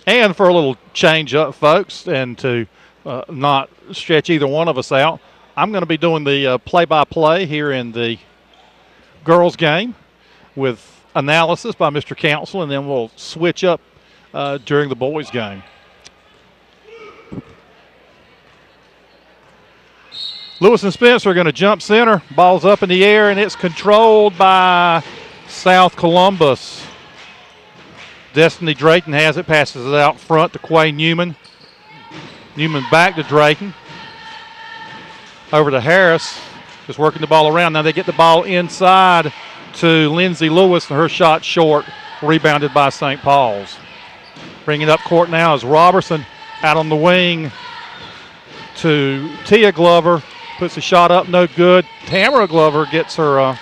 And for a little change up, folks, and to not stretch either one of us out, I'm going to be doing the play-by-play here in the girls' game with analysis by Mr. Council, and then we'll switch up during the boys' game. Lewis and Spencer are going to jump center. Ball's up in the air, and it's controlled by South Columbus. Destiny Drayton has it, passes it out front to Quay Newman. Newman back to Drayton. Over to Harris, just working the ball around. Now they get the ball inside to Lindsay Lewis, and her shot short, rebounded by St. Paul's. Bringing up court now is Robertson out on the wing to Tia Glover. Puts a shot up, no good. Tamara Glover gets her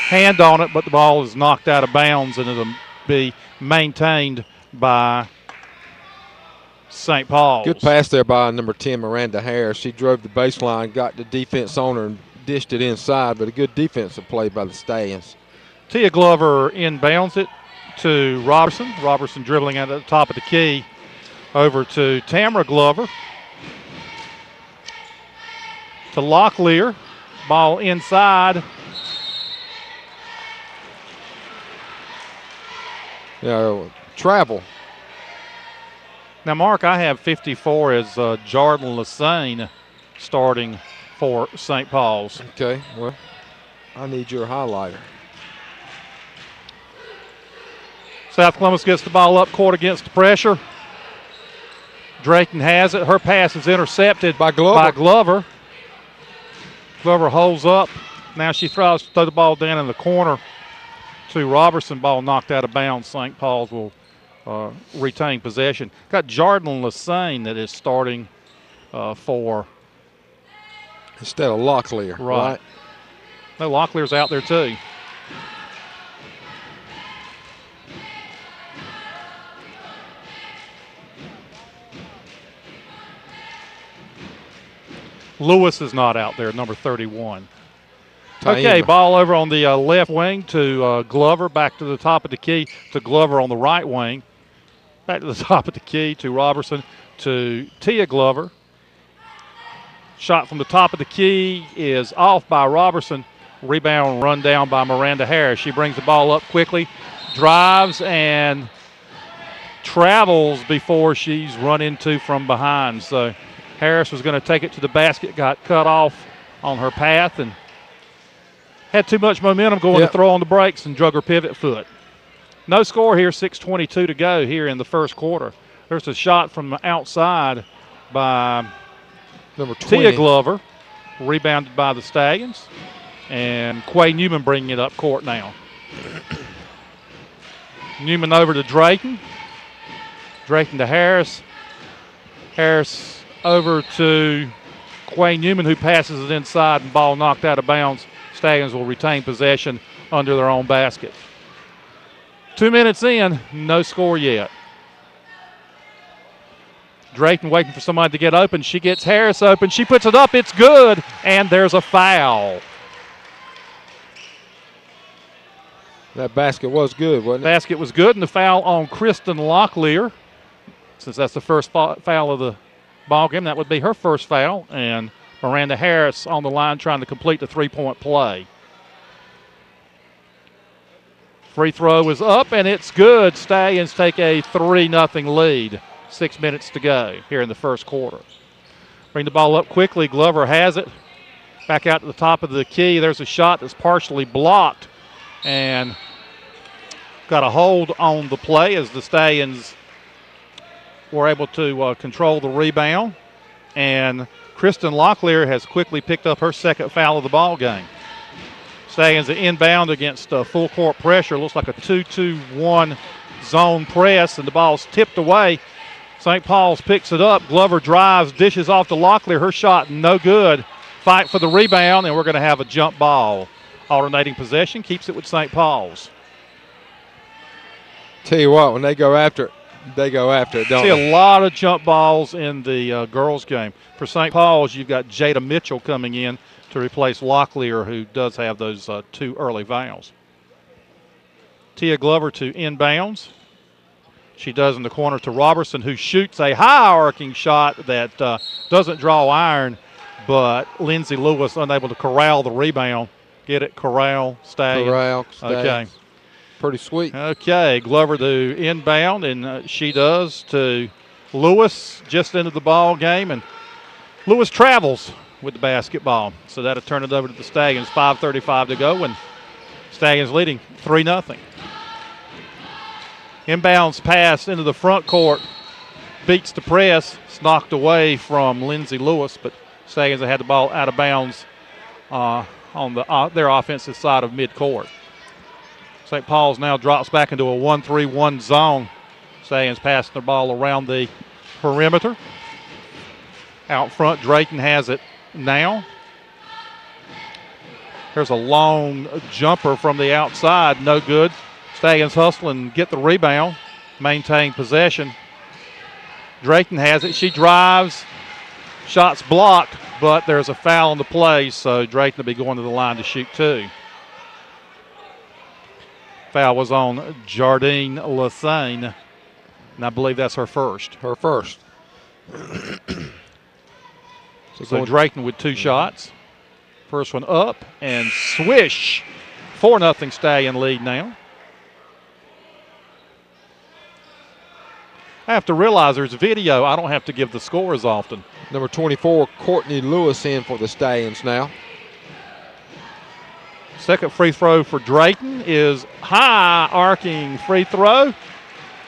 hand on it, but the ball is knocked out of bounds, and it'll be maintained by St. Paul's. Good pass there by number 10, Miranda Harris. She drove the baseline, got the defense on her, and dished it inside, but a good defensive play by the Stallions. Tia Glover inbounds it to Robertson. Robertson dribbling at the top of the key over to Tamara Glover. To Locklear. Ball inside. Travel. Now, Mark, I have 54 as Jordan Lassane starting for St. Paul's. Okay, well, I need your highlighter. South Columbus gets the ball up court against the pressure. Drayton has it. Her pass is intercepted by Glover. Glover holds up. Now she throws the ball down in the corner to Robertson. Ball knocked out of bounds. St. Paul's will retain possession. Got Jordan Lassane that is starting for. Instead of Locklear. Right. No, Locklear's out there too. Lewis is not out there, number 31. Okay, ball over on the left wing to Glover, back to the top of the key to Glover on the right wing. Back to the top of the key to Robertson to Tia Glover. Shot from the top of the key is off by Robertson. Rebound run down by Miranda Harris. She brings the ball up quickly, drives and travels before she's run into from behind. So Harris was going to take it to the basket, got cut off on her path, and had too much momentum going to throw on the brakes and drug her pivot foot. No score here, 6:22 to go here in the first quarter. There's a shot from the outside by number 20. Tia Glover, rebounded by the Stallions, and Quay Newman bringing it up court now. Newman over to Drayton. Drayton to Harris. Harris over to Quay Newman, who passes it inside, and ball knocked out of bounds. Stallions will retain possession under their own basket. 2 minutes in, no score yet. Drayton waiting for somebody to get open. She gets Harris open. She puts it up. It's good, and there's a foul. That basket was good, wasn't it? Basket was good, and the foul on Kristen Locklear. Since that's the first foul of the ball game, that would be her first foul, and Miranda Harris on the line trying to complete the three-point play. Free throw is up, and it's good. Stallions take a 3-0 lead. 6 minutes to go here in the first quarter. Bring the ball up quickly. Glover has it. Back out to the top of the key. There's a shot that's partially blocked, and got a hold on the play as the Stallions were able to control the rebound. And Kristen Locklear has quickly picked up her second foul of the ball game. Stallions are inbound against full court pressure. Looks like a 2-2-1 zone press, and the ball's tipped away. St. Paul's picks it up. Glover drives, dishes off to Locklear. Her shot no good. Fight for the rebound, and we're going to have a jump ball. Alternating possession keeps it with St. Paul's. Tell you what, when they go after it, don't See they? a lot of jump balls in the girls' game. For St. Paul's, you've got Jada Mitchell coming in to replace Locklear, who does have those two early fouls. Tia Glover to inbounds. She does in the corner to Robertson, who shoots a high arcing shot that doesn't draw iron, but Lindsay Lewis unable to corral the rebound. Get it? Corral, stay. Corral, stay. Okay. Pretty sweet. Okay, Glover to inbound, and she does to Lewis just into the ball game, and Lewis travels with the basketball. So that'll turn it over to the Stallions. 5:35 to go, and Stallions leading 3-0. Inbounds pass into the front court. Beats the press. It's knocked away from Lindsay Lewis, but Stallions have had the ball out of bounds on their offensive side of midcourt. St. Paul's now drops back into a 1-3-1 zone. Stallions passing the ball around the perimeter. Out front, Drayton has it now. There's a long jumper from the outside, no good. Stallions hustle and get the rebound, maintain possession. Drayton has it. She drives. Shots blocked, but there's a foul on the play, so Drayton will be going to the line to shoot two. Foul was on Jardine Lassane, and I believe that's her first. Her first. So Drayton with two shots. First one up, and swish. 4-0 Stallion lead now. I have to realize there's video. I don't have to give the scores often. Number 24, Courtney Lewis in for the Stallions now. Second free throw for Drayton is high arcing free throw.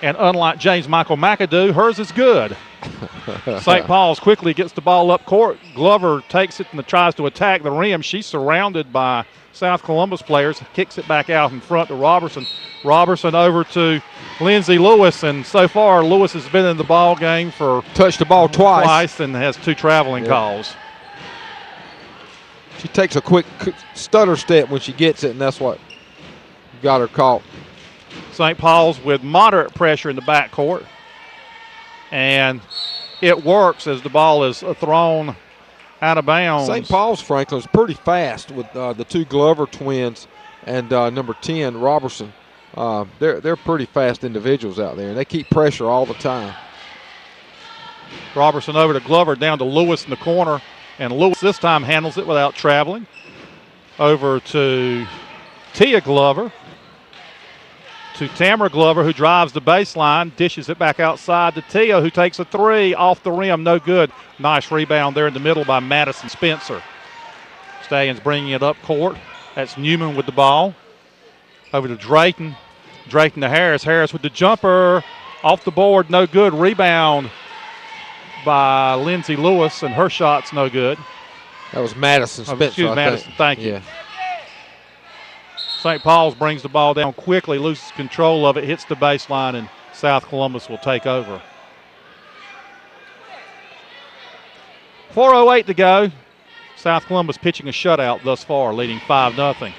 And unlike James Michael McAdoo, hers is good. St. Paul's quickly gets the ball up court. Glover takes it and tries to attack the rim. She's surrounded by South Columbus players. Kicks it back out in front to Robertson. Robertson over to Lindsay Lewis, and so far Lewis has been in the ball game for touched the ball twice and has two traveling calls. She takes a quick stutter step when she gets it, and that's what got her caught. St. Paul's with moderate pressure in the backcourt, and it works as the ball is thrown out of bounds. St. Paul's, Franklin, is pretty fast with the two Glover twins and number 10, Robertson. They're pretty fast individuals out there, and they keep pressure all the time. Robertson over to Glover, down to Lewis in the corner, and Lewis this time handles it without traveling. Over to Tia Glover, to Tamara Glover, who drives the baseline, dishes it back outside to Tia, who takes a three off the rim, no good. Nice rebound there in the middle by Madison Spencer. Stallions bringing it up court. That's Newman with the ball. Over to Drayton. Drayton to Harris. Harris with the jumper. Off the board, no good. Rebound by Lindsay Lewis, and her shot's no good. That was Madison Spencer. Excuse Madison, thank you. St. Paul's brings the ball down quickly, loses control of it, hits the baseline, and South Columbus will take over. 4:08 to go. South Columbus pitching a shutout thus far, leading 5-0.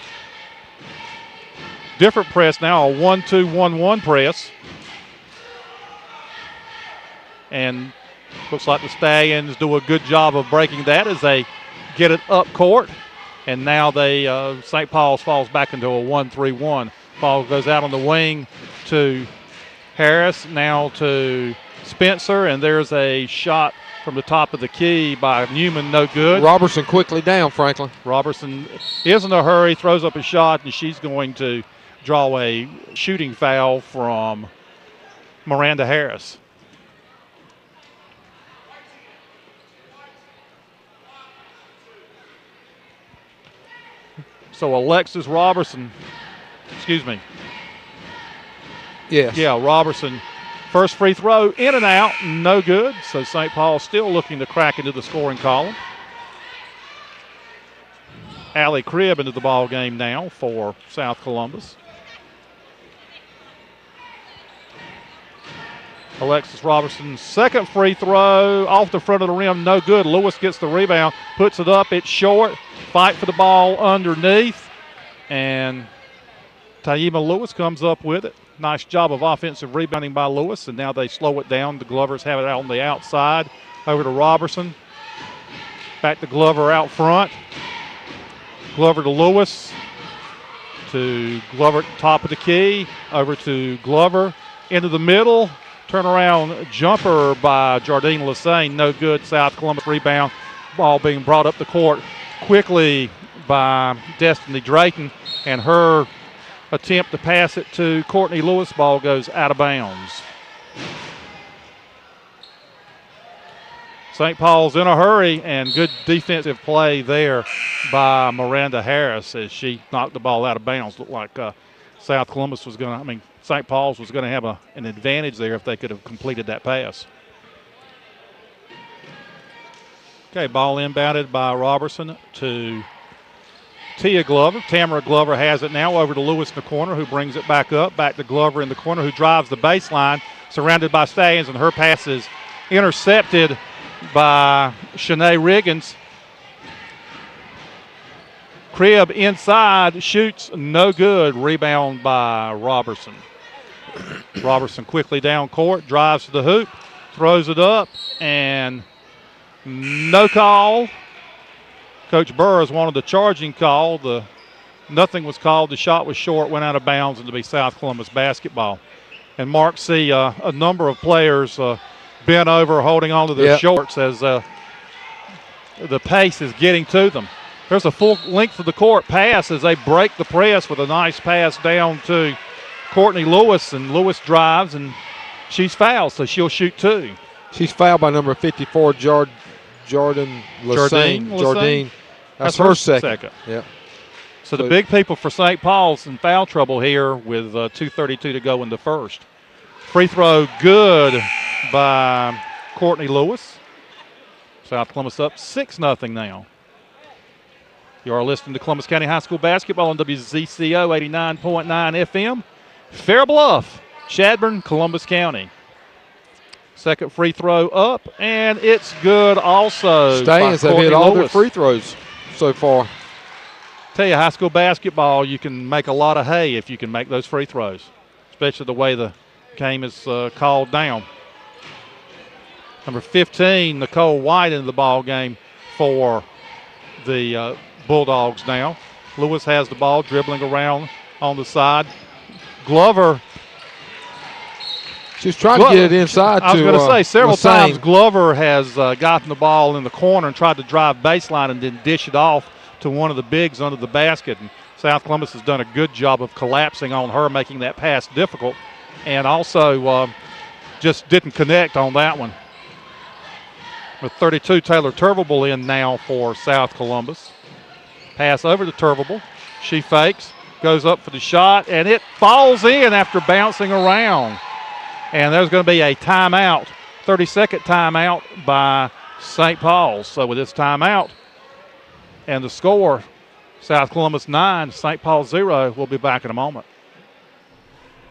Different press now, a 1-2-1-1 press. And looks like the Stallions do a good job of breaking that as they get it up court. And now St. Paul's falls back into a 1-3-1. Ball goes out on the wing to Harris, now to Spencer, and there's a shot from the top of the key by Newman, no good. Robertson quickly down, Franklin. Robertson is in a hurry, throws up a shot, and she's going to draw a shooting foul from Miranda Harris. So Alexis Robertson, Yes. Yeah, Robertson. First free throw, in and out, no good. So St. Paul still looking to crack into the scoring column. Allie Cribb into the ball game now for South Columbus. Alexis Robertson's second free throw off the front of the rim, no good. Lewis gets the rebound, puts it up, it's short. Fight for the ball underneath, and Taima Lewis comes up with it. Nice job of offensive rebounding by Lewis, and now they slow it down. The Glovers have it out on the outside. Over to Robertson. Back to Glover out front. Glover to Lewis. To Glover at the top of the key. Over to Glover. into the middle. Turnaround jumper by Jardine Lassane. No good. South Columbus rebound. Ball being brought up the court quickly by Destiny Drayton. And her attempt to pass it to Courtney Lewis. Ball goes out of bounds. St. Paul's in a hurry, and good defensive play there by Miranda Harris as she knocked the ball out of bounds. Looked like St. Paul's was going to have an advantage there if they could have completed that pass. Okay, ball inbounded by Robertson to Tia Glover. Tamara Glover has it now over to Lewis in the corner, who brings it back up. Back to Glover in the corner, who drives the baseline, surrounded by Stallions, and her pass is intercepted by Shanae Riggins. Cribb inside, shoots, no good. Rebound by Robertson. Robertson quickly down court, drives to the hoop, throws it up, and no call. Coach Burrs wanted the charging call. Nothing was called. The shot was short, went out of bounds, and to be South Columbus basketball. And Mark see a number of players bent over, holding on to their shorts as the pace is getting to them. There's a full length of the court pass as they break the press with a nice pass down to Courtney Lewis, and Lewis drives, and she's fouled, so she'll shoot two. She's fouled by number 54, Jardine Lassane. That's her second. Yeah. So the big people for St. Paul's in foul trouble here with 2:32 to go in the first. Free throw good by Courtney Lewis. South Columbus up 6-0 now. You are listening to Columbus County High School basketball on WZCO 89.9 FM. Fair Bluff, Chadbourne, Columbus County. Second free throw up, and it's good also. Stallions have hit all their free throws so far. Tell you, high school basketball, you can make a lot of hay if you can make those free throws, especially the way the game is called down. Number 15, Nicole White, into the ball game for the Bulldogs now. Lewis has the ball, dribbling around on the side. Glover. She's trying to get it inside. I was going to say, several times Glover has gotten the ball in the corner and tried to drive baseline and then dish it off to one of the bigs under the basket. And South Columbus has done a good job of collapsing on her, making that pass difficult, and also just didn't connect on that one. With 32, Taylor Turvable in now for South Columbus. Pass over to Turvable. She fakes, goes up for the shot, and it falls in after bouncing around. And there's going to be a timeout, 30-second timeout by St. Paul's. So with this timeout and the score, South Columbus 9, St. Paul 0, we'll be back in a moment.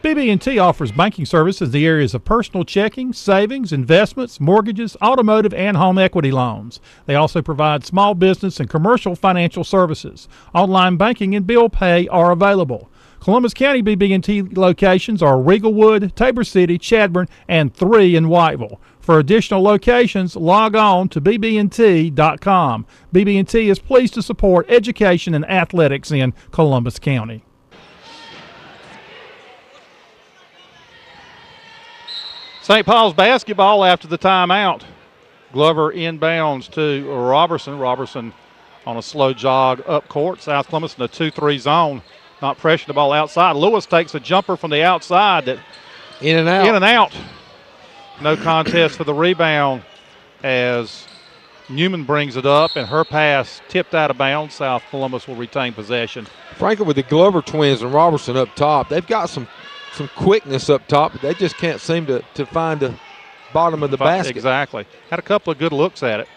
BB&T offers banking services in the areas of personal checking, savings, investments, mortgages, automotive, and home equity loans. They also provide small business and commercial financial services. Online banking and bill pay are available. Columbus County BB&T locations are Regalwood, Tabor City, Chadbourne, and 3 in Whiteville. For additional locations, log on to bbnt.com. BB&T is pleased to support education and athletics in Columbus County. St. Paul's basketball after the timeout. Glover inbounds to Robertson. Robertson on a slow jog up court. South Columbus in a 2-3 zone. Not pressuring the ball outside. Lewis takes a jumper from the outside. That in and out. No contest for the rebound as Newman brings it up, and her pass tipped out of bounds. South Columbus will retain possession. Frankly, with the Glover twins and Robertson up top, they've got some quickness up top, but they just can't seem to find the bottom of the basket. Exactly. Had a couple of good looks at it.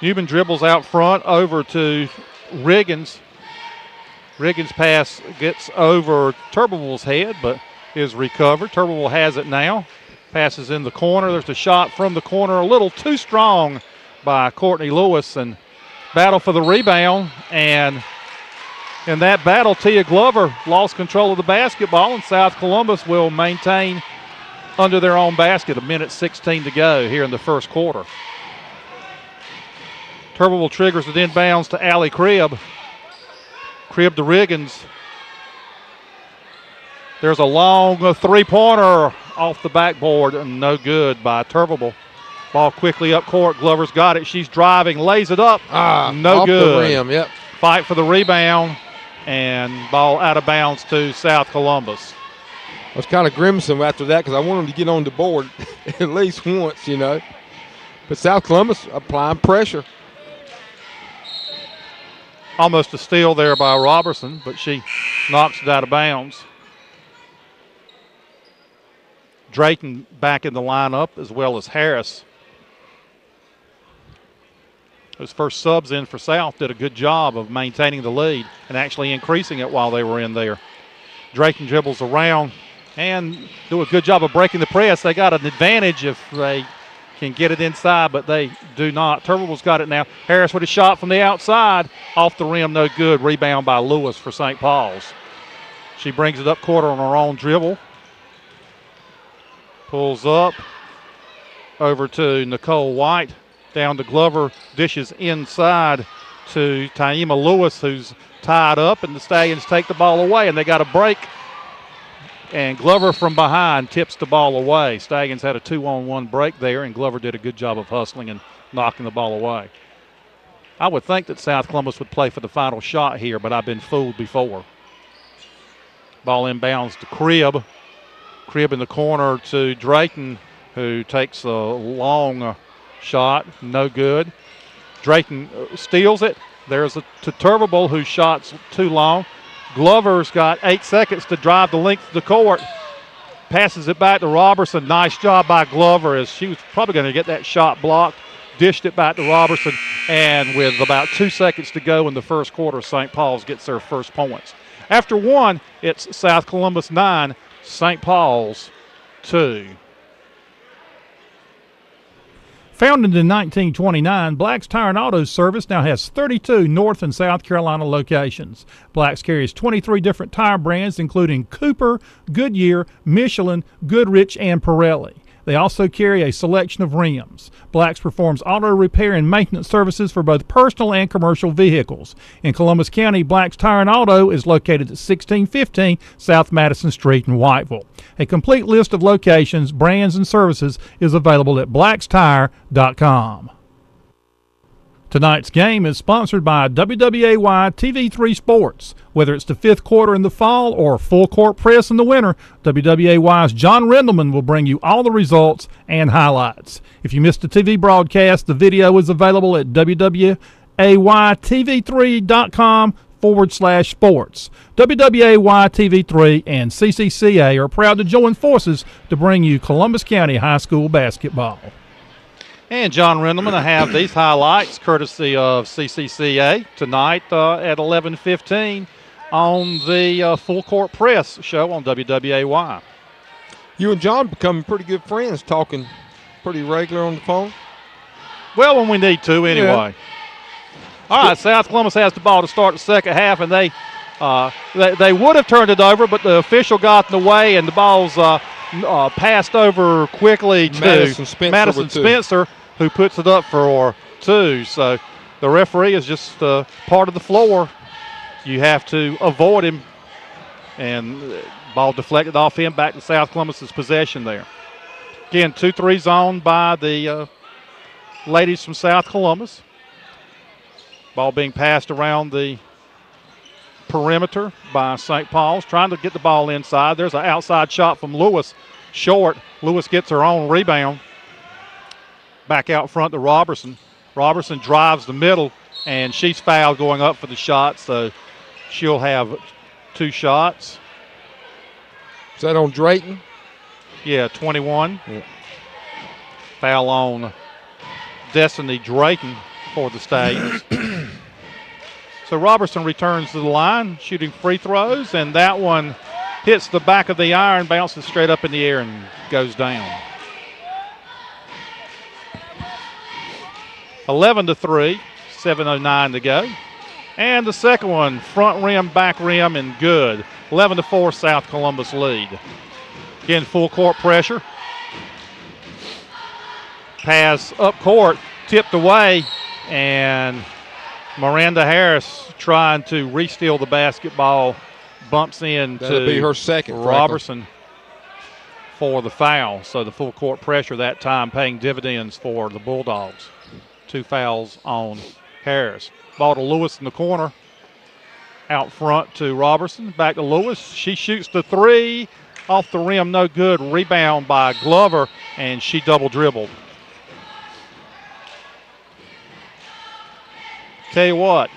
Newman dribbles out front over to Riggins. Riggins' pass gets over Turbable's head, but is recovered. Turbable has it now. Passes in the corner. There's a shot from the corner, a little too strong by Courtney Lewis, and battle for the rebound. And in that battle, Tia Glover lost control of the basketball, and South Columbus will maintain under their own basket. 1:16 to go here in the first quarter. Turbable triggers it inbounds to Allie Cribb. Cribb to Riggins. There's a long three-pointer off the backboard, and no good by Turbable. Ball quickly up court. Glover's got it. She's driving, lays it up. No off good. The rim, yep. Fight for the rebound, and ball out of bounds to South Columbus. I was kind of grimacing after that because I wanted to get on the board at least once, you know. But South Columbus applying pressure. Almost a steal there by Robertson, but she knocks it out of bounds. Drayton back in the lineup as well as Harris. Those first subs in for South did a good job of maintaining the lead and actually increasing it while they were in there. Drayton dribbles around and do a good job of breaking the press. They got an advantage if they can get it inside, but they do not. Turbable's got it now. Harris with a shot from the outside. Off the rim, no good. Rebound by Lewis for St. Paul's. She brings it up court on her own dribble. Pulls up over to Nicole White. Down to Glover. Dishes inside to Taima Lewis, who's tied up, and the Stallions take the ball away, and they got a break. And Glover from behind tips the ball away. Stallions had a 2-on-1 break there, and Glover did a good job of hustling and knocking the ball away. I would think that South Columbus would play for the final shot here, but I've been fooled before. Ball inbounds to Cribb. Cribb in the corner to Drayton, who takes a long shot. No good. Drayton steals it. There's to Turbable, whose shot's too long. Glover's got 8 seconds to drive the length of the court. Passes it back to Robertson. Nice job by Glover, as she was probably going to get that shot blocked. Dished it back to Robertson, and with about 2 seconds to go in the first quarter, St. Paul's gets their first points. After one, it's South Columbus 9, St. Paul's 2. Founded in 1929, Black's Tire and Auto Service now has 32 North and South Carolina locations. Black's carries 23 different tire brands, including Cooper, Goodyear, Michelin, Goodrich, and Pirelli. They also carry a selection of rims. Black's performs auto repair and maintenance services for both personal and commercial vehicles. In Columbus County, Black's Tire and Auto is located at 1615 South Madison Street in Whiteville. A complete list of locations, brands, and services is available at blackstire.com. Tonight's game is sponsored by WWAY TV3 Sports. Whether it's the fifth quarter in the fall or full court press in the winter, WWAY's John Rendelman will bring you all the results and highlights. If you missed the TV broadcast, the video is available at WWAYTV3.com/sports. WWAY TV3 and CCCA are proud to join forces to bring you Columbus County High School basketball. And John Rendelman will have these highlights courtesy of CCCA tonight at 11:15 on the Full Court Press show on WWAY. You and John becoming pretty good friends, talking pretty regular on the phone. Well, when we need to, anyway. Yeah. All right, South Columbus has the ball to start the second half, and they would have turned it over, but the official got in the way, and the ball's passed over quickly to Madison Spencer, who puts it up for 2. So the referee is just part of the floor. You have to avoid him, and ball deflected off him back to South Columbus's possession there. Again, 2-3 zone by the ladies from South Columbus. Ball being passed around the perimeter by St. Paul's, trying to get the ball inside. There's an outside shot from Lewis, short. Lewis gets her own rebound. Back out front to Robertson. Robertson drives the middle, and she's fouled going up for the shot, so she'll have 2 shots. Is that on Drayton? Yeah, 21. Yeah. Foul on Destiny Drayton for the Stallions. So Robertson returns to the line, shooting free throws, and that one hits the back of the iron, bounces straight up in the air, and goes down. 11-3, 7:09 to go. And the second one, front rim, back rim, and good. 11-4, South Columbus lead. Again, full court pressure. Pass up court, tipped away, and Miranda Harris trying to re-steal the basketball bumps into That'll be her second, Robertson for the foul. So the full court pressure that time paying dividends for the Bulldogs. 2 fouls on Harris. Ball to Lewis in the corner. Out front to Robertson. Back to Lewis. She shoots the 3. Off the rim, no good. Rebound by Glover, and she double dribbled. Tell you what,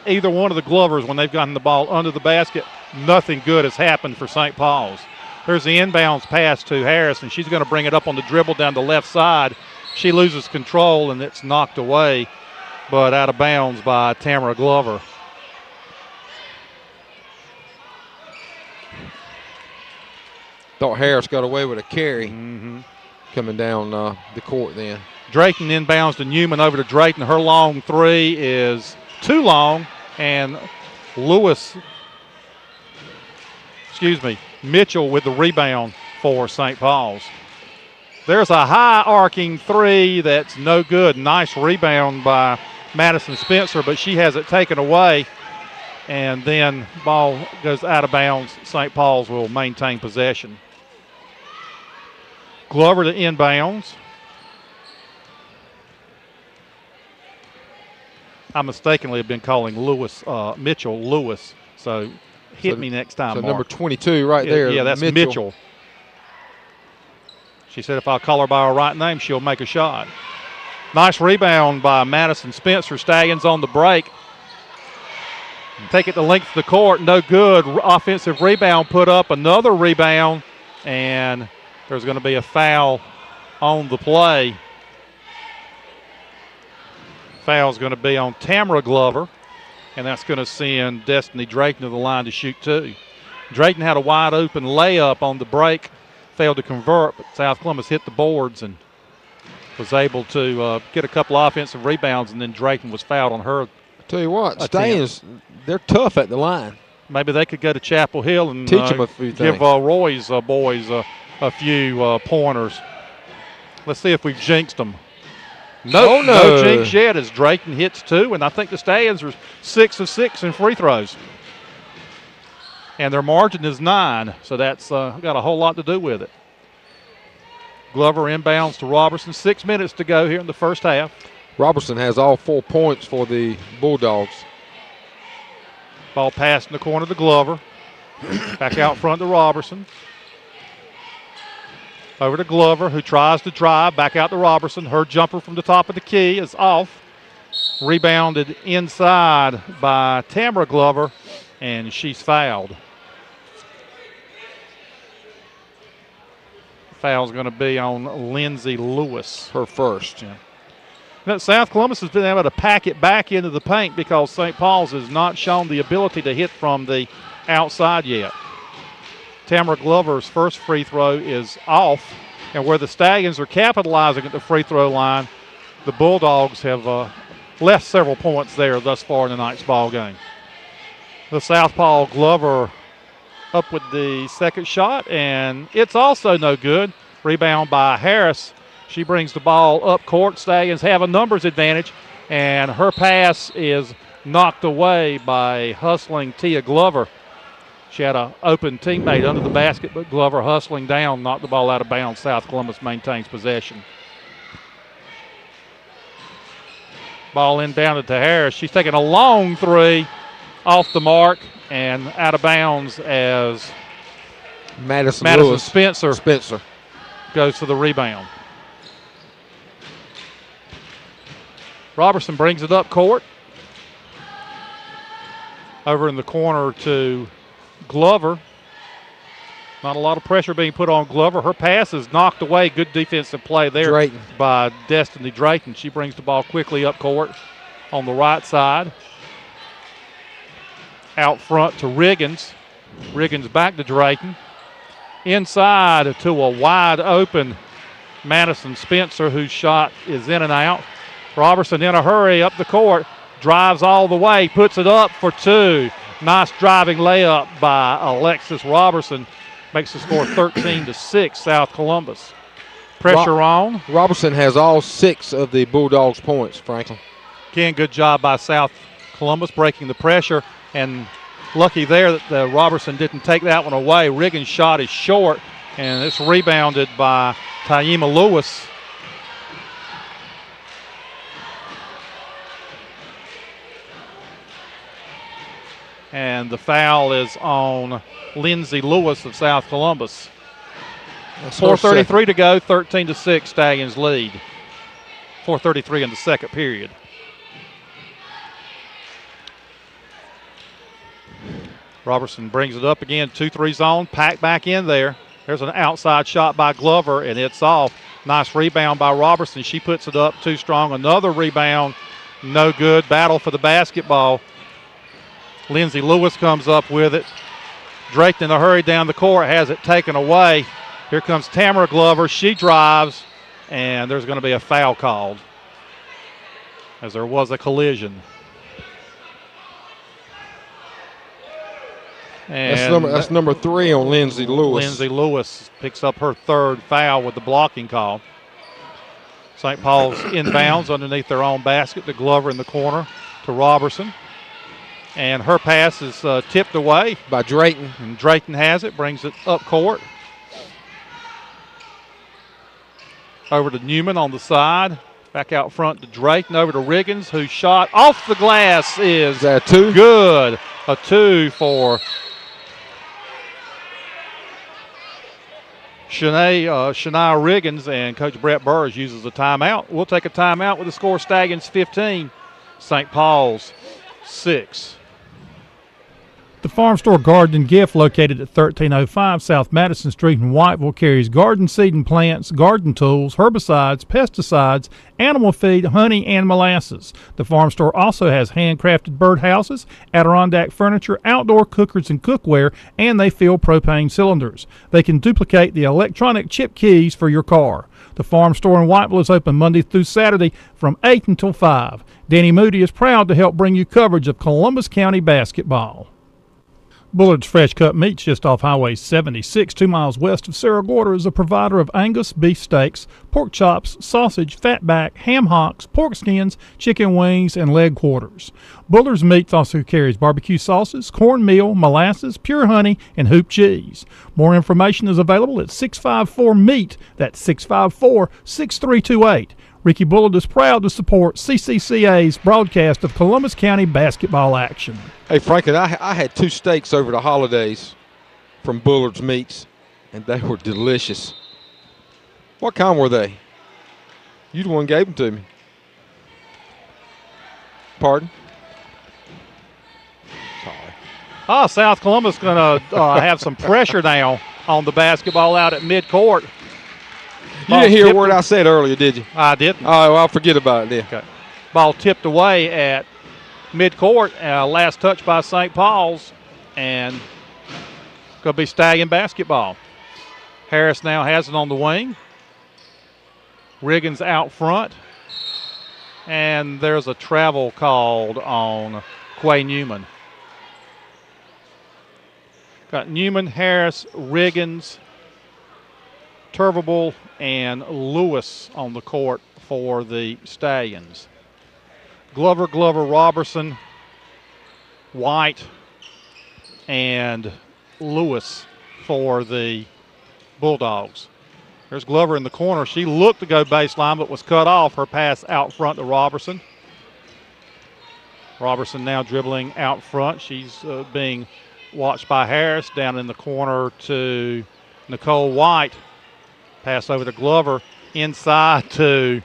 either one of the Glovers, when they've gotten the ball under the basket, nothing good has happened for St. Paul's. There's the inbounds pass to Harris, and she's going to bring it up on the dribble down the left side. She loses control, and it's knocked away, but out of bounds by Tamara Glover. Thought Harris got away with a carry coming down the court then. Drayton inbounds to Newman, over to Drayton. Her long 3 is too long, and Mitchell with the rebound for St. Paul's. There's a high arcing 3 that's no good. Nice rebound by Madison Spencer, but she has it taken away, and then ball goes out of bounds. St. Paul's will maintain possession. Glover to inbounds. I mistakenly have been calling Mitchell Lewis, so hit me next time, So Mark. number 22 right there. Yeah, that's Mitchell. She said if I call her by her right name, she'll make a shot. Nice rebound by Madison Spencer. Stallions on the break. Take it the length of the court, no good. Offensive rebound put up, another rebound, and there's going to be a foul on the play. Foul's going to be on Tamara Glover, and that's going to send Destiny Drayton to the line to shoot 2. Drayton had a wide open layup on the break, failed to convert, but South Columbus hit the boards and was able to get a couple of offensive rebounds, and then Drayton was fouled on her. Tell you what, Stallions, they're tough at the line. Maybe they could go to Chapel Hill and teach them a few give things. Roy's boys a few pointers. Let's see if we've jinxed them. No jinx yet as Drayton hits 2, and I think the Stallions are 6 of 6 in free throws. And their margin is 9, so that's got a whole lot to do with it. Glover inbounds to Robertson. 6 minutes to go here in the first half. Robertson has all 4 points for the Bulldogs. Ball passed in the corner to Glover. Back out front to Robertson. Over to Glover, who tries to drive. Back out to Robertson. Her jumper from the top of the key is off. Rebounded inside by Tamara Glover, and she's fouled. Foul's going to be on Lindsay Lewis. Her first. Yeah. Now, South Columbus has been able to pack it back into the paint because St. Paul's has not shown the ability to hit from the outside yet. Tamara Glover's first free throw is off, and where the Stallions are capitalizing at the free throw line, the Bulldogs have left several points there thus far in tonight's ball game. The southpaw Glover up with the second shot, and it's also no good. Rebound by Harris. She brings the ball up court. Stallions have a numbers advantage, and her pass is knocked away by hustling Tia Glover. She had an open teammate under the basket, but Glover hustling down knocked the ball out of bounds. South Columbus maintains possession. Ball inbounded to Harris. She's taking a long 3 off the mark and out of bounds as Madison Spencer goes to the rebound. Robertson brings it up court. Over in the corner to Glover. Not a lot of pressure being put on Glover. Her pass is knocked away. Good defensive play there by Destiny Drayton. She brings the ball quickly up court on the right side. Out front to Riggins. Riggins back to Drayton. Inside to a wide open Madison Spencer, whose shot is in and out. Robertson in a hurry up the court. Drives all the way. Puts it up for 2. Nice driving layup by Alexis Robertson. Makes the score 13-6, South Columbus. Pressure on. Robertson has all 6 of the Bulldogs' points, Franklin. Again, good job by South Columbus breaking the pressure. And Lucky there that Robertson didn't take that one away. Riggins' shot is short, and it's rebounded by Taima Lewis. And the foul is on Lindsay Lewis of South Columbus. 4:33 to go, 13-6, Stallions lead. 4:33 in the second period. Robertson brings it up again, 2-3 zone, packed back in there. There's an outside shot by Glover, and it's off. Nice rebound by Robertson. She puts it up too strong. Another rebound, no good. Battle for the basketball. Lindsay Lewis comes up with it. Drake in a hurry down the court, has it taken away. Here comes Tamara Glover. She drives, and there's going to be a foul called as there was a collision. And that's number 3 on Lindsay Lewis. Lindsay Lewis picks up her third foul with the blocking call. St. Paul's inbounds underneath their own basket to Glover in the corner to Robertson. And her pass is tipped away by Drayton. And Drayton has it, brings it up court. Over to Newman on the side. Back out front to Drayton, over to Riggins, whose shot off the glass is that a 2? Good. A 2 for Shania Riggins, and Coach Brett Burrs uses a timeout. We'll take a timeout with the score Stallions 15, St. Paul's 6. The Farm Store Garden and Gift, located at 1305 South Madison Street in Whiteville, carries garden seed and plants, garden tools, herbicides, pesticides, animal feed, honey, and molasses. The Farm Store also has handcrafted birdhouses, Adirondack furniture, outdoor cookers and cookware, and they fill propane cylinders. They can duplicate the electronic chip keys for your car. The Farm Store in Whiteville is open Monday through Saturday from 8 until 5. Danny Moody is proud to help bring you coverage of Columbus County basketball. Bullard's Fresh Cut Meats, just off Highway 76, 2 miles west of Cerro Gordo, is a provider of Angus beef steaks, pork chops, sausage, fatback, ham hocks, pork skins, chicken wings, and leg quarters. Bullard's Meats also carries barbecue sauces, cornmeal, molasses, pure honey, and hoop cheese. More information is available at 654-MEAT. That's 654-6328. Ricky Bullard is proud to support CCCA's broadcast of Columbus County basketball action. Hey, Franklin, I had 2 steaks over the holidays from Bullard's Meats, and they were delicious. What kind were they? You the one gave them to me. Pardon? Sorry. South Columbus going to have some pressure now on the basketball out at midcourt. You didn't hear a word I said earlier, did you? I didn't. Oh, well, I'll forget about it then. Okay. Ball tipped away at midcourt. Last touch by St. Paul's, and going to be Stallion basketball. Harris now has it on the wing. Riggins out front. And there's a travel called on Quay Newman. Got Newman, Harris, Riggins, Turvable, and Lewis on the court for the Stallions. Glover, Robertson, White, and Lewis for the Bulldogs. There's Glover in the corner. She looked to go baseline but was cut off. Her pass out front to Robertson. Robertson now dribbling out front. She's being watched by Harris. Down in the corner to Nicole White. Pass over to Glover, inside to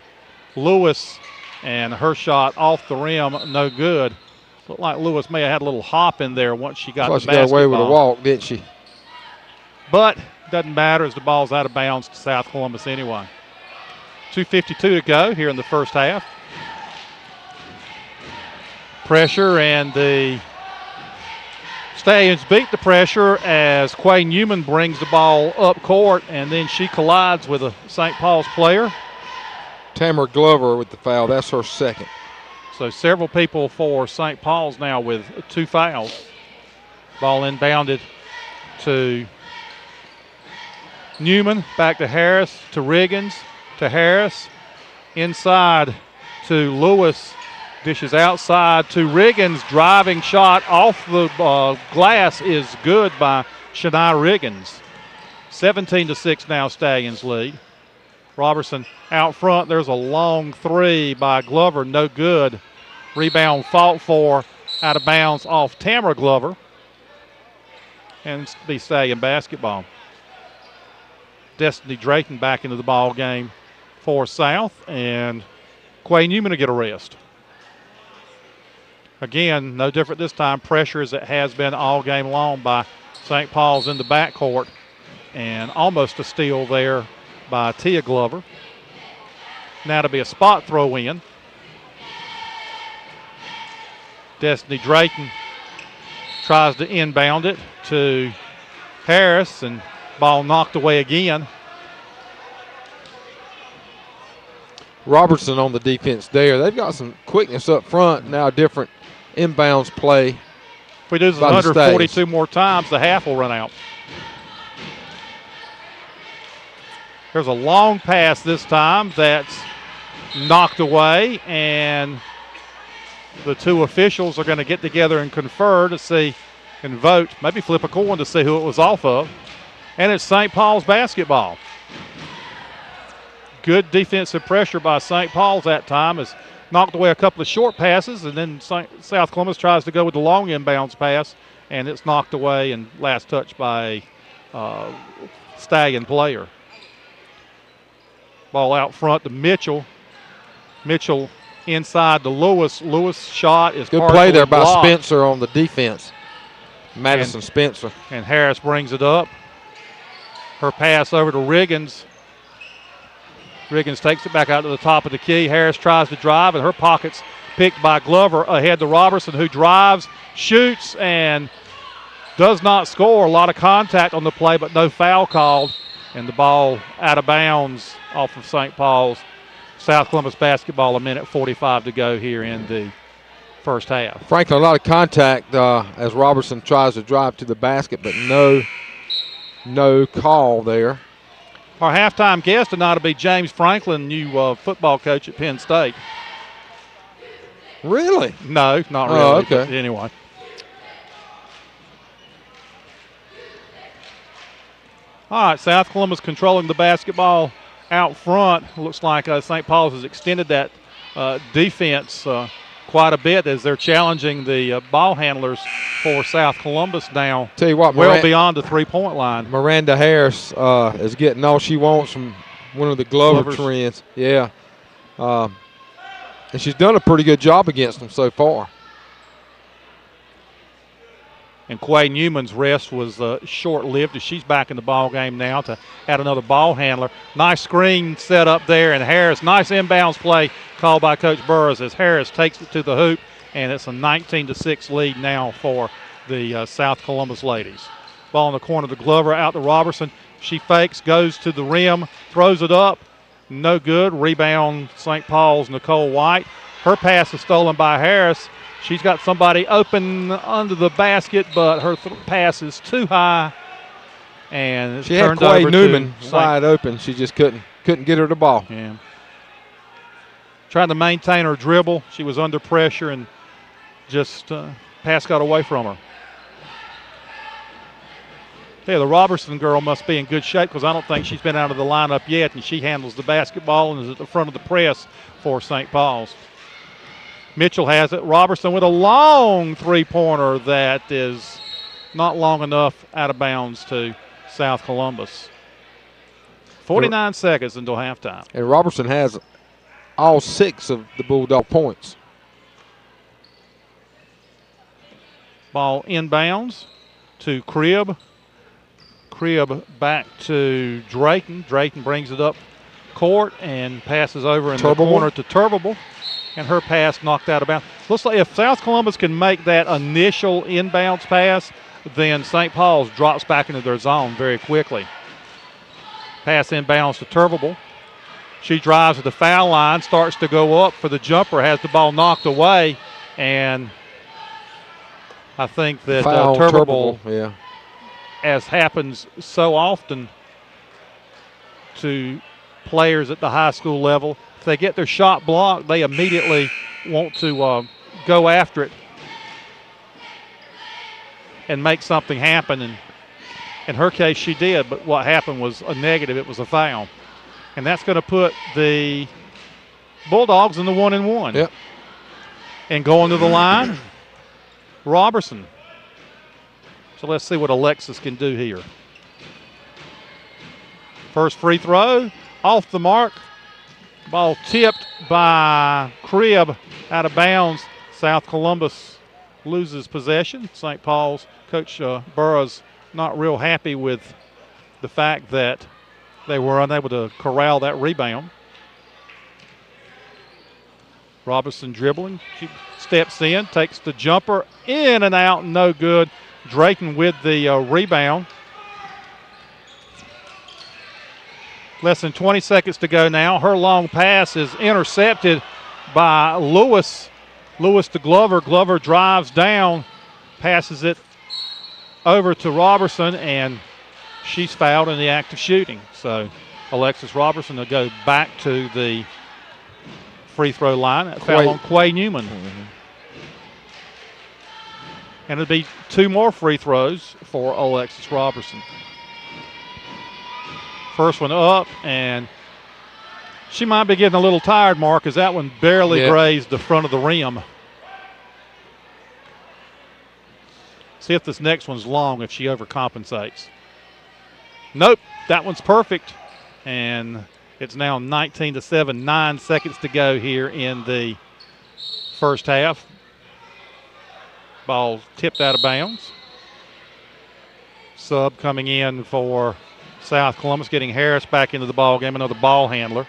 Lewis, and her shot off the rim, no good. Looked like Lewis may have had a little hop in there once she got the basketball. She got away with a walk, didn't she? But doesn't matter as the ball's out of bounds to South Columbus anyway. 2:52 to go here in the first half. Pressure, and the Stallions beat the pressure as Quay Newman brings the ball up court, and then she collides with a St. Paul's player. Tamara Glover with the foul. That's her second. So several people for St. Paul's now with 2 fouls. Ball inbounded to Newman, back to Harris, to Riggins, to Harris, inside to Lewis, Dishes outside to Riggins. Driving shot off the glass is good by Shania Riggins. 17-6 now, Stallions lead. Robertson out front. There's a long three by Glover. No good. Rebound fought for, out of bounds off Tamara Glover. And it's be Stallion basketball. Destiny Drayton back into the ball game for South. And Quay Newman to get a rest. Again, no different this time. Pressure as it has been all game long by St. Paul's in the backcourt. And almost a steal there by Tia Glover. Now to be a spot throw in. Destiny Drayton tries to inbound it to Harris, and ball knocked away again. Robertson on the defense there. They've got some quickness up front. Now a different inbounds play. If we do this 142 more times, the half will run out. There's a long pass this time that's knocked away, and the two officials are going to get together and confer to see and vote, maybe flip a coin to see who it was off of. And it's St. Paul's basketball. Good defensive pressure by St. Paul's that time. Has knocked away a couple of short passes, and then South Columbus tries to go with the long inbounds pass, and it's knocked away and last touched by a Stallion player. Ball out front to Mitchell. Mitchell inside to Lewis. Lewis shot is good play there by blocked. Spencer on the defense. Madison Spencer. And Harris brings it up. Her pass over to Riggins. Riggins takes it back out to the top of the key. Harris tries to drive, and her pocket's picked by Glover ahead to Robertson, who drives, shoots, and does not score. A lot of contact on the play, but no foul called. And the ball out of bounds off of St. Paul's. South Columbus basketball, a minute 45 to go here in the first half. Franklin, a lot of contact as Robertson tries to drive to the basket, but no call there. Our halftime guest tonight will be James Franklin, new football coach at Penn State. Really? No, not really. Oh, okay. But anyway. All right, South Columbus controlling the basketball out front. Looks like St. Paul's has extended that defense quite a bit as they're challenging the ball handlers for South Columbus now. Tell you what, well beyond the three-point line. Miranda Harris is getting all she wants from one of the Glover trends. Yeah. And she's done a pretty good job against them so far. And Quay Newman's rest was short-lived as she's back in the ball game now to add another ball handler. Nice screen set up there, and Harris, nice inbounds play called by Coach Burris as Harris takes it to the hoop, and it's a 19-6 lead now for the South Columbus ladies. Ball in the corner to Glover, out to Robertson. She fakes, goes to the rim, throws it up. No good. Rebound, St. Paul's Nicole White. Her pass is stolen by Harris. She's got somebody open under the basket, but her pass is too high. And she had Quay Newman wide open. She just couldn't get her the ball. Yeah. Trying to maintain her dribble. She was under pressure and just pass got away from her. Yeah, the Robertson girl must be in good shape because I don't think she's been out of the lineup yet, and she handles the basketball and is at the front of the press for St. Paul's. Mitchell has it. Robertson with a long three-pointer that is not long enough, out of bounds to South Columbus. 49 seconds until halftime. And Robertson has all 6 of the Bulldog points. Ball inbounds to Cribb. Cribb back to Drayton. Drayton brings it up court and passes over in the corner to Turbable. And her pass knocked out of bounds. Looks like if South Columbus can make that initial inbounds pass, then St. Paul's drops back into their zone very quickly. Pass inbounds to Turbable. She drives to the foul line, starts to go up for the jumper, has the ball knocked away, and I think that Turbable, yeah, as happens so often to players at the high school level, if they get their shot blocked, they immediately want to go after it and make something happen. And in her case, she did, but what happened was a negative. It was a foul. And that's going to put the Bulldogs in the 1-1. Yep. And going to the line, Robertson. So let's see what Alexis can do here. First free throw, off the mark. Ball tipped by Cribb out of bounds. South Columbus loses possession. St. Paul's Coach Burroughs not real happy with the fact that they were unable to corral that rebound. Robertson dribbling. She steps in, takes the jumper, in and out, no good. Drayton with the rebound. Less than 20 seconds to go now. Her long pass is intercepted by Lewis. Lewis to Glover. Glover drives down, passes it over to Robertson, and she's fouled in the act of shooting. So Alexis Robertson will go back to the free throw line. That foul on Quay Newman. Mm-hmm. And it'll be 2 more free throws for Alexis Robertson. First one up, and she might be getting a little tired, Mark, as that one barely grazed the front of the rim. See if this next one's long, if she overcompensates. Nope, that one's perfect. And it's now 19-7, 9 seconds to go here in the first half. Ball tipped out of bounds. Sub coming in for South Columbus, getting Harris back into the ball game, another ball handler.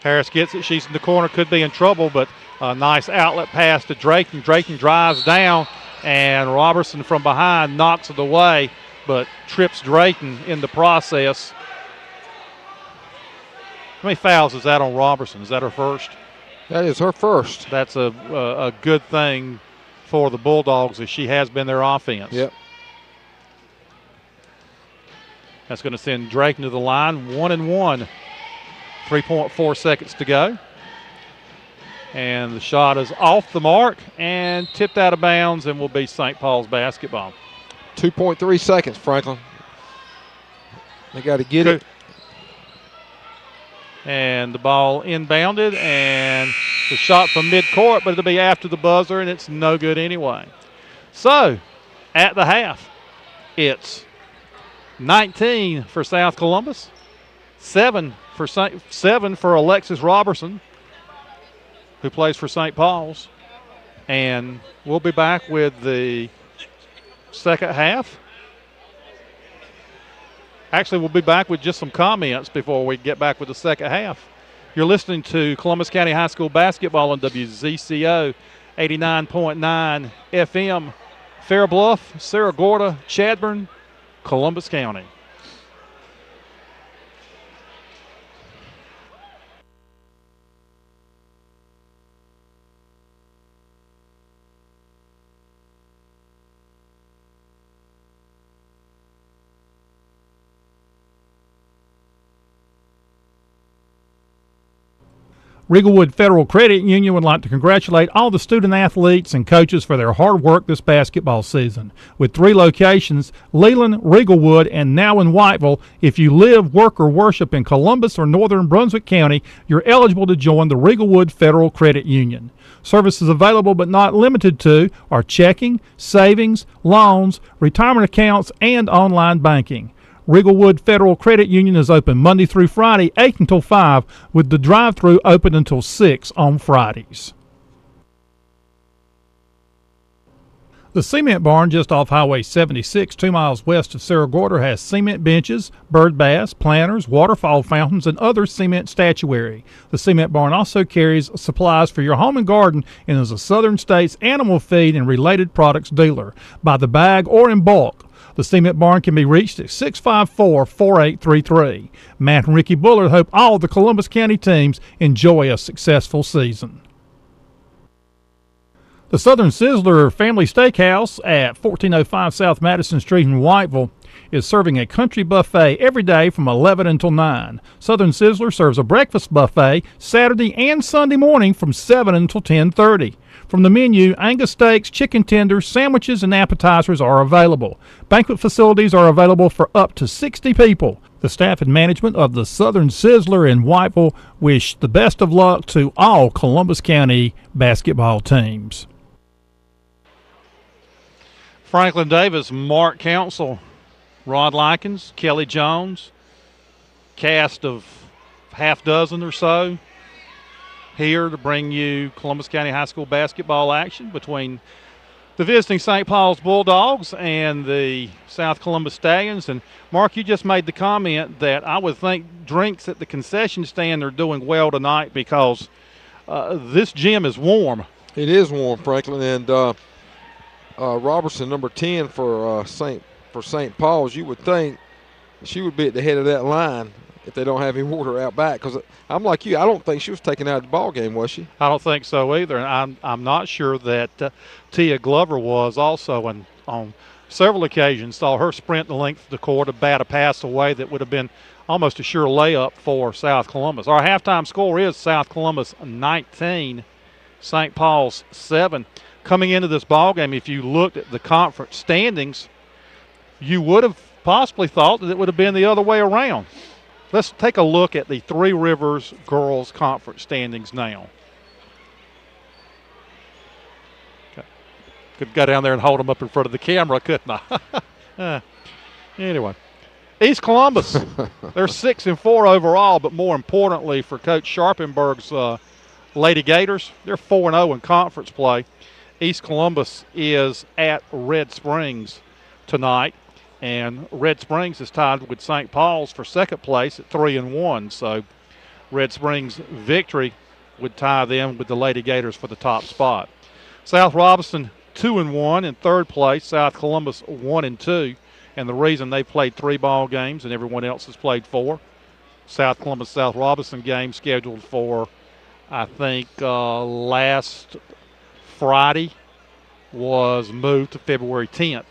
Harris gets it. She's in the corner, could be in trouble, but a nice outlet pass to Drayton. Drayton drives down, and Robertson from behind knocks it away, but trips Drayton in the process. How many fouls is that on Robertson? Is that her first? That is her first. That's a good thing for the Bulldogs, as she has been their offense. Yep. That's going to send Drayton to the line, 1-1. 3.4 seconds to go. And the shot is off the mark and tipped out of bounds and will be St. Paul's basketball. 2.3 seconds, Franklin. They got to get it. And the ball inbounded, and the shot from midcourt, but it'll be after the buzzer, and it's no good anyway. So, at the half, it's 19 for South Columbus, 7 for Alexis Robertson, who plays for St. Paul's. And we'll be back with the second half. Actually, we'll be back with just some comments before we get back with the second half. You're listening to Columbus County High School basketball on WZCO 89.9 FM, Fair Bluff, Sarah Gorda, Chadbourne, Columbus County. Riegelwood Federal Credit Union would like to congratulate all the student athletes and coaches for their hard work this basketball season. With 3 locations, Leland, Riegelwood, and now in Whiteville, if you live, work, or worship in Columbus or northern Brunswick County, you're eligible to join the Riegelwood Federal Credit Union. Services available but not limited to are checking, savings, loans, retirement accounts, and online banking. Riegelwood Federal Credit Union is open Monday through Friday, 8 until 5, with the drive-thru open until 6 on Fridays. The Cement Barn, just off Highway 76, 2 miles west of Sarah Gorda, has cement benches, bird baths, planters, waterfall fountains, and other cement statuary. The Cement Barn also carries supplies for your home and garden and is a Southern States animal feed and related products dealer, by the bag or in bulk. The Cement Barn can be reached at 654-4833. Matt and Ricky Bullard hope all the Columbus County teams enjoy a successful season. The Southern Sizzler Family Steakhouse at 1405 South Madison Street in Whiteville is serving a country buffet every day from 11 until 9. Southern Sizzler serves a breakfast buffet Saturday and Sunday morning from 7 until 10:30. From the menu, Angus steaks, chicken tenders, sandwiches, and appetizers are available. Banquet facilities are available for up to 60 people. The staff and management of the Southern Sizzler in Whiteville wish the best of luck to all Columbus County basketball teams. Franklin Davis, Mark Council, Rod Likens, Kelly Jones, cast of half dozen or so here to bring you Columbus County High School basketball action between the visiting St. Paul's Bulldogs and the South Columbus Stallions. And, Mark, you just made the comment that I would think drinks at the concession stand are doing well tonight because this gym is warm. It is warm, Franklin, and Robertson, number 10 for St. Paul's, you would think she would be at the head of that line if they don't have any water out back. Because I'm like you, I don't think she was taken out of the ball game, was she? I don't think so either, and I'm not sure that Tia Glover was also. And on several occasions saw her sprint the length of the court to bat a pass away that would have been almost a sure layup for South Columbus. Our halftime score is South Columbus 19, St. Paul's 7. Coming into this ball game, if you looked at the conference standings, you would have possibly thought that it would have been the other way around. Let's take a look at the Three Rivers girls conference standings now. Okay. Could go down there and hold them up in front of the camera, couldn't I? Anyway, East Columbus, they're 6-4 overall, but more importantly for Coach Sharpenberg's Lady Gators, they're 4-0 in conference play. East Columbus is at Red Springs tonight, and Red Springs is tied with St. Paul's for second place at 3-1. So Red Springs' victory would tie them with the Lady Gators for the top spot. South Robinson 2-1 in third place. South Columbus 1-2, and the reason they played 3 ball games and everyone else has played 4. South Columbus South Robinson game scheduled for, I think, last Friday was moved to February 10th.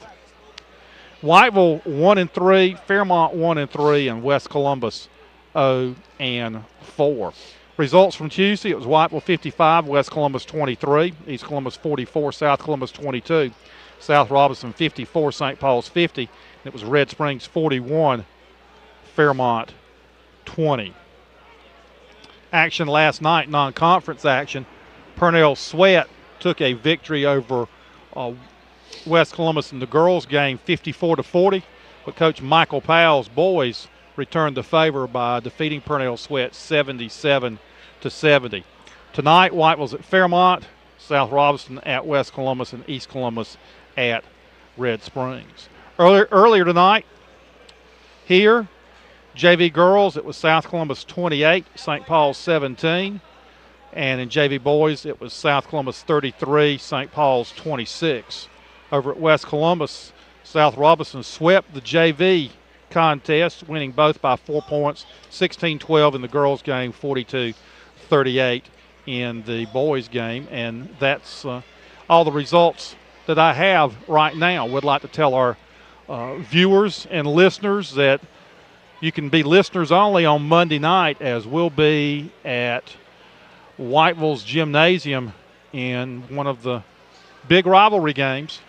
Whiteville 1-3, Fairmont 1-3, and West Columbus 0-4. Results from Tuesday: it was Whiteville 55, West Columbus 23, East Columbus 44, South Columbus 22, South Robinson 54, St. Paul's 50, and it was Red Springs 41, Fairmont 20. Action last night, non-conference action. Purnell Sweat took a victory over West Columbus in the girls' game 54-40, but Coach Michael Powell's boys returned the favor by defeating Purnell Sweat 77-70. Tonight, Whiteville's at Fairmont, South Robinson at West Columbus, and East Columbus at Red Springs. Earlier tonight, here, JV girls, it was South Columbus 28, St. Paul's 17. And in JV boys, it was South Columbus 33, St. Paul's 26. Over at West Columbus, South Robinson swept the JV contest, winning both by 4 points, 16-12 in the girls' game, 42-38 in the boys' game. And that's all the results that I have right now. Would like to tell our viewers and listeners that you can be listeners only on Monday night, as we'll be at Whiteville's gymnasium in one of the big rivalry games.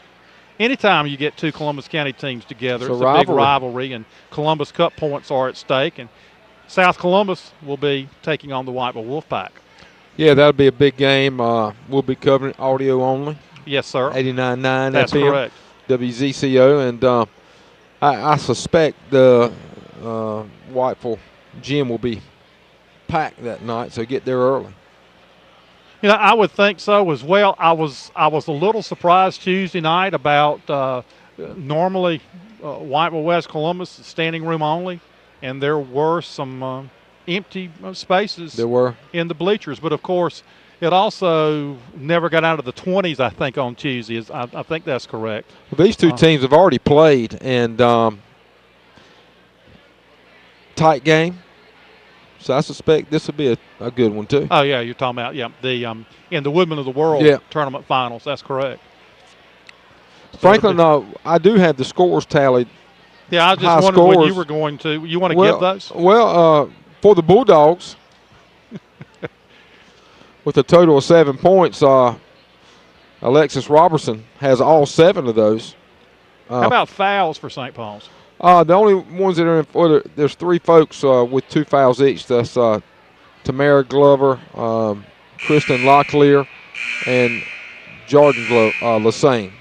Anytime you get two Columbus County teams together, it's a big rivalry, and Columbus Cup points are at stake. And South Columbus will be taking on the Whiteville Wolfpack. Yeah, that'll be a big game. We'll be covering audio only. Yes, sir. 89.9 That's FM, correct. WZCO, and I suspect the Whiteville gym will be packed that night, so get there early. You know, I would think so as well. I was a little surprised Tuesday night about normally Whiteville West Columbus is standing room only, and there were some empty spaces in the bleachers. But, of course, it also never got out of the 20s, I think, on Tuesday. I think that's correct. Well, these two teams have already played, and tight game. So I suspect this will be a good one too. Oh, yeah, you're talking about, the in the Woodman of the World tournament finals. That's correct. So Franklin, I do have the scores tallied. Yeah, I just wondered what you were going to. You want to give those? Well, for the Bulldogs, with a total of 7 points, Alexis Robertson has all 7 of those. How about fouls for St. Paul's? The only ones that are in for there's 3 folks with 2 fouls each. That's Tamara Glover, Kristen Locklear, and Jordan Lassane.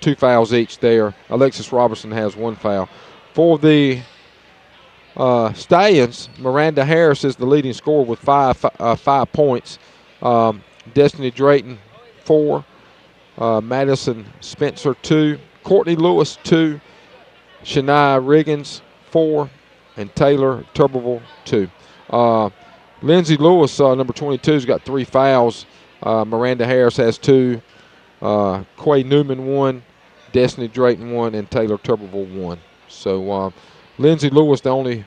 2 fouls each there. Alexis Robertson has 1 foul. For the Stallions, Miranda Harris is the leading scorer with 5 points. Destiny Drayton, 4. Madison Spencer, 2. Courtney Lewis, 2. Shania Riggins, 4. And Taylor Tuberville, 2. Lindsay Lewis, number 22, has got 3 fouls. Miranda Harris has 2. Quay Newman, 1. Destiny Drayton, 1. And Taylor Tuberville, 1. So Lindsay Lewis, the only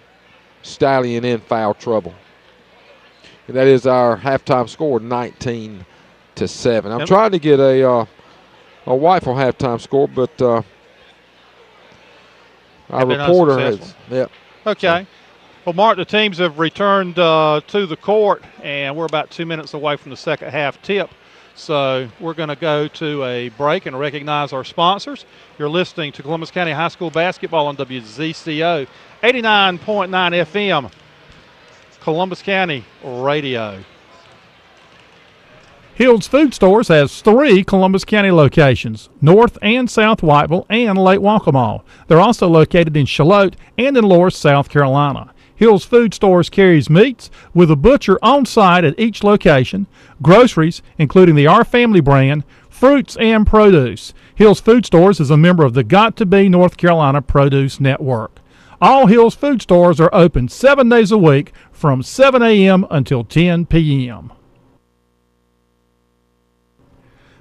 Stallion in foul trouble. And that is our halftime score, 19-7. I'm trying to get a Whiteville halftime score, but our reporter has. Yeah. Okay. Well, Mark, the teams have returned to the court, and we're about 2 minutes away from the second half tip. So we're going to go to a break and recognize our sponsors. You're listening to Columbus County High School basketball on WZCO 89.9 FM, Columbus County Radio. Hill's Food Stores has 3 Columbus County locations, North and South Whiteville and Lake Waccamaw. They're also located in Charlotte and in Loris, South Carolina. Hill's Food Stores carries meats with a butcher on site at each location, groceries, including the Our Family brand, fruits, and produce. Hill's Food Stores is a member of the Got to Be North Carolina Produce Network. All Hill's Food Stores are open 7 days a week from 7 a.m. until 10 p.m.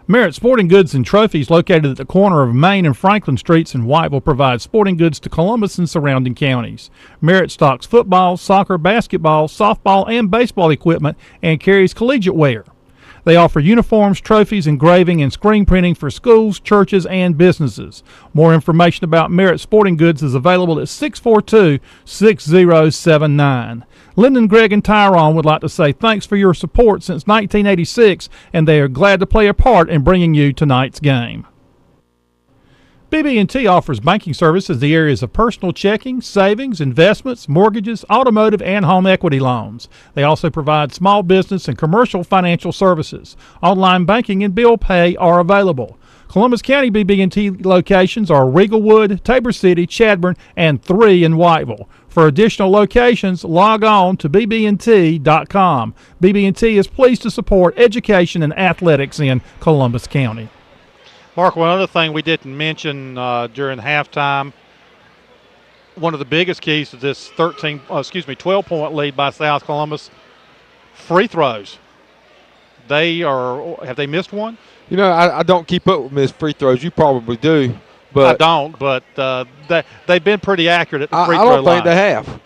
Merritt Sporting Goods and Trophies, located at the corner of Main and Franklin Streets in Whiteville, provides sporting goods to Columbus and surrounding counties. Merritt stocks football, soccer, basketball, softball, and baseball equipment and carries collegiate wear. They offer uniforms, trophies, engraving, and screen printing for schools, churches, and businesses. More information about Merritt Sporting Goods is available at 642-6079. Lyndon, Gregg, and Tyrone would like to say thanks for your support since 1986, and they are glad to play a part in bringing you tonight's game. BB&T offers banking services in the areas of personal checking, savings, investments, mortgages, automotive, and home equity loans. They also provide small business and commercial financial services. Online banking and bill pay are available. Columbus County BB&T locations are Regalwood, Tabor City, Chadbourne, and 3 in Whiteville. For additional locations, log on to bbnt.com. BB&T is pleased to support education and athletics in Columbus County. Mark, one other thing we didn't mention during halftime, one of the biggest keys to this 12-point lead by South Columbus, free throws. Have they missed one? You know, I don't keep up with missed free throws. You probably do. But I don't, but they've been pretty accurate at the free throw line. I don't think they have.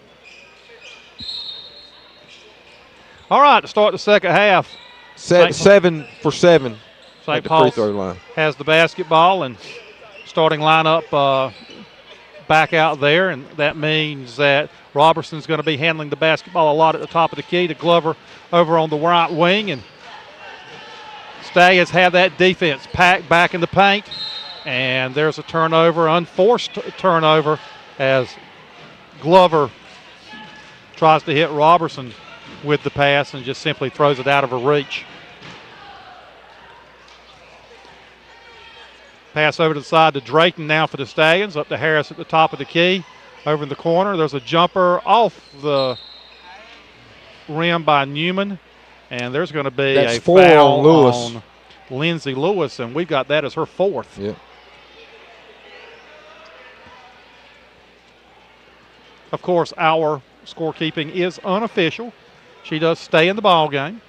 All right, to start the second half. 7 for 7 St. at the Paul's free throw line. Has the basketball and starting lineup back out there, and that means that Robertson's going to be handling the basketball a lot at the top of the key to Glover over on the right wing, and Stallions have that defense packed back in the paint. And there's a turnover, unforced turnover, as Glover tries to hit Robertson with the pass and just simply throws it out of her reach. Pass over to the side to Drayton now for the Stallions, up to Harris at the top of the key. Over in the corner, there's a jumper off the rim by Newman, and there's going to be a foul on Lindsay Lewis, and we've got that as her 4th. Yeah. Of course, our scorekeeping is unofficial. She does stay in the ball game.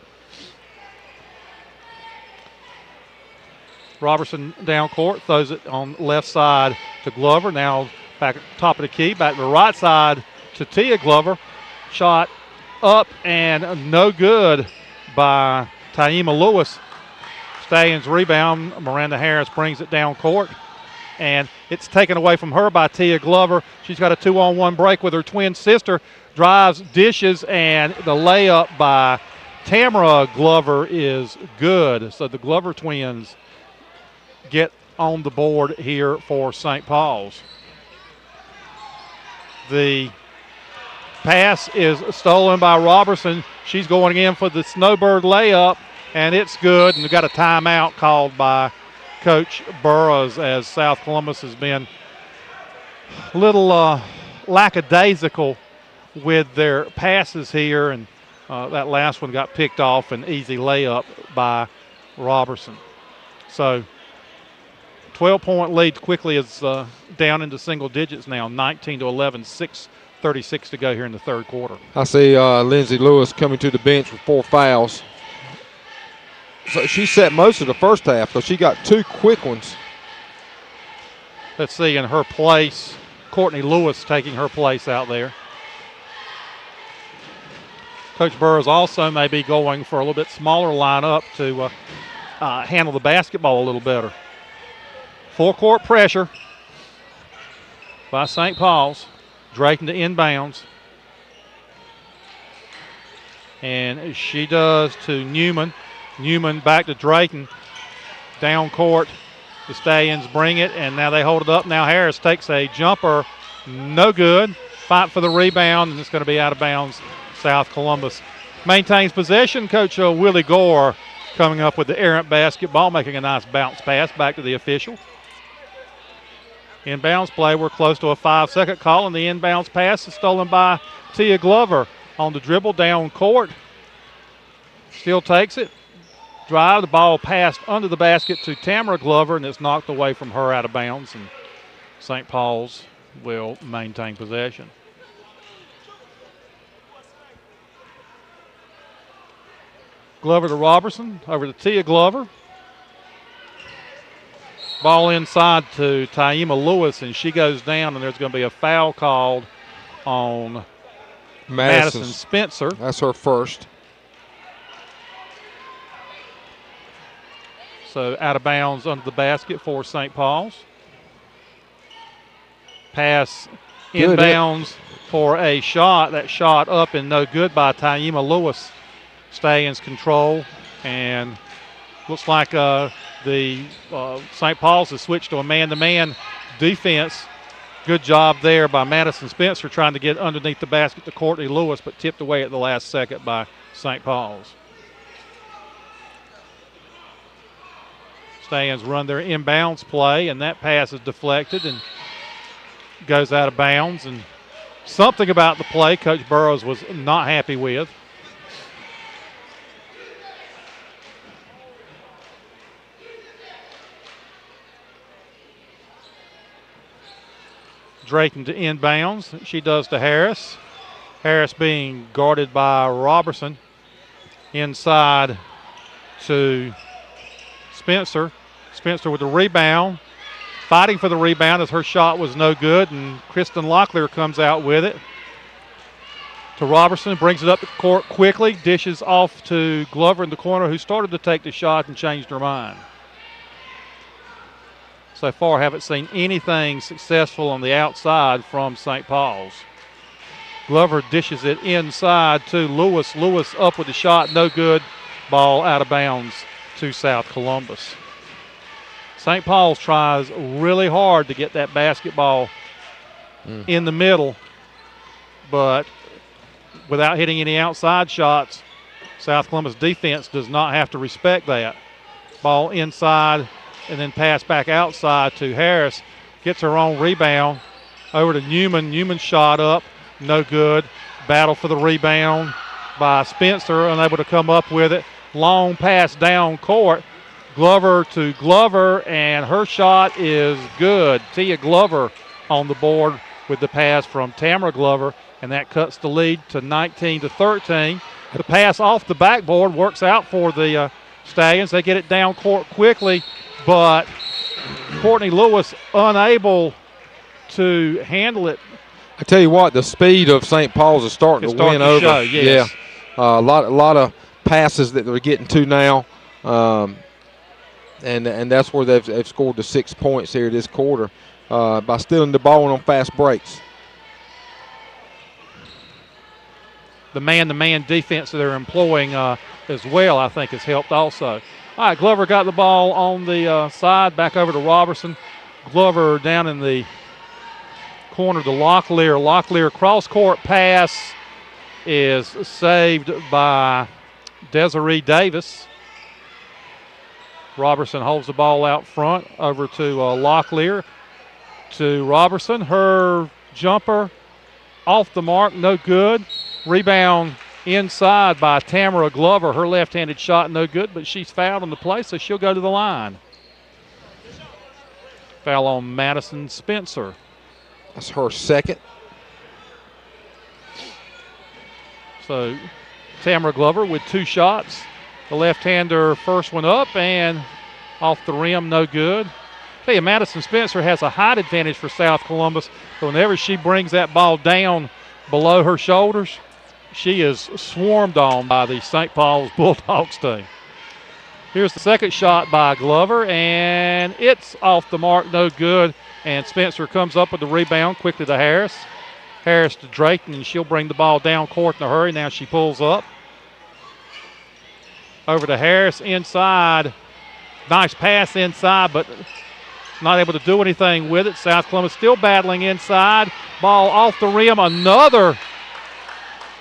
Robertson down court, throws it on left side to Glover. Now back at the top of the key, back to the right side to Tia Glover. Shot up and no good by Taima Lewis. Stallions rebound. Miranda Harris brings it down court, and it's taken away from her by Tia Glover. She's got a 2-on-1 break with her twin sister, drives, dishes, and the layup by Tamara Glover is good. So the Glover twins get on the board here for St. Paul's. The pass is stolen by Robertson. She's going in for the Snowbird layup, and it's good. And we've got a timeout called by Coach Burrows as South Columbus has been a little lackadaisical with their passes here, and that last one got picked off, an easy layup by Robertson. So 12-point lead quickly is down into single digits now, 19-11, 6:36 to go here in the third quarter. I see Lindsay Lewis coming to the bench with 4 fouls. So she set most of the first half, so she got 2 quick ones. Let's see, in her place, Courtney Lewis taking her place out there. Coach Burrows also may be going for a little bit smaller lineup to handle the basketball a little better. Full court pressure by St. Paul's. Drayton to inbounds. And she does to Newman. Newman back to Drayton. Down court. The Stallions bring it, and now they hold it up. Now Harris takes a jumper. No good. Fight for the rebound, and it's going to be out of bounds. South Columbus maintains possession. Coach Willie Gore coming up with the errant basketball, making a nice bounce pass back to the official. Inbounds play. We're close to a 5-second call, and the inbounds pass is stolen by Tia Glover on the dribble down court. Still takes it. Drive. The ball passed under the basket to Tamara Glover, and it's knocked away from her out of bounds, and St. Paul's will maintain possession. Glover to Robertson, over to Tia Glover. Ball inside to Taima Lewis, and she goes down, and there's going to be a foul called on Madison Spencer. That's her first. So out of bounds under the basket for St. Paul's. Pass inbounds for a shot. That shot up and no good by Taima Lewis. Stallions control, and looks like the St. Paul's has switched to a man-to-man defense. Good job there by Madison Spencer trying to get underneath the basket to Courtney Lewis, but tipped away at the last second by St. Paul's. Stallions run their inbounds play, and that pass is deflected and goes out of bounds. And something about the play Coach Burrows was not happy with. Drayton to inbounds. She does to Harris. Harris being guarded by Robertson. Inside to Spencer. Spencer with the rebound. Fighting for the rebound as her shot was no good, and Kristen Locklear comes out with it. To Robertson, brings it up the court quickly, dishes off to Glover in the corner, who started to take the shot and changed her mind. So far, haven't seen anything successful on the outside from St. Paul's. Glover dishes it inside to Lewis. Lewis up with the shot, no good. Ball out of bounds to South Columbus. St. Paul's tries really hard to get that basketball in the middle, but without hitting any outside shots, South Columbus defense does not have to respect that. Ball inside, and then pass back outside to Harris. Gets her own rebound. Over to Newman. Newman's shot up. No good. Battle for the rebound by Spencer. Unable to come up with it. Long pass down court. Glover to Glover, and her shot is good. Tia Glover on the board with the pass from Tamara Glover, and that cuts the lead to 19-13. The pass off the backboard works out for the Stallions. They get it down court quickly, but Courtney Lewis unable to handle it I tell you what, the speed of St. Paul's is starting to win over. Show, yes. Yeah, a lot of passes that they're getting to now, and that's where they've scored the 6 points here this quarter by stealing the ball on fast breaks. The man-to-man defense that they're employing as well, I think, has helped also. All right, Glover got the ball on the side, back over to Robertson. Glover down in the corner to Locklear. Locklear cross-court pass is saved by Desiree Davis. Robertson holds the ball out front over to Locklear. To Robertson, her jumper off the mark, no good. Rebound inside by Tamara Glover. Her left-handed shot, no good, but she's fouled on the play, so she'll go to the line. Foul on Madison Spencer. That's her second. So Tamara Glover with 2 shots. The left-hander first one up and off the rim, no good. Tell you, Madison Spencer has a height advantage for South Columbus. So whenever she brings that ball down below her shoulders, she is swarmed on by the St. Paul's Bulldogs team. Here's the second shot by Glover, and it's off the mark, no good. And Spencer comes up with the rebound quickly to Harris. Harris to Drayton, and she'll bring the ball down court in a hurry. Now she pulls up. Over to Harris inside. Nice pass inside, but not able to do anything with it. South Columbus still battling inside. Ball off the rim. Another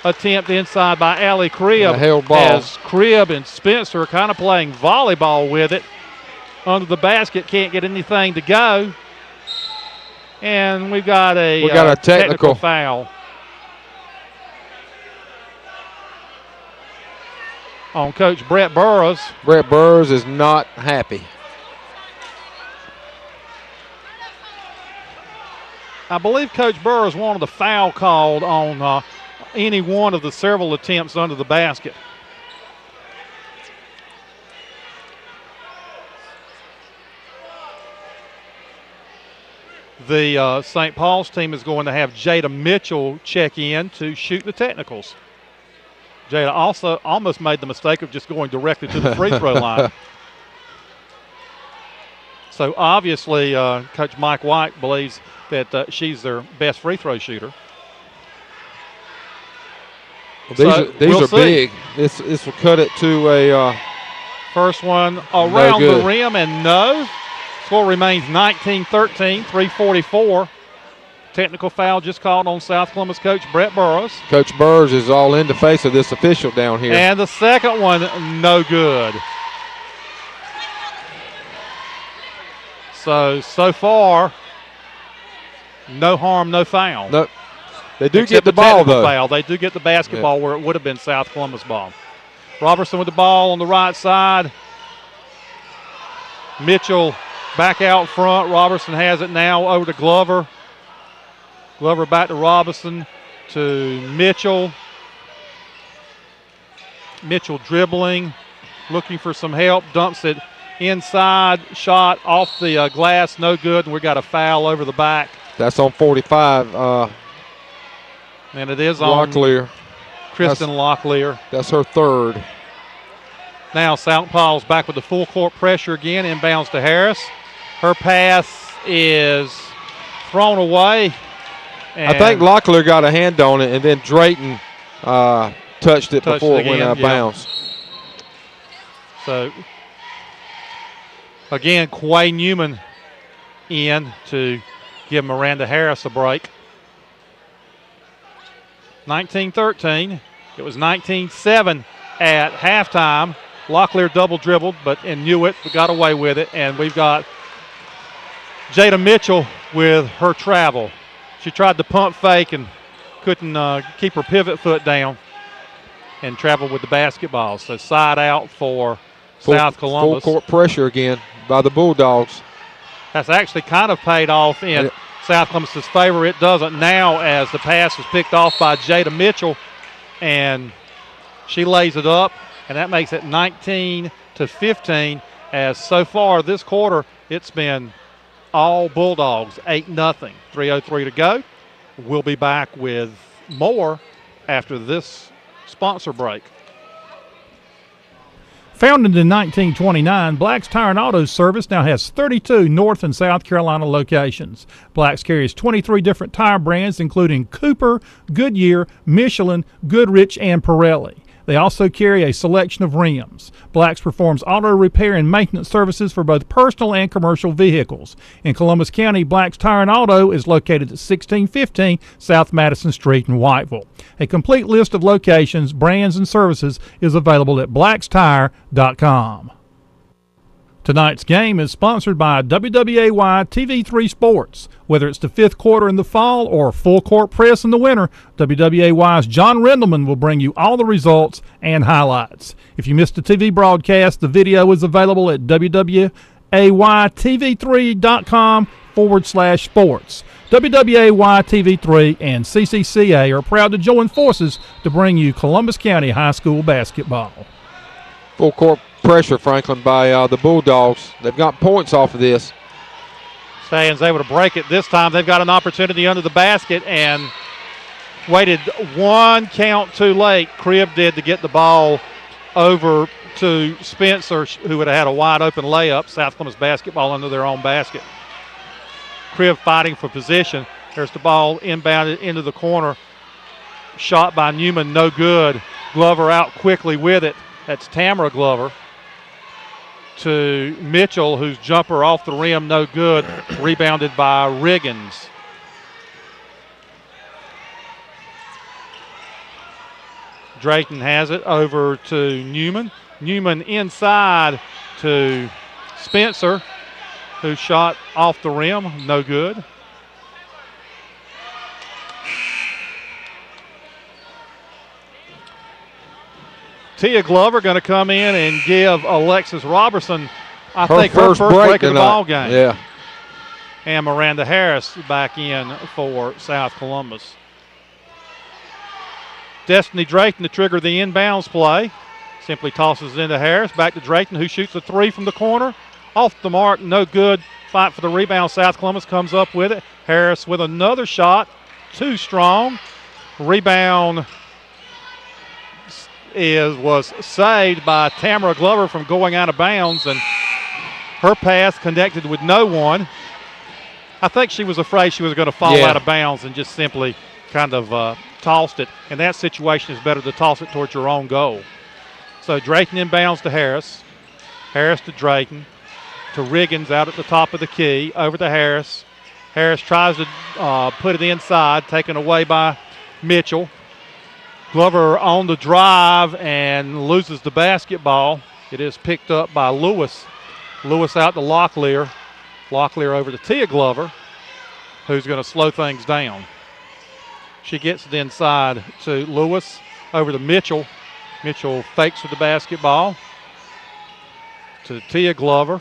attempt inside by Allie Cribb. Held ball. As Cribb and Spencer are kind of playing volleyball with it. Under the basket, can't get anything to go. And we got a technical foul on Coach Brett Burrows. Brett Burrows is not happy. I believe Coach Burrows wanted a foul called on any one of the several attempts under the basket. The St. Paul's team is going to have Jada Mitchell check in to shoot the technicals. Jada also almost made the mistake of just going directly to the free throw line. So obviously, Coach Mike White believes that she's their best free throw shooter. Well, these are big. This will cut it to a first one around the rim, and no. Score remains 19-13, 3:44. Technical foul just called on South Columbus coach Brett Burrows. Coach Burrows is all in the face of this official down here. And the second one, no good. So far, no harm, no foul. No, they do Except get the ball, though. Foul. They do get the basketball where it would have been South Columbus ball. Robertson with the ball on the right side. Mitchell back out front. Robertson has it now over to Glover. Glover back to Robinson to Mitchell. Mitchell dribbling, looking for some help, dumps it inside, shot off the glass, no good, and we got a foul over the back. That's on 45. And it is Locklear. On Kristen Locklear. That's her third. Now St. Paul's back with the full court pressure again, inbounds to Harris. Her pass is thrown away. I think Locklear got a hand on it, and then Drayton touched it before it went out of bounds. So, again, Quay Newman in to give Miranda Harris a break. 19-13. It was 19-7 at halftime. Locklear double dribbled, and knew it, but got away with it. And we've got Jada Mitchell with her travel. She tried to pump fake and couldn't keep her pivot foot down and traveled with the basketball. So side out for South Columbus. Full court pressure again by the Bulldogs. That's actually kind of paid off in South Columbus's favor. It doesn't now as the pass was picked off by Jada Mitchell, and she lays it up, and that makes it 19-15 as so far this quarter it's been all Bulldogs, 8-0, 3:03 to go. We'll be back with more after this sponsor break. Founded in 1929, Black's Tire and Auto Service now has 32 North and South Carolina locations. Black's carries 23 different tire brands, including Cooper, Goodyear, Michelin, Goodrich, and Pirelli. They also carry a selection of rims. Black's performs auto repair and maintenance services for both personal and commercial vehicles. In Columbus County, Black's Tire and Auto is located at 1615 South Madison Street in Whiteville. A complete list of locations, brands, and services is available at blackstire.com. Tonight's game is sponsored by WWAY TV3 Sports. Whether it's the fifth quarter in the fall or full court press in the winter, WWAY's John Rendelman will bring you all the results and highlights. If you missed the TV broadcast, the video is available at WWAYTV3.com/sports. WWAY TV3 and CCCA are proud to join forces to bring you Columbus County High School basketball. Full court pressure, Franklin, by the Bulldogs. They've got points off of this. Stallions able to break it this time. They've got an opportunity under the basket and waited one count too late. Cribb did to get the ball over to Spencer, who would have had a wide open layup. South Columbus basketball under their own basket. Cribb fighting for position. There's the ball inbounded into the corner. Shot by Newman, no good. Glover out quickly with it. That's Tamara Glover to Mitchell, whose jumper off the rim, no good. Rebounded by Riggins. Drayton has it over to Newman. Newman inside to Spencer, who shot off the rim, no good. Tia Glover going to come in and give Alexis Robertson, I think, her first break of the ball game. Yeah. And Miranda Harris back in for South Columbus. Destiny Drayton to trigger the inbounds play. Simply tosses it into Harris. Back to Drayton, who shoots a three from the corner. Off the mark, no good. Fight for the rebound. South Columbus comes up with it. Harris with another shot. Too strong. Rebound was saved by Tamara Glover from going out of bounds, and her pass connected with no one. I think she was afraid she was going to fall out of bounds and just simply kind of tossed it. In that situation, it's better to toss it towards your own goal. So Drayton inbounds to Harris. Harris to Drayton. To Riggins out at the top of the key. Over to Harris. Harris tries to put it inside, taken away by Mitchell. Glover on the drive and loses the basketball. It is picked up by Lewis. Lewis out to Locklear. Locklear over to Tia Glover, who's going to slow things down. She gets it inside to Lewis, over to Mitchell. Mitchell fakes with the basketball to Tia Glover.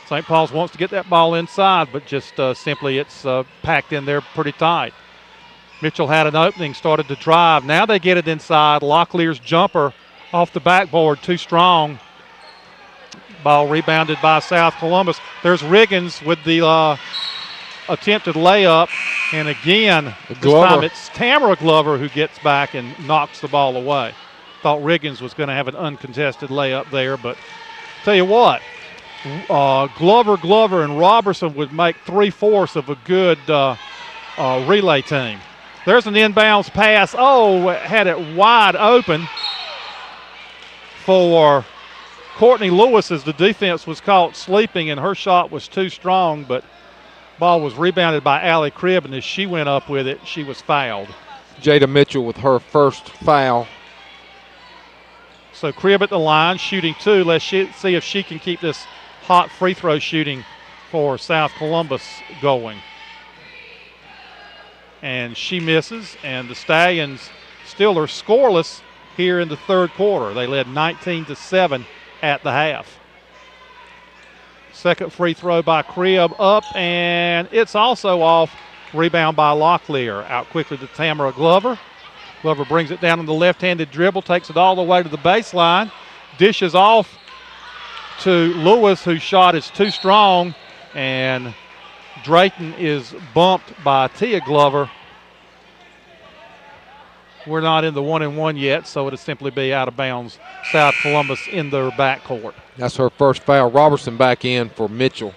St. Paul's wants to get that ball inside, but just simply it's packed in there pretty tight. Mitchell had an opening, started to drive. Now they get it inside. Locklear's jumper off the backboard, too strong. Ball rebounded by South Columbus. There's Riggins with the attempted layup. And again, this time it's Tamara Glover who gets back and knocks the ball away. Thought Riggins was going to have an uncontested layup there, but tell you what, Glover, and Robertson would make 3/4 of a good relay team. There's an inbounds pass. Oh, had it wide open for Courtney Lewis as the defense was caught sleeping and her shot was too strong, but ball was rebounded by Allie Cribb, and as she went up with it, she was fouled. Jada Mitchell with her first foul. So Cribb at the line, shooting two. Let's see if she can keep this hot free throw shooting for South Columbus going. And she misses, and the Stallions still are scoreless here in the third quarter. They led 19-7 at the half. Second free throw by Cribb up, and it's also off. Rebound by Locklear. Out quickly to Tamara Glover. Glover brings it down on the left-handed dribble, takes it all the way to the baseline, dishes off to Lewis, whose shot is too strong, and Drayton is bumped by Tia Glover. We're not in the 1-and-1 yet, so it'll simply be out of bounds. South Columbus in their backcourt. That's her first foul. Robertson back in for Mitchell.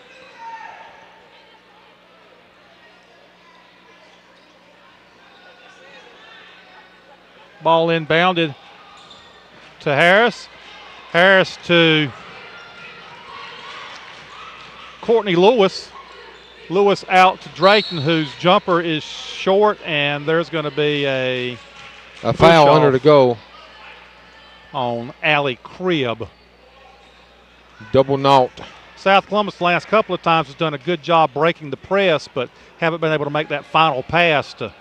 Ball inbounded to Harris. Harris to Courtney Lewis. Lewis out to Drayton, whose jumper is short, and there's going to be a foul under the goal on Allie Cribb. Double naught. South Columbus the last couple of times has done a good job breaking the press, but haven't been able to make that final pass to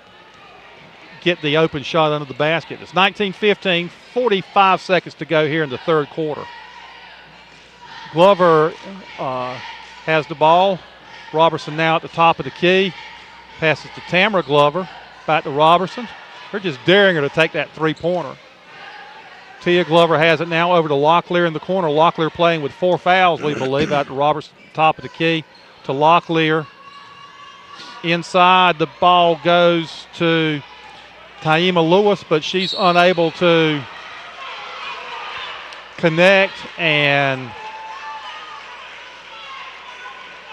get the open shot under the basket. It's 19-15, 45 seconds to go here in the third quarter. Glover has the ball. Robertson now at the top of the key. Passes to Tamara Glover. Back to Robertson. They're just daring her to take that three-pointer. Tia Glover has it now over to Locklear in the corner. Locklear playing with 4 fouls, we believe, out to Robertson, top of the key. To Locklear. Inside, the ball goes to Taima Lewis, but she's unable to connect, and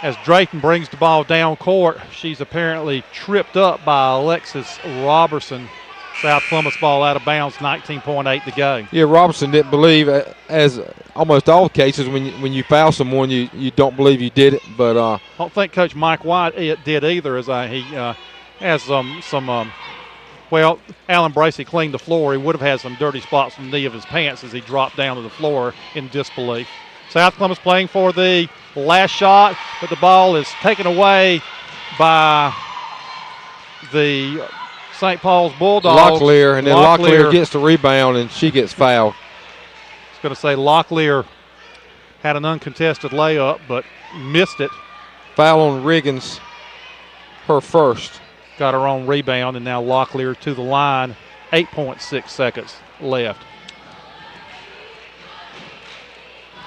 as Drayton brings the ball down court, she's apparently tripped up by Alexis Robertson. South Columbus ball out of bounds, 19.8 to go. Yeah, Robertson didn't believe, as almost all cases, when you foul someone, you don't believe you did it. But I don't think Coach Mike White did either, as he has well, Alan Bracey cleaned the floor. He would have had some dirty spots on the knee of his pants as he dropped down to the floor in disbelief. South Columbus playing for the last shot, but the ball is taken away by the St. Paul's Bulldogs. Locklear, and then Locklear gets the rebound, and she gets fouled. I was going to say Locklear had an uncontested layup, but missed it. Foul on Riggins, her first. Got her own rebound, and now Locklear to the line. 8.6 seconds left.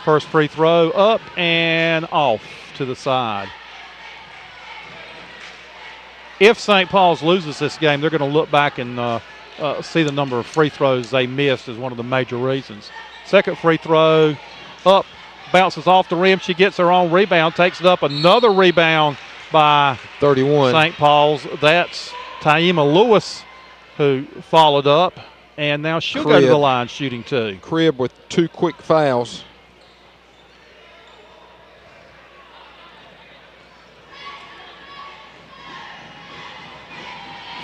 First free throw up and off to the side. If St. Paul's loses this game, they're going to look back and see the number of free throws they missed as one of the major reasons. Second free throw up, bounces off the rim. She gets her own rebound, takes it up. Another rebound by 31. St. Paul's. That's Taima Lewis who followed up, and now she'll go to the line shooting two. Cribb with 2 quick fouls.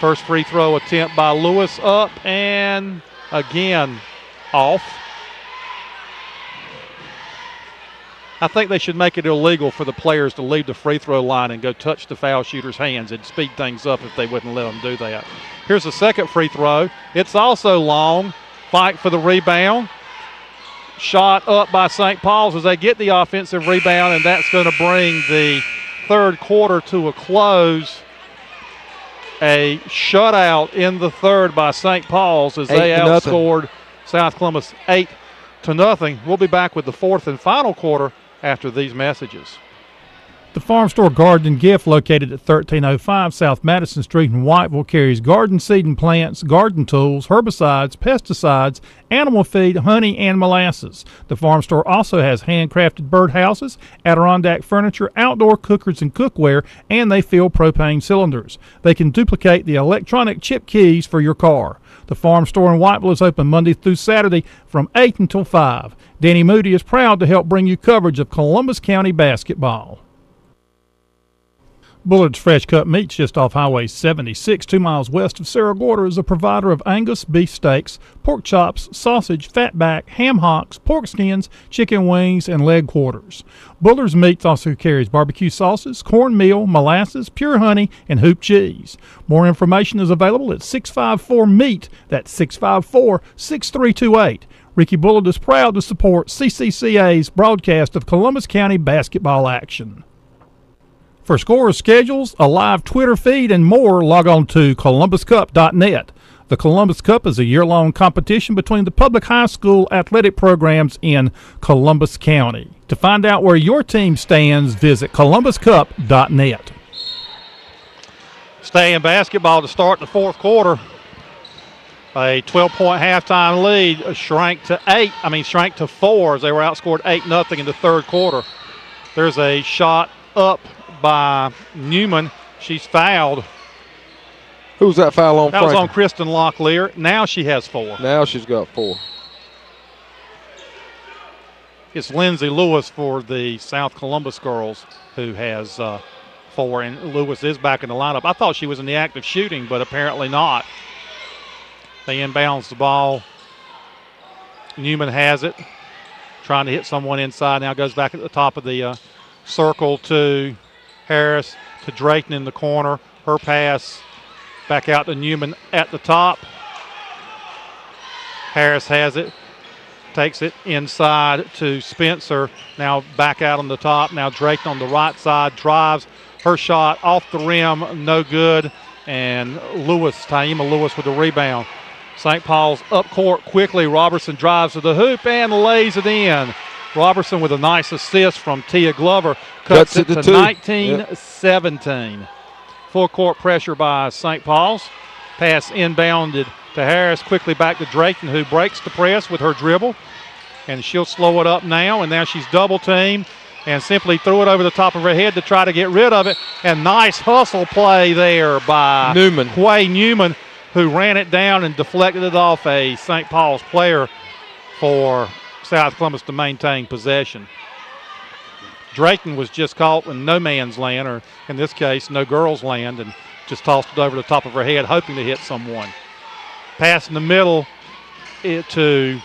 First free throw attempt by Lewis up and again off. I think they should make it illegal for the players to leave the free throw line and go touch the foul shooter's hands. It'd speed things up if they wouldn't let them do that. Here's the second free throw. It's also long. Fight for the rebound. Shot up by St. Paul's as they get the offensive rebound, and that's going to bring the third quarter to a close. A shutout in the third by St. Paul's as they outscored South Columbus 8-0. We'll be back with the fourth and final quarter after these messages. The Farm Store Garden and Gift, located at 1305 South Madison Street in Whiteville, carries garden seed and plants, garden tools, herbicides, pesticides, animal feed, honey, and molasses. The Farm Store also has handcrafted birdhouses, Adirondack furniture, outdoor cookers and cookware, and they fill propane cylinders. They can duplicate the electronic chip keys for your car. The Farm Store in Whiteville is open Monday through Saturday from 8 until 5. Danny Moody is proud to help bring you coverage of Columbus County basketball. Bullard's Fresh Cut Meats, just off Highway 76, 2 miles west of Cerro Gordo, is a provider of Angus beef steaks, pork chops, sausage, fatback, ham hocks, pork skins, chicken wings, and leg quarters. Bullard's Meats also carries barbecue sauces, cornmeal, molasses, pure honey, and hoop cheese. More information is available at 654-MEAT. That's 654-6328. Ricky Bullard is proud to support CCCA's broadcast of Columbus County basketball action. For scorers, schedules, a live Twitter feed, and more, log on to columbuscup.net. The Columbus Cup is a year-long competition between the public high school athletic programs in Columbus County. To find out where your team stands, visit columbuscup.net. Stay in basketball to start the fourth quarter. A 12-point halftime lead shrank to 4 as they were outscored 8-0 in the third quarter. There's a shot up by Newman. She's fouled. Who's that foul on? That was on Kristen Locklear. Now she has 4. Now she's got 4. It's Lindsay Lewis for the South Columbus girls who has 4, and Lewis is back in the lineup. I thought she was in the act of shooting, but apparently not. They inbounds the ball. Newman has it, trying to hit someone inside. Now goes back at the top of the circle to Harris, to Drayton in the corner. Her pass back out to Newman at the top. Harris has it, takes it inside to Spencer. Now back out on the top. Now Drayton on the right side drives. Her shot off the rim, no good. And Taima Lewis with the rebound. St. Paul's up court quickly. Robertson drives to the hoop and lays it in. Robertson with a nice assist from Tia Glover. Cuts it to 19-17. Yep. Full court pressure by St. Paul's. Pass inbounded to Harris. Quickly back to Drayton, who breaks the press with her dribble. And she'll slow it up now. And now she's double teamed and simply threw it over the top of her head to try to get rid of it. And nice hustle play there by Quay Newman, who ran it down and deflected it off a St. Paul's player for South Columbus to maintain possession. Drayton was just caught in no man's land, or in this case, no girl's land, and just tossed it over the top of her head, hoping to hit someone. Pass in the middle to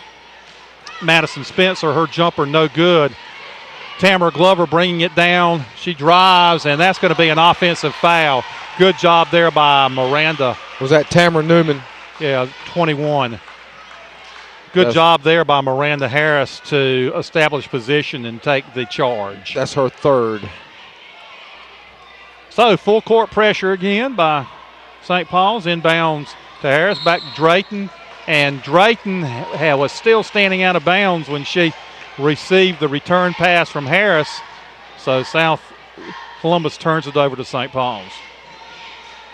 Madison Spencer. Her jumper no good. Tamara Glover bringing it down. She drives, and that's going to be an offensive foul. Good job there by Miranda. Was that Tamara Newman? Yeah, 21. Good job there by Miranda Harris to establish position and take the charge. That's her third. So full court pressure again by St. Paul's. Inbounds to Harris. Back to Drayton. And Drayton was still standing out of bounds when she received the return pass from Harris. So South Columbus turns it over to St. Paul's.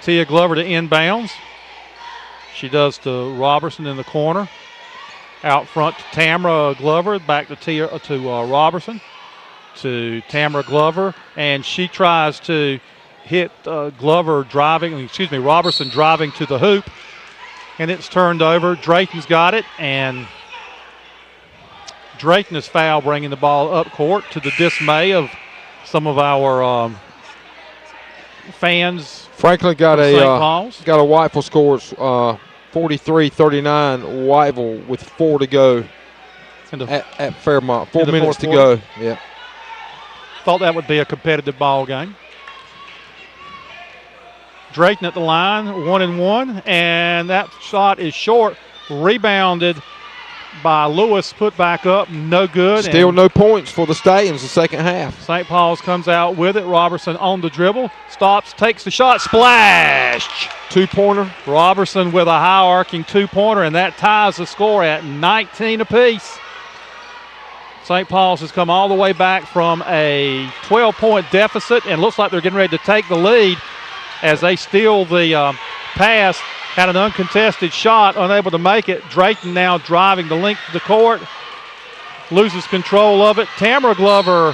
Tia Glover to inbounds. She does to Robertson in the corner. Out front to Tamara Glover. Back to Robertson. To Tamara Glover. And she tries to hit Robertson driving to the hoop. And it's turned over. Drayton's got it. And Drayton is foul, bringing the ball up court to the dismay of some of our fans. Franklin got a Whiteville scores 43-39. Whiteville with 4 to go at Fairmont. 4 minutes to go. Yeah. Thought that would be a competitive ball game. Drayton at the line, 1-1, and that shot is short. Rebounded by Lewis, put back up, no good. Still no points for the Stallions the second half. St. Paul's comes out with it. Robertson on the dribble, stops, takes the shot, splash! 2-pointer. Robertson with a high arcing 2-pointer, and that ties the score at 19 apiece. St. Paul's has come all the way back from a 12-point deficit, and looks like they're getting ready to take the lead as they steal the pass. Had an uncontested shot, unable to make it. Drayton now driving the length of the court. Loses control of it. Tamara Glover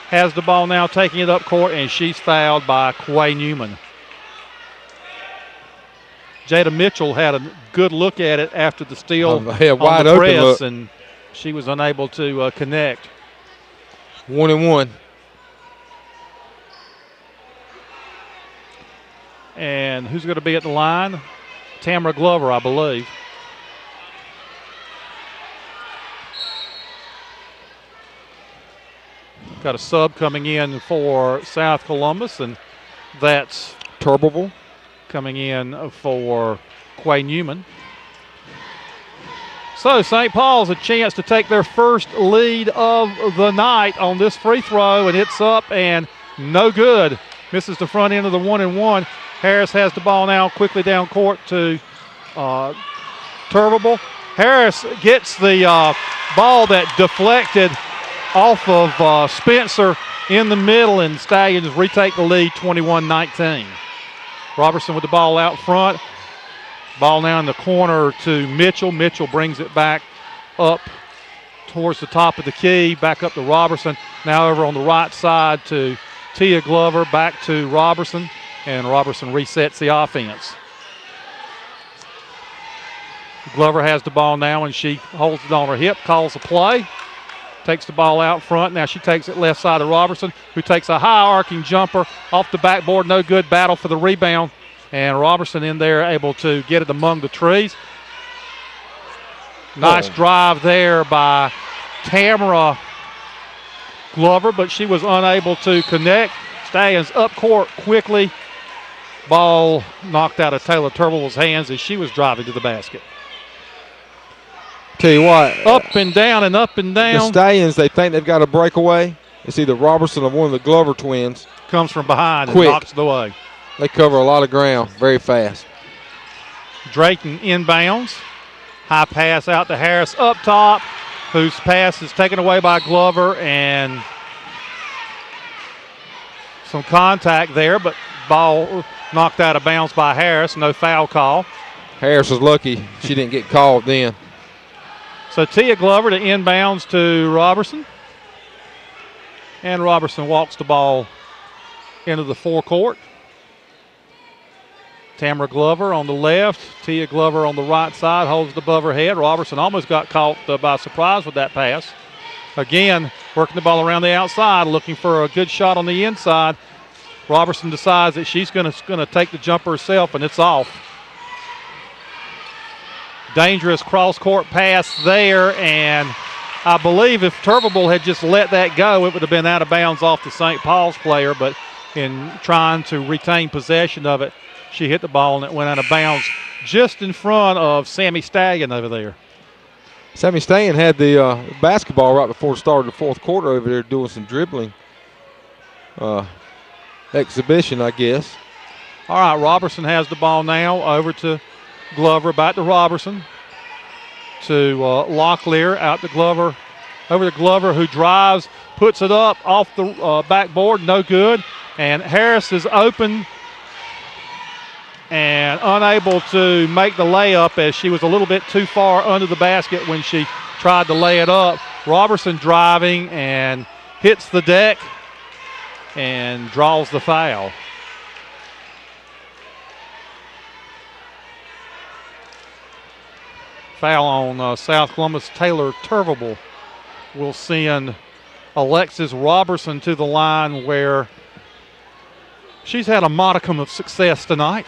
has the ball now, taking it up court, and she's fouled by Quay Newman. Jada Mitchell had a good look at it after the steal on wide the open press, look. and she was unable to connect. 1-1. And who's going to be at the line? Tamara Glover, I believe. Got a sub coming in for South Columbus, and that's Turbeville coming in for Quay Newman. So St. Paul's a chance to take their first lead of the night on this free throw, and it's up and no good. Misses the front end of the 1-1. Harris has the ball now quickly down court to Turbeville. Harris gets the ball that deflected off of Spencer in the middle, and Stallions retake the lead 21-19. Robertson with the ball out front. Ball now in the corner to Mitchell. Mitchell brings it back up towards the top of the key, back up to Robertson. Now over on the right side to Tia Glover, back to Robertson, and Robertson resets the offense. Glover has the ball now, and she holds it on her hip, calls a play, takes the ball out front. Now she takes it left side to Robertson, who takes a high arcing jumper off the backboard. No good. Battle for the rebound, and Robertson in there able to get it among the trees. Nice drive there by Tamara Glover, but she was unable to connect. Stallions up court quickly. Ball knocked out of Taylor Turble's hands as she was driving to the basket. Tell you what. Up and down and up and down. The Stallions, they think they've got a breakaway. It's either Robertson or one of the Glover twins. Comes from behind Quick. And knocks it away. They cover a lot of ground very fast. Drayton inbounds. High pass out to Harris up top, whose pass is taken away by Glover, and some contact there, but ball knocked out of bounds by Harris. No foul call. Harris was lucky she didn't get called then. So Tia Glover to inbounds to Robertson. And Robertson walks the ball into the forecourt. Tamara Glover on the left. Tia Glover on the right side holds it above her head. Robertson almost got caught by surprise with that pass. Again, working the ball around the outside, looking for a good shot on the inside. Robertson decides that she's going to take the jumper herself, and it's off. Dangerous cross-court pass there, and I believe if Turbeville had just let that go, it would have been out of bounds off the St. Paul's player, but in trying to retain possession of it, she hit the ball and it went out of bounds just in front of Sammy Stallion over there. Sammy Stallion had the basketball right before the start of the fourth quarter over there doing some dribbling exhibition, I guess. All right, Robertson has the ball now over to Glover, back to Robertson, to Locklear, out to Glover, over to Glover, who drives, puts it up off the backboard, no good. And Harris is open and unable to make the layup as she was a little bit too far under the basket when she tried to lay it up. Robertson driving and hits the deck and draws the foul. Foul on South Columbus. Taylor Turbeville will send Alexis Robertson to the line, where she's had a modicum of success tonight.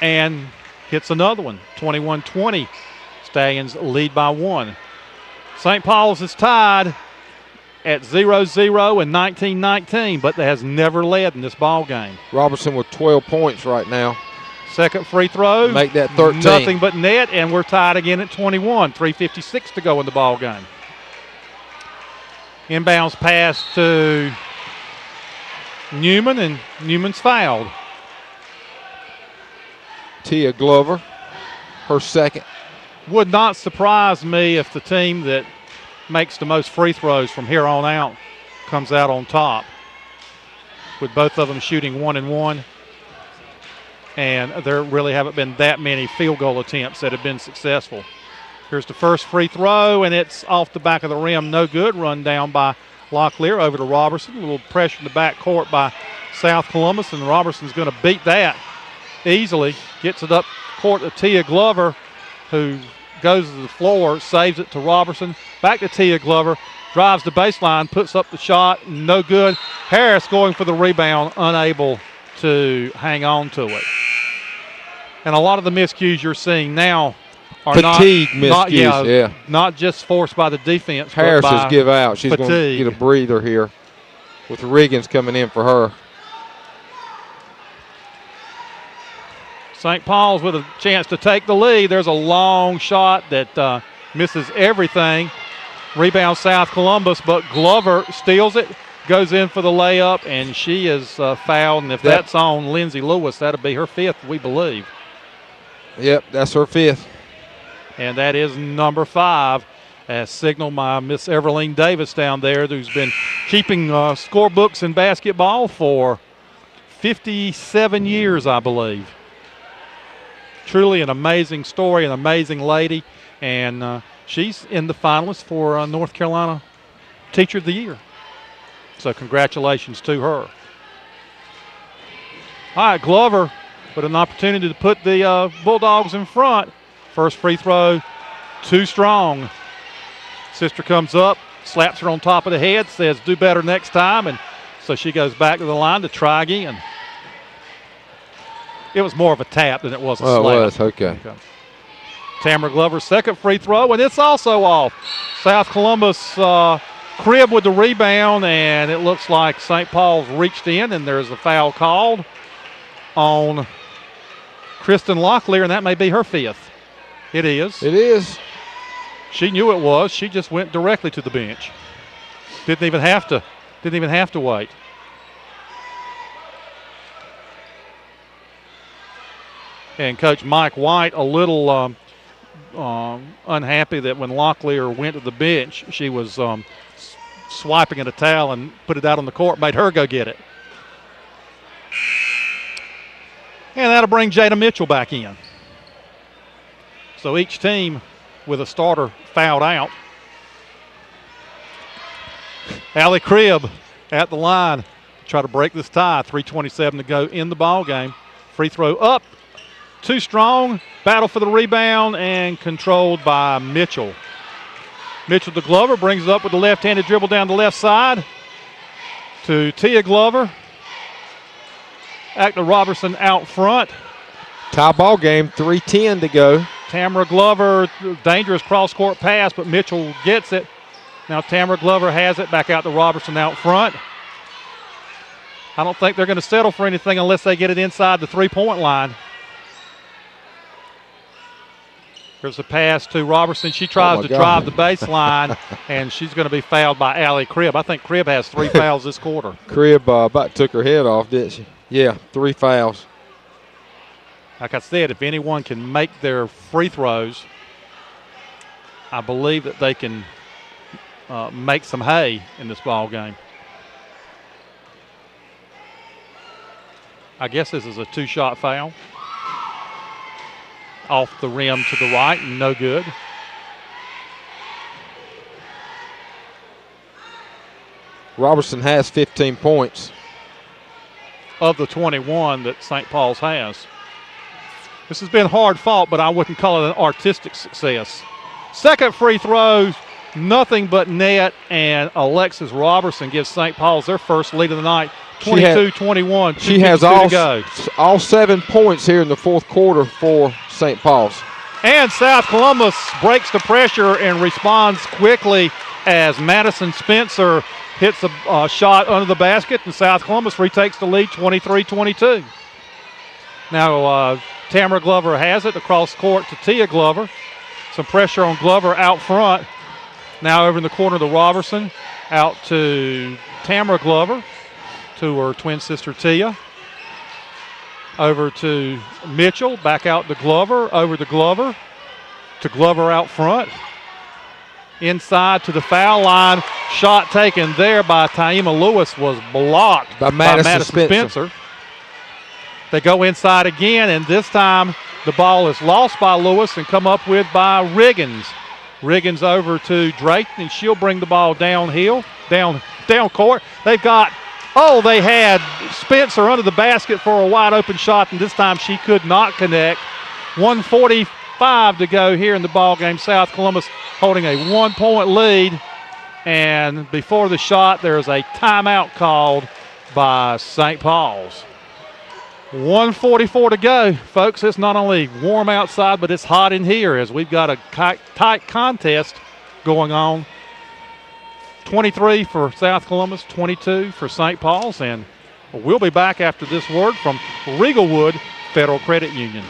And hits another one, 21-20. Stallions lead by one. St. Paul's is tied at 0-0 and 19-19, but has never led in this ball game. Robertson with 12 points right now. Second free throw. Make that 13. Nothing but net, and we're tied again at 21. 3:56 to go in the ball game. Inbounds pass to Newman, and Newman's fouled. Tia Glover, her second. Would not surprise me if the team that makes the most free throws from here on out comes out on top, with both of them shooting 1 and 1. And there really haven't been that many field goal attempts that have been successful. Here's the first free throw, and it's off the back of the rim. No good. Run down by Locklear over to Robertson. A little pressure in the back court by South Columbus, and Robertson's going to beat that easily. Gets it up court to Tia Glover, who goes to the floor, saves it to Robertson. Back to Tia Glover. Drives the baseline, puts up the shot. No good. Harris going for the rebound, unable to hang on to it. And a lot of the miscues you're seeing now are fatigue miscues, not just forced by the defense. Harris but has give out. She's going to get a breather here with Riggins coming in for her. St. Paul's with a chance to take the lead. There's a long shot that misses everything. Rebound South Columbus, but Glover steals it, goes in for the layup, and she is fouled. And if that's on Lindsay Lewis, that'll be her fifth, we believe. Yep, that's her fifth. And that is number 5. as signaled by Miss Everline Davis down there, who's been keeping scorebooks in basketball for 57 years, I believe. Truly an amazing story, an amazing lady, and she's in the finalists for North Carolina Teacher of the Year. So congratulations to her. All right, Glover with an opportunity to put the Bulldogs in front. First free throw, too strong. Sister comes up, slaps her on top of the head, says do better next time, and so she goes back to the line to try again. It was more of a tap than it was a slap. Oh, it was, okay. Tamara Glover's second free throw, and it's also off. South Columbus Cribb with the rebound, and it looks like St. Paul's reached in, and there's a foul called on Kristen Locklear, and that may be her fifth. It is. It is. She knew it was. She just went directly to the bench. Didn't even have to wait. And Coach Mike White a little unhappy that when Locklear went to the bench, she was swiping at a towel and put it out on the court, made her go get it. And that'll bring Jada Mitchell back in. So each team with a starter fouled out. Allie Cribb at the line to try to break this tie. 3:27 to go in the ball game. Free throw up, too strong. Battle for the rebound and controlled by Mitchell. Mitchell to Glover, brings it up with the left-handed dribble down the left side to Tia Glover. Agna Robertson out front. Tie ball game, 3:10 to go. Tamara Glover, dangerous cross-court pass, but Mitchell gets it. Now Tamara Glover has it, back out to Robertson out front. I don't think they're going to settle for anything unless they get it inside the three-point line. Here's a pass to Robertson. She tries to drive the baseline, and she's going to be fouled by Allie Cribb. I think Cribb has 3 fouls this quarter. Cribb about took her head off, didn't she? Yeah, 3 fouls. Like I said, if anyone can make their free throws, I believe that they can make some hay in this ball game. I guess this is a 2-shot foul. Off the rim to the right, no good. Robertson has 15 points. Of the 21 that St. Paul's has. This has been hard fought, but I wouldn't call it an artistic success. Second free throw, nothing but net, and Alexis Robertson gives St. Paul's their first lead of the night, 22-21. She has all 7 points here in the fourth quarter for St. Paul's. And South Columbus breaks the pressure and responds quickly as Madison Spencer hits a shot under the basket, and South Columbus retakes the lead 23-22. Now Tamara Glover has it across court to Tia Glover. Some pressure on Glover out front. Now over in the corner to Robertson. Out to Tamara Glover, to her twin sister Tia. Over to Mitchell, back out to Glover, over to Glover out front. Inside to the foul line. Shot taken there by Taima Lewis was blocked by Madison Spencer. They go inside again, and this time the ball is lost by Lewis and come up with by Riggins. Riggins over to Drayton, and she'll bring the ball downhill, down court. They had Spencer under the basket for a wide open shot, and this time she could not connect. 1:45 to go here in the ball game. South Columbus holding a 1-point lead, and before the shot, there is a timeout called by St. Paul's. 1:44 to go, folks. It's not only warm outside, but it's hot in here as we've got a tight contest going on. 23 for South Columbus, 22 for St. Paul's, and we'll be back after this word from Riegelwood Federal Credit Union.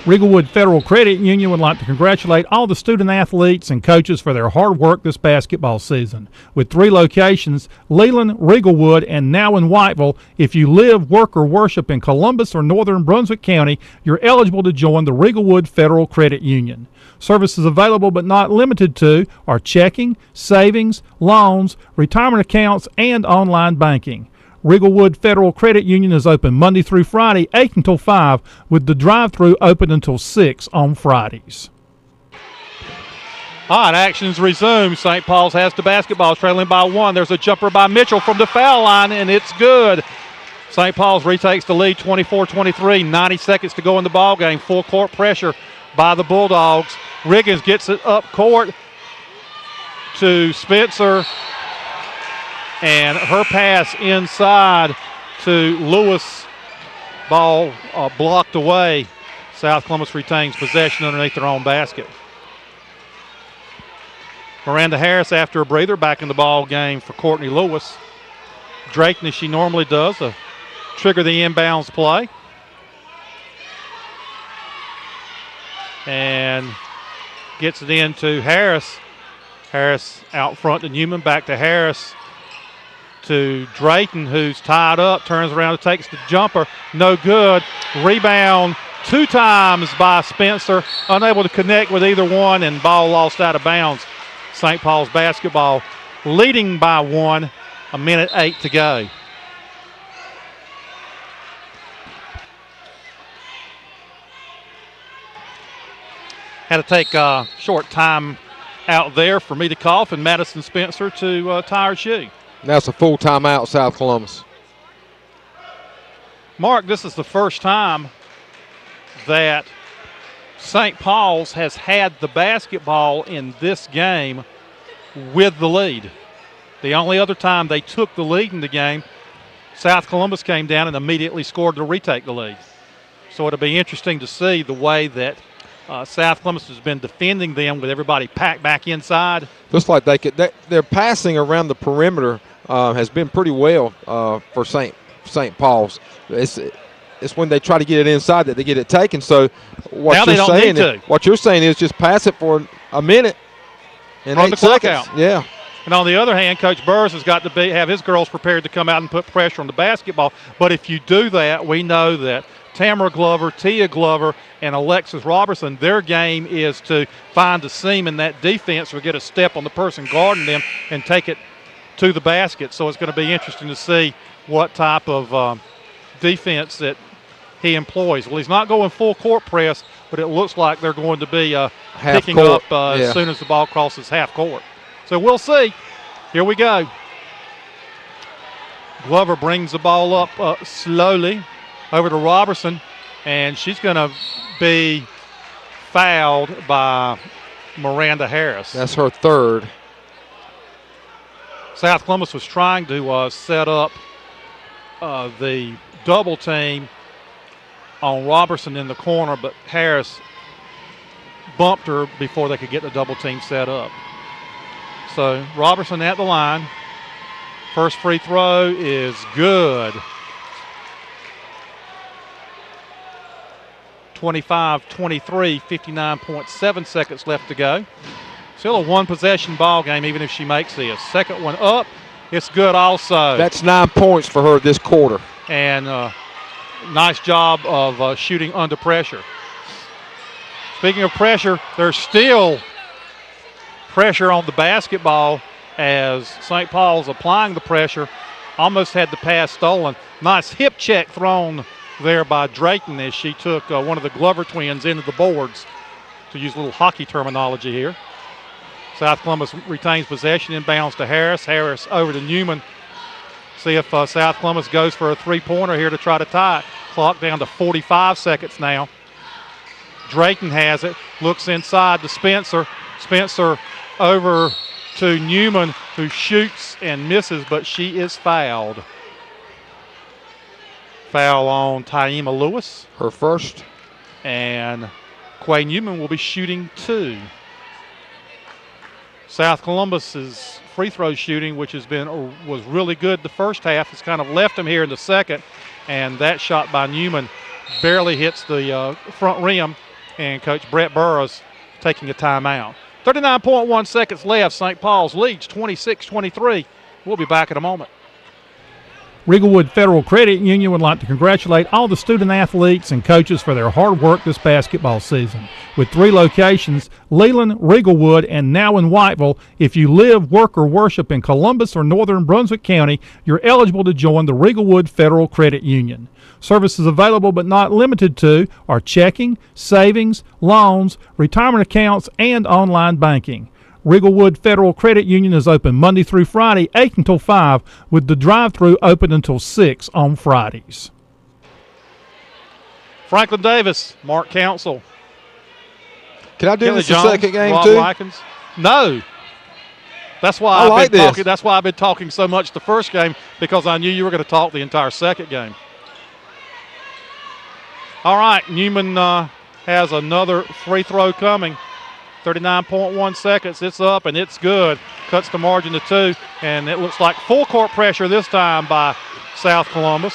Riegelwood Federal Credit Union would like to congratulate all the student athletes and coaches for their hard work this basketball season. With 3 locations, Leland, Riegelwood, and now in Whiteville, if you live, work, or worship in Columbus or northern Brunswick County, you're eligible to join the Riegelwood Federal Credit Union. Services available but not limited to are checking, savings, loans, retirement accounts, and online banking. Riegelwood Federal Credit Union is open Monday through Friday, 8 until 5, with the drive-thru open until 6 on Fridays. All right, actions resume. St. Paul's has the basketball, trailing by 1. There's a jumper by Mitchell from the foul line, and it's good. St. Paul's retakes the lead 24-23, 90 seconds to go in the ball game. Full court pressure by the Bulldogs. Riggins gets it up court to Spencer. And her pass inside to Lewis. Ball blocked away. South Columbus retains possession underneath their own basket. Miranda Harris, after a breather, back in the ball game for Courtney Lewis. Drayton, as she normally does, to trigger the inbounds play. And gets it into Harris. Harris out front to Newman, back to Harris. To Drayton, who's tied up, turns around and takes the jumper. No good. Rebound 2 times by Spencer. Unable to connect with either one, and ball lost out of bounds. St. Paul's basketball leading by 1, 1:08 to go. Had to take a short time out there for me to cough and Madison Spencer to tie her shoe. That's a full timeout, South Columbus. Mark, this is the first time that St. Paul's has had the basketball in this game with the lead. The only other time they took the lead in the game, South Columbus came down and immediately scored to retake the lead. So it'll be interesting to see the way that South Columbus has been defending them with everybody packed back inside. Looks like their passing around the perimeter has been pretty well for St. Paul's. It's when they try to get it inside that they get it taken. So what you're saying is just pass it for a minute and 8 seconds. Yeah. And on the other hand, Coach Burrs has got to have his girls prepared to come out and put pressure on the basketball. But if you do that, we know that Tamara Glover, Tia Glover, and Alexis Robertson, their game is to find a seam in that defense or get a step on the person guarding them and take it to the basket. So it's going to be interesting to see what type of defense that he employs. Well, he's not going full court press, but it looks like they're going to be picking up as soon as the ball crosses half court. So we'll see. Here we go. Glover brings the ball up slowly over to Robertson, and she's going to be fouled by Miranda Harris. That's her third. South Columbus was trying to set up the double team on Robertson in the corner, but Harris bumped her before they could get the double team set up. So Robertson at the line. First free throw is good. 25-23, 59.7 seconds left to go. Still a one-possession ball game, even if she makes this. Second one up, it's good also. That's 9 points for her this quarter. And nice job of shooting under pressure. Speaking of pressure, there's still pressure on the basketball as St. Paul's applying the pressure. Almost had the pass stolen. Nice hip check thrown there by Drayton as she took one of the Glover twins into the boards, to use a little hockey terminology here. South Columbus retains possession, inbounds to Harris. Harris over to Newman. See if South Columbus goes for a three-pointer here to try to tie it. Clock down to 45 seconds now. Drayton has it, looks inside to Spencer. Spencer over to Newman, who shoots and misses, but she is fouled. Foul on Taima Lewis. Her first. And Quay Newman will be shooting 2. South Columbus's free throw shooting, which was really good the first half, has kind of left them here in the second. And that shot by Newman barely hits the front rim. and Coach Brett Burrows taking a timeout. 39.1 seconds left. St. Paul's leads 26-23. We'll be back in a moment. Riegelwood Federal Credit Union would like to congratulate all the student athletes and coaches for their hard work this basketball season. With 3 locations, Leland, Riegelwood, and now in Whiteville, if you live, work, or worship in Columbus or northern Brunswick County, you're eligible to join the Riegelwood Federal Credit Union. Services available but not limited to are checking, savings, loans, retirement accounts, and online banking. Riegelwood Federal Credit Union is open Monday through Friday, 8 until 5, with the drive-thru open until 6 on Fridays. Franklin Davis, Mark Council. Can I do Kelly this Jones, the second game Rob too? Likens. No. That's why That's why I've been talking so much the first game, because I knew you were going to talk the entire second game. All right, Newman has another free throw coming. 39.1 seconds. It's up and it's good. Cuts the margin to 2, and it looks like full court pressure this time by South Columbus.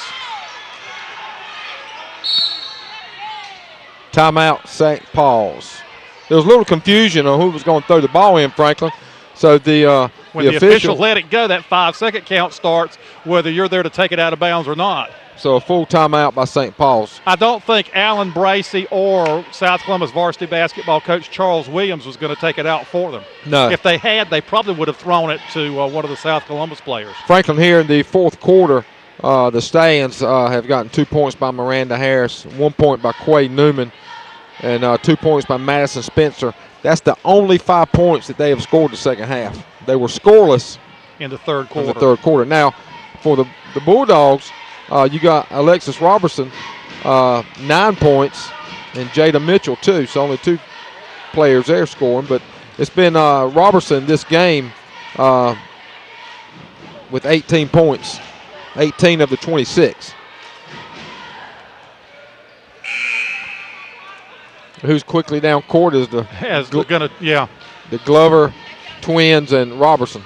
Timeout, St. Paul's. There was a little confusion on who was going to throw the ball in, Franklin. So when the official let it go, that 5-second count starts whether you're there to take it out of bounds or not. So a full timeout by St. Paul's. I don't think Alan Bracey or South Columbus varsity basketball coach Charles Williams was going to take it out for them. No. If they had, they probably would have thrown it to one of the South Columbus players. Franklin here in the fourth quarter, the Stallions have gotten 2 points by Miranda Harris, 1 point by Quay Newman, and 2 points by Madison Spencer. That's the only 5 points that they have scored the second half. They were scoreless in the third quarter. Now, for the Bulldogs, you got Alexis Robertson, 9 points, and Jada Mitchell, 2. So only 2 players there scoring. But it's been Robertson this game with 18 points, 18 of the 26. Who's quickly down court is the Glover twins and Robertson.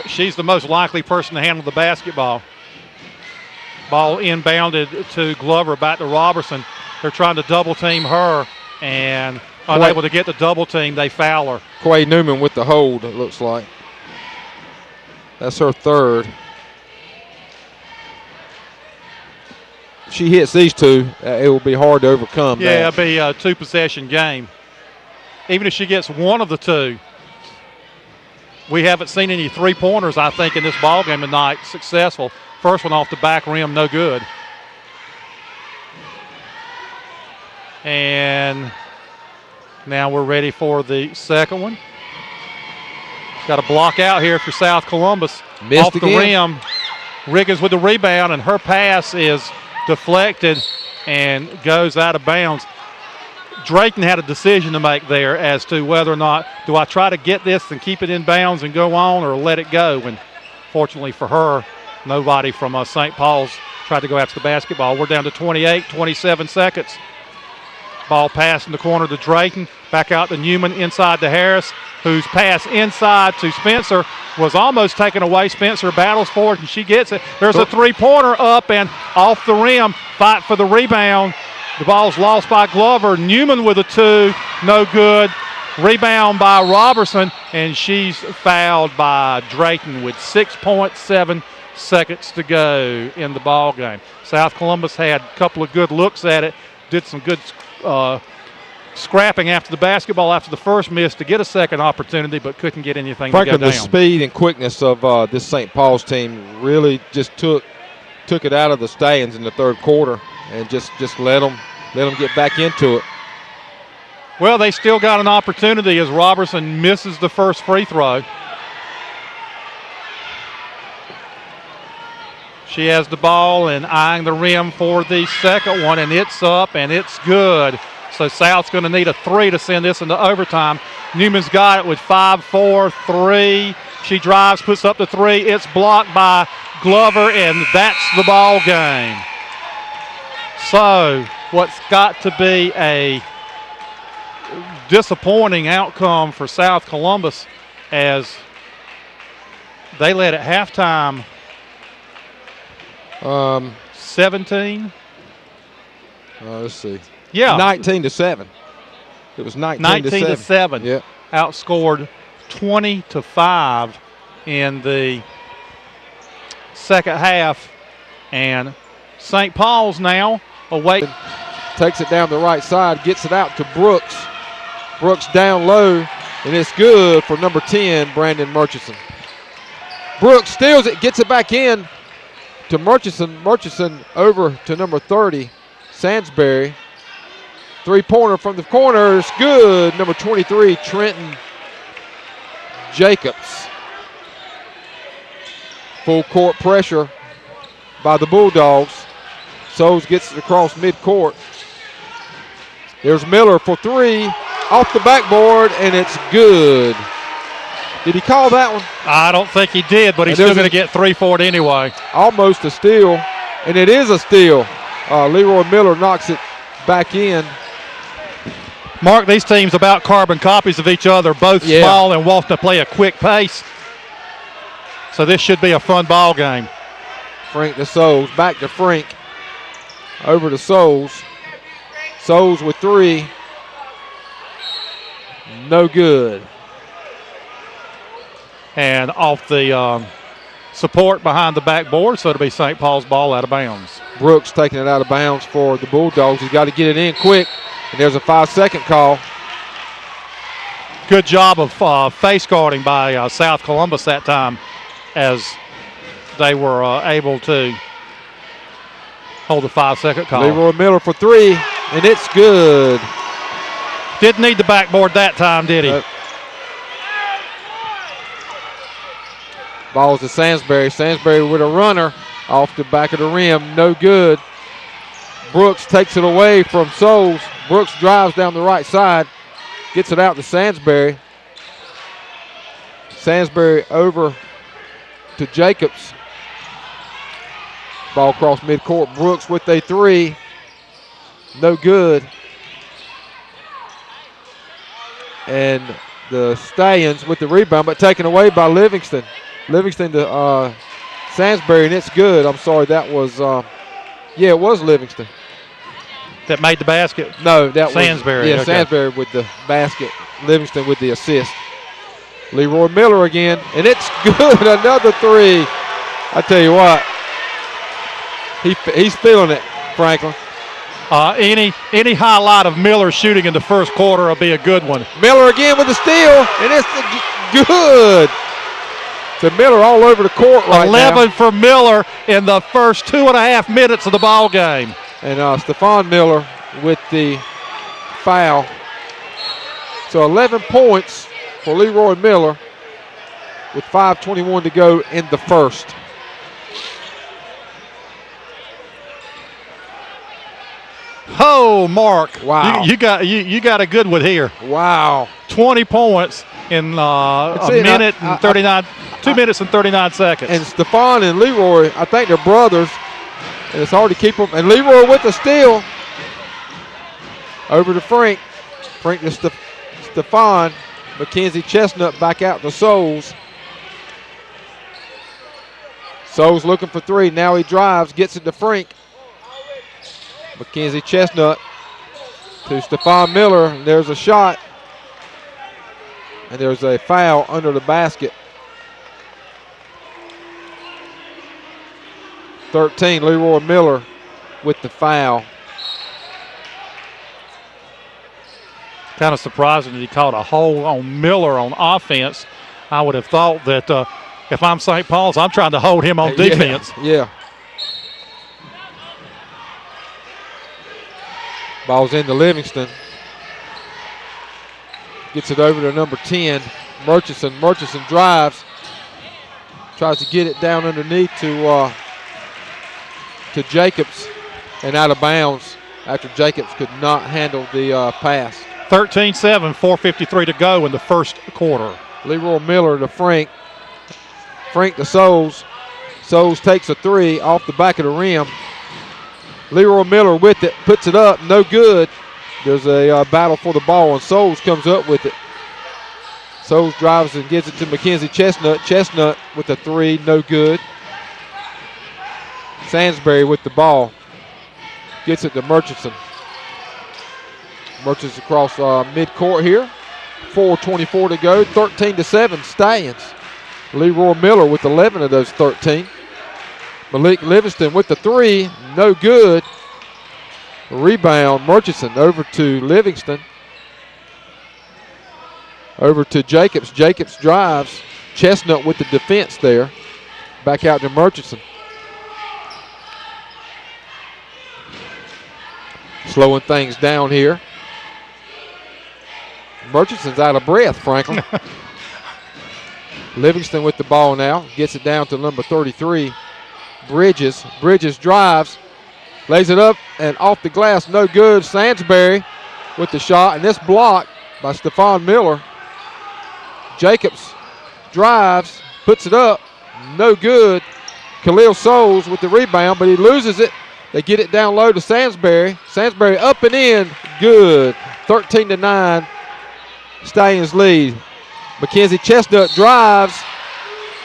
She's the most likely person to handle the basketball. Ball inbounded to Glover, back to Robertson. They're trying to double team her, and unable to get the double team, they foul her. Quay Newman with the hold, it looks like. That's her third. If she hits these 2, it will be hard to overcome. Yeah, it'll be a 2-possession game. Even if she gets one of the 2. We haven't seen any 3-pointers, I think, in this ball game tonight successful. First one off the back rim, no good. And now we're ready for the second one. Got a block out here for South Columbus. Missed off again. The rim. Riggins with the rebound, and her pass is deflected and goes out of bounds. Drayton had a decision to make there as to whether or not, do I try to get this and keep it in bounds and go on, or let it go? And fortunately for her, nobody from St. Paul's tried to go after the basketball. We're down to 27 seconds. Ball pass in the corner to Drayton. Back out to Newman, inside to Harris, whose pass inside to Spencer was almost taken away. Spencer battles for it, and she gets it. There's a 3-pointer up and off the rim. Fight for the rebound. The ball's lost by Glover. Newman with a 2, no good. Rebound by Robertson, and she's fouled by Drayton with 6.7 seconds to go in the ball game. South Columbus had a couple of good looks at it, did some good scrapping after the basketball after the first miss to get a second opportunity, but couldn't get anything to go down. The speed and quickness of this St. Paul's team really just took it out of the Stallions in the third quarter and just let them get back into it. Well, they still got an opportunity as Robertson misses the first free throw. She has the ball and eyeing the rim for the second one, and it's up and it's good. So South's going to need a 3 to send this into overtime. Newman's got it with 5-4-3. She drives, puts up the 3. It's blocked by Glover, and that's the ball game. So what's got to be a disappointing outcome for South Columbus, as they led at halftime 17. Let's see. Yeah. 19-7. It was 19 to 7. Yeah. Outscored 20-5 in the second half. And St. Paul's now away. Takes it down the right side, gets it out to Brooks. Brooks down low, and it's good for number 10, Brandon Murchison. Brooks steals it, gets it back in to Murchison. Murchison over to number 30, Sansbury. Three-pointer from the corner is good. Number 23, Trenton Jacobs. Full court pressure by the Bulldogs. Soles gets it across midcourt. There's Miller for three, off the backboard, and it's good. Did he call that one? I don't think he did, but he's still going to get 3 for it anyway. Almost a steal, and it is a steal. Leroy Miller knocks it back in. Mark, these teams about carbon copies of each other, both small and want to play a quick pace. So this should be a fun ball game. Frank to Soles, back to Frank. Over to Soles. Soles with three. No good. And off the support behind the backboard, so it'll be St. Paul's ball out of bounds. Brooks taking it out of bounds for the Bulldogs. He's got to get it in quick. And there's a 5-second call. Good job of face guarding by South Columbus that time, as they were able to hold the 5-second call. Leroy Miller for three, and it's good. Didn't need the backboard that time, did he? Ball's to Sansbury. Sansbury with a runner off the back of the rim. No good. Brooks takes it away from Soles. Brooks drives down the right side. Gets it out to Sansbury. Sansbury over to Jacobs. Ball across midcourt. Brooks with a three. No good. And the Stallions with the rebound, but taken away by Livingston. Livingston to Sansbury, and it's good. I'm sorry, that was, it was Livingston. That made the basket? No, that Sansbury. was Sansbury with the basket. Livingston with the assist. Leroy Miller again, and it's good. Another three. I tell you what, he's feeling it, Franklin. Any highlight of Miller shooting in the first quarter will be a good one. Miller again with the steal, and it's good. So Miller all over the court right 11 for Miller in the first 2.5 minutes of the ball game. And Stephon Miller with the foul. So 11 points for Leroy Miller with 5:21 to go in the first. Oh, Mark! Wow! You got a good one here. Wow! 20 points in a minute and 39, 2 minutes and 39 seconds. And Stephon and Leroy, I think they're brothers, and it's hard to keep them. And Leroy with the steal. Over to Frank. Frank to Stephon. Mackenzie Chestnut back out to Soles. Soles looking for three. Now he drives, gets it to Frank. Mackenzie Chestnut to Stephon Miller. There's a shot. And there's a foul under the basket. 13, Leroy Miller with the foul. Kind of surprising that he caught a hold on Miller on offense. I would have thought that if I'm St. Paul's, I'm trying to hold him on defense. Yeah. Ball's into Livingston. Gets it over to number 10, Murchison. Murchison drives. Tries to get it down underneath to Jacobs and out of bounds after Jacobs could not handle the pass. 13-7, 4:53 to go in the first quarter. Leroy Miller to Frank. Frank to Soles. Soles takes a three off the back of the rim. Leroy Miller with it, puts it up, no good. There's a battle for the ball, and Soles comes up with it. Soles drives and gives it to Mackenzie Chestnut. Chestnut with a three, no good. Sansbury with the ball. Gets it to Murchison. Merchants across midcourt here. 4:24 to go. 13-7 Stallions. Leroy Miller with 11 of those 13. Malik Livingston with the three. No good. Rebound Murchison over to Livingston. Over to Jacobs. Jacobs drives. Chestnut with the defense there. Back out to Murchison. Slowing things down here. Murchison's out of breath, Franklin. Livingston with the ball now. Gets it down to number 33, Bridges. Bridges drives. Lays it up and off the glass. No good. Sansbury with the shot. And this block by Stephon Miller. Jacobs drives. Puts it up. No good. Khalil Souls with the rebound, but he loses it. They get it down low to Sansbury. Sansbury up and in. Good. 13-9. Stallions lead. Mackenzie Chestnut drives,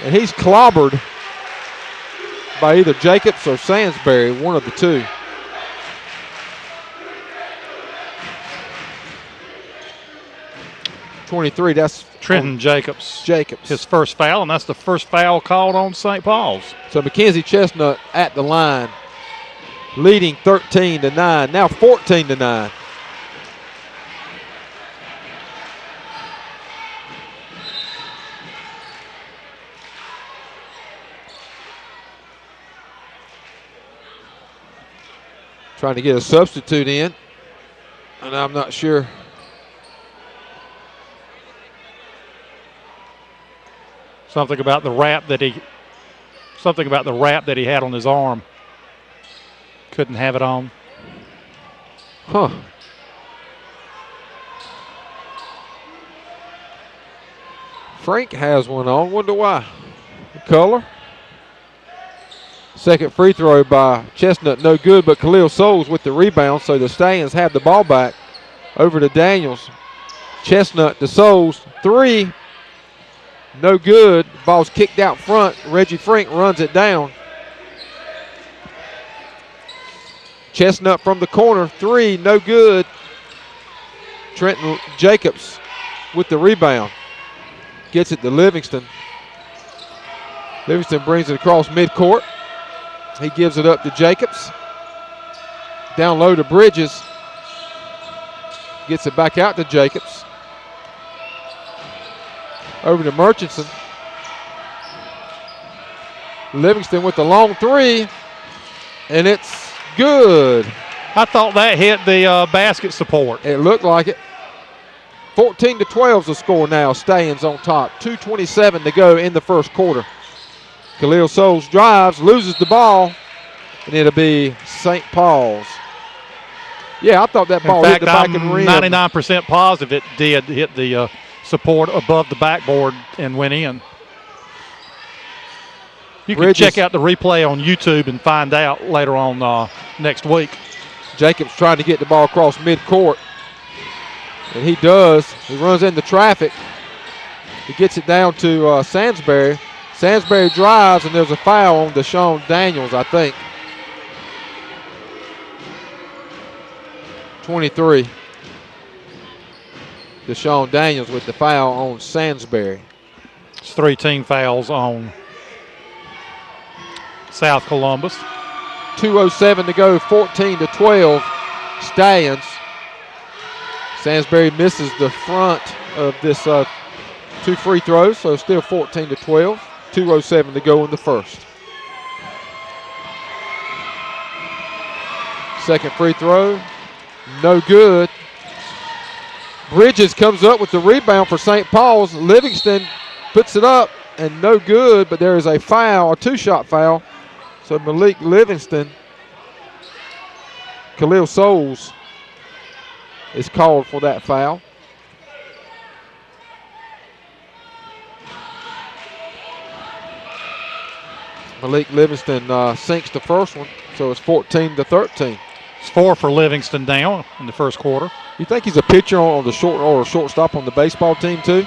and he's clobbered by either Jacobs or Sansbury, one of the two. .23, that's Trenton Jacobs. Jacobs. His first foul, and that's the first foul called on St. Paul's. So Mackenzie Chestnut at the line, leading 13-9, now 14-9. Trying to get a substitute in, and I'm not sure. Something about the wrap that he had on his arm. Couldn't have it on. Huh. Frank has one on. Wonder why. The color. Second free throw by Chestnut, no good, but Khalil Souls with the rebound, so the Stallions have the ball back. Over to Daniels. Chestnut to Souls. Three. No good. Ball's kicked out front. Reggie Frank runs it down. Chestnut from the corner. Three. No good. Trenton Jacobs with the rebound. Gets it to Livingston. Livingston brings it across midcourt. He gives it up to Jacobs. Down low to Bridges. Gets it back out to Jacobs. Over to Murchison. Livingston with the long three. And it's good. I thought that hit the basket support. It looked like it. 14-12 is the score now. Stallions on top. 2:27 to go in the first quarter. Khalil Souls drives, loses the ball, and it'll be St. Paul's. Yeah, I thought that ball hit the back of the rim. 99% positive it did hit the support above the backboard and went in. You can check out the replay on YouTube and find out later on next week. Jacobs trying to get the ball across midcourt, and he does. He runs into traffic. He gets it down to Sansbury. Sansbury drives, and there's a foul on Deshaun Daniels, I think. 23. Deshaun Daniels with the foul on Sansbury. It's 3 team fouls on South Columbus. 2:07 to go, 14-12 Stallions. Sansbury misses the front of this 2 free throws, so still 14-12. 2:07 to go in the first. Second free throw, no good. Bridges comes up with the rebound for St. Paul's. Livingston puts it up and no good, but there is a foul, a 2-shot foul. So Malik Livingston, Khalil Souls is called for that foul. Malik Livingston sinks the first one, so it's 14-13. It's 4 for Livingston now in the first quarter. You think he's a pitcher on the shortstop on the baseball team too?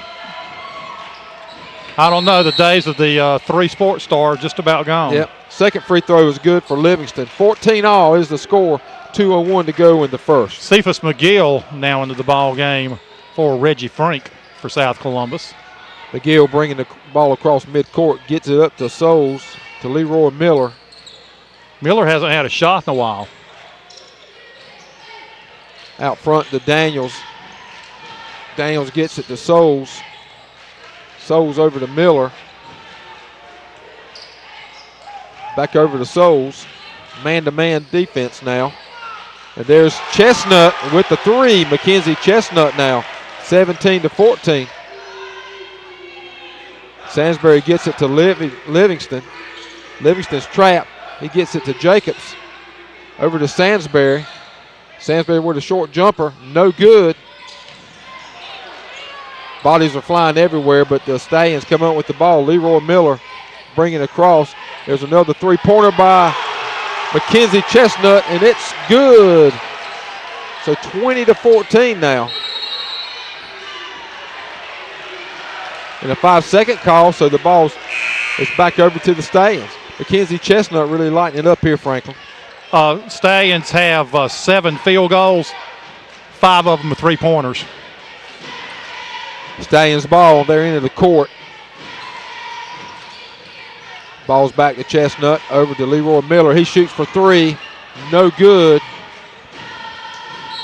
I don't know. The days of the 3 sports stars just about gone. Yep. Second free throw is good for Livingston. 14 all is the score. 2:01 to go in the first. Cephas McGill now into the ball game for Reggie Frank for South Columbus. McGill bringing the ball across midcourt, gets it up to Souls, to Leroy Miller. Miller hasn't had a shot in a while. Out front to Daniels. Daniels gets it to Souls. Souls over to Miller. Back over to Souls. Man-to-man defense now. And there's Chestnut with the three. Mackenzie Chestnut now, 17-14. Sansbury gets it to Livingston. Livingston's trapped. He gets it to Jacobs. Over to Sansbury. Sansbury with a short jumper. No good. Bodies are flying everywhere, but the Stallions come out with the ball. Leroy Miller bringing it across. There's another three-pointer by Mackenzie Chestnut, and it's good. So 20-14 now. And a 5-second call, so the ball is back over to the Stallions. Mackenzie Chestnut really lighting it up here, Franklin. Stallions have 7 field goals. 5 of them are three-pointers. Stallions ball, they're into the court. Ball's back to Chestnut, over to Leroy Miller. He shoots for three, no good.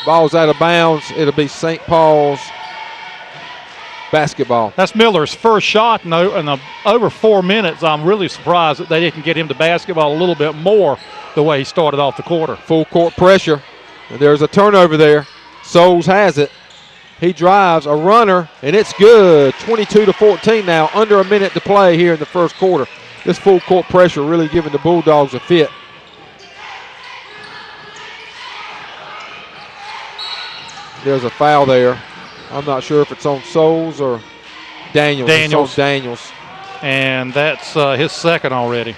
Ball's out of bounds. It'll be St. Paul's basketball. That's Miller's first shot in over 4 minutes. I'm really surprised that they didn't get him to basketball a little bit more the way he started off the quarter. Full court pressure. And there's a turnover there. Souls has it. He drives a runner, and it's good. 22-14 now, under a minute to play here in the first quarter. This full court pressure really giving the Bulldogs a fit. There's a foul there. I'm not sure if it's on Souls or Daniels. It's on Daniels. And that's his second already.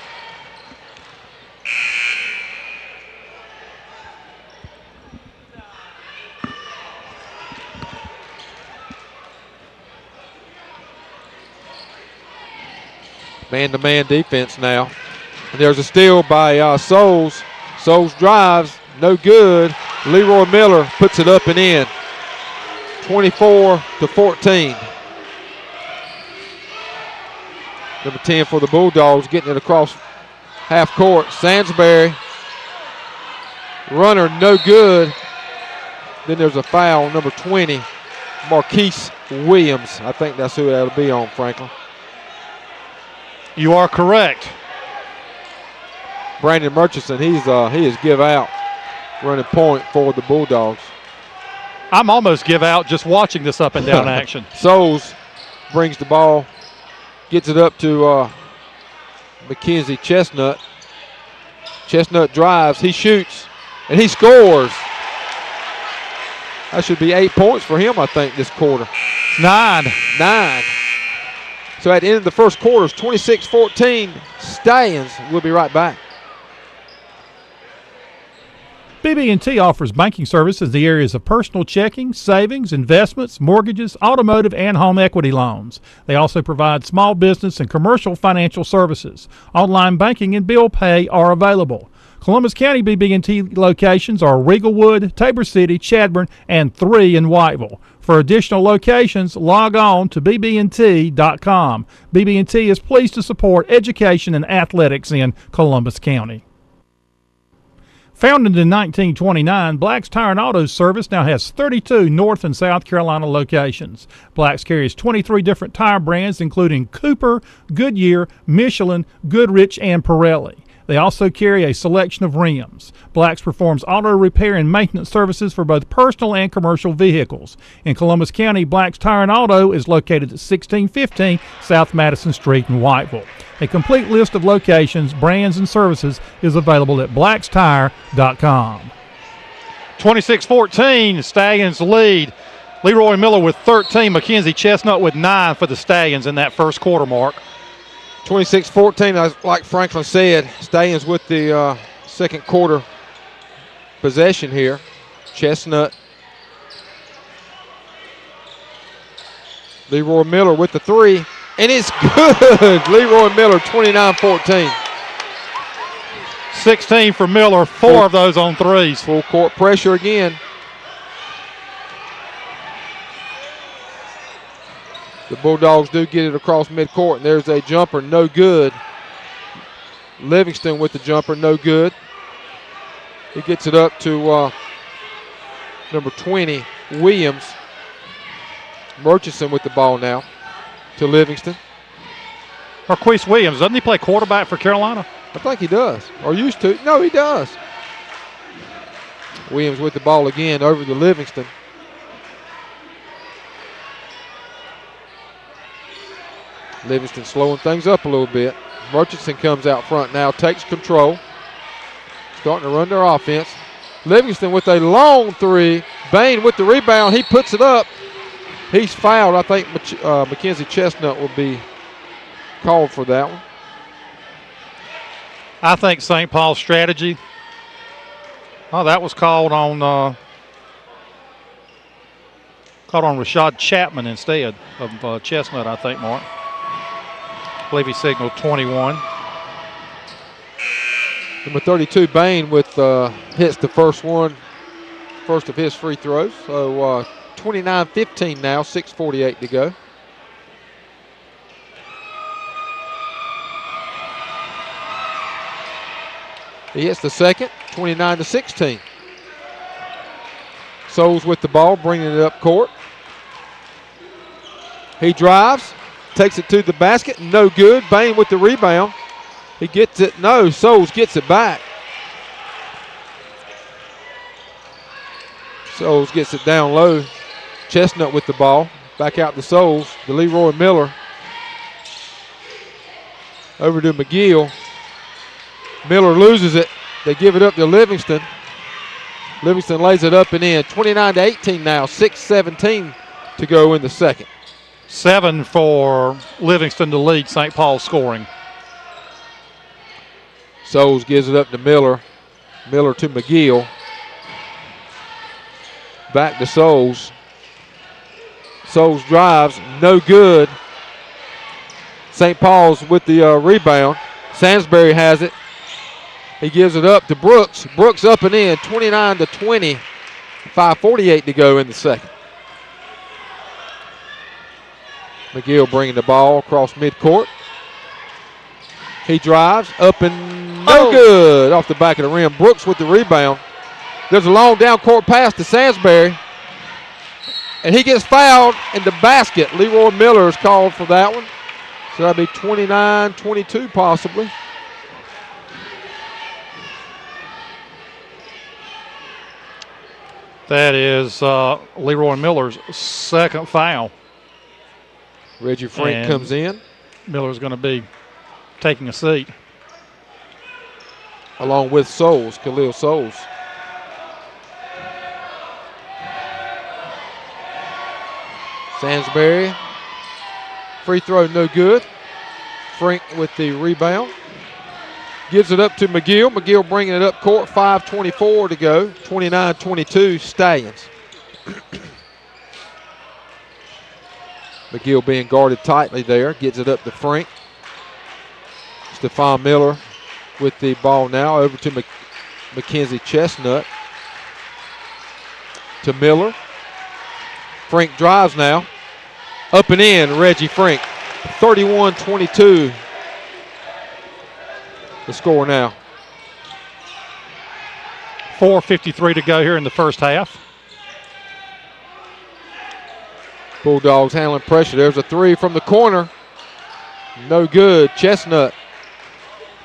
Man-to-man defense now. And there's a steal by Souls. Souls drives, no good. Leroy Miller puts it up and in. 24-14. Number 10 for the Bulldogs getting it across half court. Sansbury. Runner, no good. Then there's a foul, number 20. Marquise Williams. I think that's who that'll be on, Franklin. You are correct. Brandon Murchison, he is give out, running point for the Bulldogs. I'm almost give out just watching this up and down action. Souls brings the ball, gets it up to Mackenzie Chestnut. Chestnut drives, he shoots, and he scores. That should be 8 points for him, I think, this quarter. 9. So at the end of the first quarter, it's 26-14. Stallions. We'll be right back. BB&T offers banking services in the areas of personal checking, savings, investments, mortgages, automotive, and home equity loans. They also provide small business and commercial financial services. Online banking and bill pay are available. Columbus County BB&T locations are Regalwood, Tabor City, Chadbourne, and 3 in Whiteville. For additional locations, log on to bbnt.com. BB&T is pleased to support education and athletics in Columbus County. Founded in 1929, Black's Tire and Auto Service now has 32 North and South Carolina locations. Black's carries 23 different tire brands, including Cooper, Goodyear, Michelin, Goodrich, and Pirelli. They also carry a selection of rims. Black's performs auto repair and maintenance services for both personal and commercial vehicles. In Columbus County, Black's Tire and Auto is located at 1615 South Madison Street in Whiteville. A complete list of locations, brands, and services is available at blackstire.com. 26-14, Stallions lead. Leroy Miller with 13, Mackenzie Chestnut with 9 for the Stallions in that first quarter mark. 26-14, like Franklin said, Stallions with the second quarter possession here. Chestnut. Leroy Miller with the three, and it's good. Leroy Miller, 29-14. 16 for Miller, four of those on threes. Full court pressure again. The Bulldogs do get it across midcourt, and there's a jumper, no good. Livingston with the jumper, no good. He gets it up to number 20, Williams. Murchison with the ball now to Livingston. Marquise Williams, doesn't he play quarterback for Carolina? I think he does, or used to. No, he does. Williams with the ball again over to Livingston. Livingston slowing things up a little bit. Murchison comes out front now, takes control. Starting to run their offense. Livingston with a long three. Bain with the rebound. He puts it up. He's fouled. I think Mackenzie Chestnut will be called for that one. I think St. Paul's strategy. Oh, that was called on Rashad Chapman instead of Chestnut, I think, Mark. I believe he signaled 21. Number 32, Bain with hits the first of his free throws. So 29-15 now, 6:48 to go. He hits the second, 29-16. Souls with the ball, bringing it up court. He drives, takes it to the basket, no good. Bain with the rebound. He gets it, no, Souls gets it back. Souls gets it down low. Chestnut with the ball, back out to Souls, to Leroy Miller. Over to McGill. Miller loses it. They give it up to Livingston. Livingston lays it up and in. 29-18 now, 6:17 to go in the second. 7 for Livingston to lead St. Paul scoring. Souls gives it up to Miller. Miller to McGill. Back to Souls. Souls drives, no good. St. Paul's with the rebound. Sansbury has it. He gives it up to Brooks. Brooks up and in, 29-20. 5:48 to go in the second. McGill bringing the ball across midcourt. He drives, up and no good. Off the back of the rim. Brooks with the rebound. There's a long down court pass to Sansbury. And he gets fouled in the basket. Leroy Miller is called for that one. So that'll be 29-22 possibly. That is Leroy Miller's second foul. Reggie Frank and comes in. Miller's going to be taking a seat. Along with Souls, Khalil Souls. Sansbury. Free throw no good. Frank with the rebound. Gives it up to McGill. McGill bringing it up court. 5:24 to go. 29-22 Stallions. McGill being guarded tightly there. Gets it up to Frank. Stephon Miller with the ball now. Over to Mackenzie Chestnut. To Miller. Frank drives now. Up and in, Reggie Frank. 31-22. The score now. 4:53 to go here in the first half. Bulldogs handling pressure. There's a three from the corner. No good. Chestnut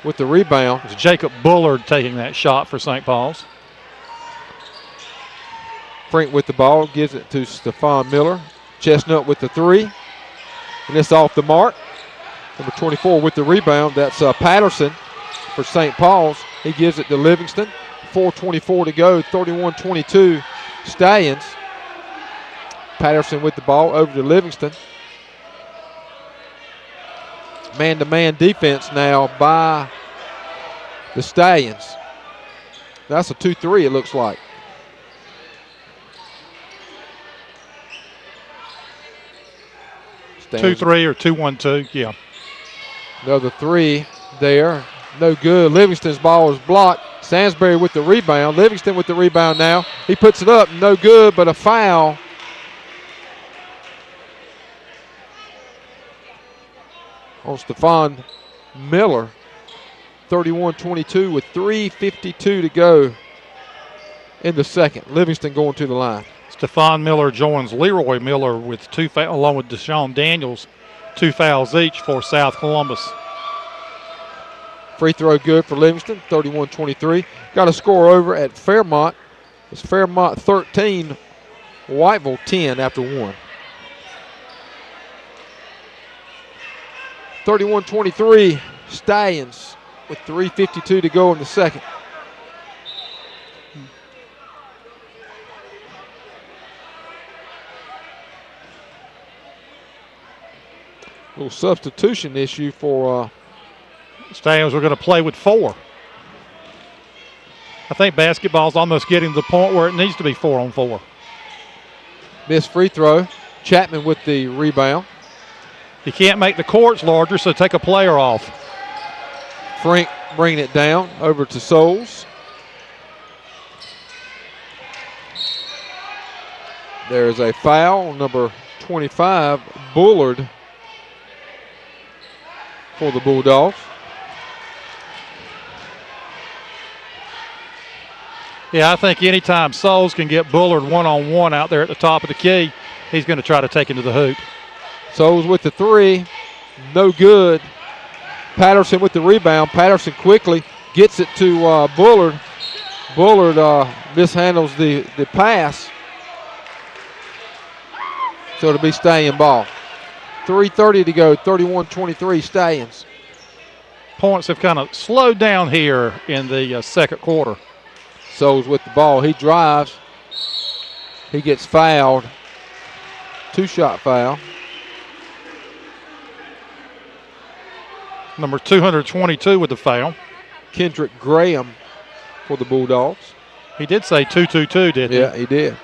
with the rebound. It's Jacob Bullard taking that shot for St. Paul's. Frank with the ball. Gives it to Stephon Miller. Chestnut with the three. And it's off the mark. Number 24 with the rebound. That's Patterson for St. Paul's. He gives it to Livingston. 4:24 to go. 31-22 Stallions. Patterson with the ball over to Livingston. Man-to-man defense now by the Stallions. That's a 2-3 it looks like. Stallions. 2-3 or 2-1-2, yeah. Another three there. No good. Livingston's ball is blocked. Sansbury with the rebound. Livingston with the rebound now. He puts it up. No good, but a foul. On Stephon Miller. 31-22 with 3:52 to go in the second. Livingston going to the line. Stephon Miller joins Leroy Miller with along with Deshaun Daniels, 2 fouls each for South Columbus. Free throw good for Livingston, 31-23. Got a score over at Fairmont. It's Fairmont 13, Whiteville 10 after 1. 31-23, Stallions with 3:52 to go in the second. Little substitution issue for Stallions are going to play with 4. I think basketball's almost getting to the point where it needs to be 4-on-4. Missed free throw. Chapman with the rebound. You can't make the courts larger, so take a player off. Frank bringing it down over to Souls. There's a foul, number 25, Bullard for the Bulldogs. Yeah, I think anytime Souls can get Bullard one-on-one out there at the top of the key, he's going to try to take him to the hoop. Souls with the 3, no good. Patterson with the rebound. Patterson quickly gets it to Bullard. Bullard mishandles the pass. So it'll be Stallion ball. 3:30 to go, 31-23 Stallions. Points have kind of slowed down here in the second quarter. Souls with the ball. He drives. He gets fouled. 2-shot foul. Number 222 with the foul. Kendrick Graham for the Bulldogs. He did say 222, didn't he? Yeah, he did.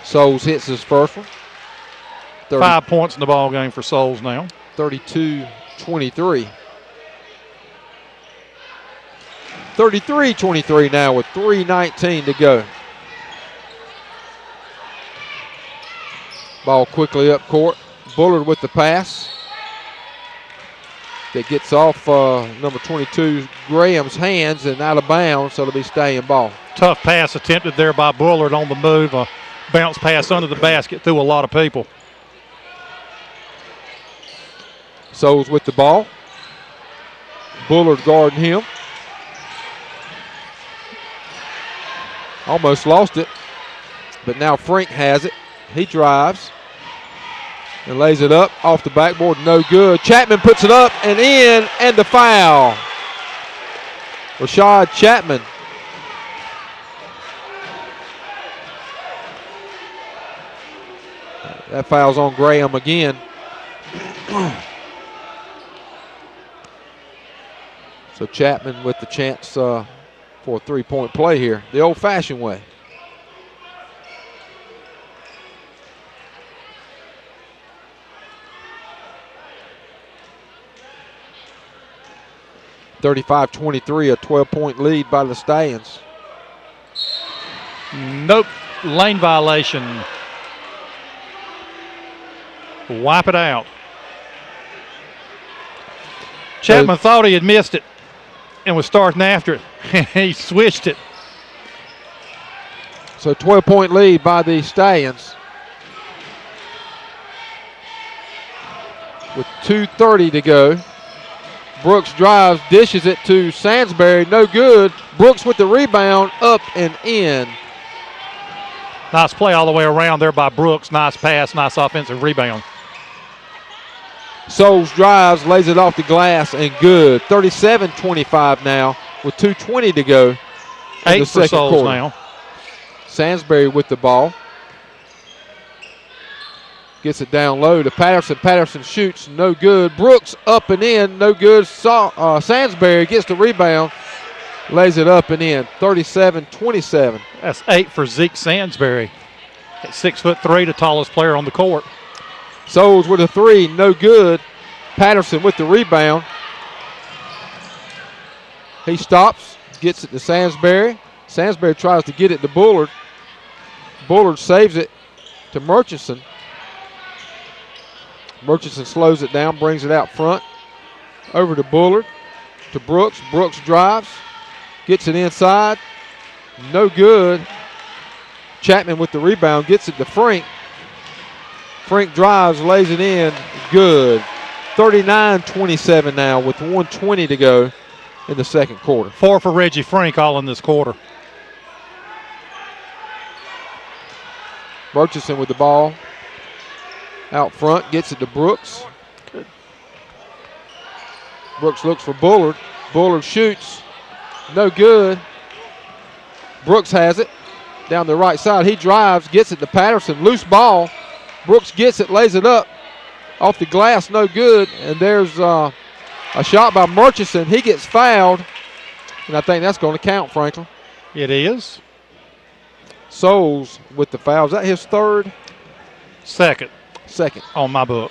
Souls hits his first one. 5 points in the ball game for Souls now. 32-23. 33-23 now with 3:19 to go. Ball quickly up court. Bullard with the pass. That gets off number 22 Graham's hands and out of bounds, so it'll be Stallion ball. Tough pass attempted there by Bullard on the move. A bounce pass under the basket through a lot of people. Souls with the ball. Bullard guarding him. Almost lost it, but now Frank has it. He drives and lays it up off the backboard, no good. Chapman puts it up and in, and the foul. Rashad Chapman. That foul's on Graham again. So Chapman with the chance for a three-point play here, the old-fashioned way. (35-23), a 12-point lead by the Stallions. Nope, lane violation. Wipe it out. Chapman thought he had missed it and was starting after it. He switched it. So 12-point lead by the Stallions. With 2:30 to go. Brooks drives, dishes it to Sansbury, no good. Brooks with the rebound, up and in. Nice play all the way around there by Brooks. Nice pass, nice offensive rebound. Souls drives, lays it off the glass, and good. 37-25 now with 2:20 to go in 8 the for second Souls quarter. now. Sansbury with the ball. Gets it down low to Patterson. Patterson shoots, no good. Brooks up and in, no good. Sansbury gets the rebound, lays it up and in. 37-27. That's 8 for Zeke Sansbury. At 6'3", the tallest player on the court. Souls with a three, no good. Patterson with the rebound. He stops, gets it to Sansbury. Sansbury tries to get it to Bullard. Bullard saves it to Murchison. Murchison slows it down, brings it out front. Over to Bullard, to Brooks. Brooks drives, gets it inside. No good. Chapman with the rebound, gets it to Frank. Frank drives, lays it in, good. 39-27 now with 1:20 to go in the second quarter. 4 for Reggie Frank all in this quarter. Murchison with the ball out front, gets it to Brooks. Good. Brooks looks for Bullard. Bullard shoots, no good. Brooks has it down the right side. He drives, gets it to Patterson, loose ball. Brooks gets it, lays it up. Off the glass, no good. And there's a shot by Murchison. He gets fouled, and I think that's going to count, Franklin. It is. Souls with the foul. Is that his third? Second Second. on my book.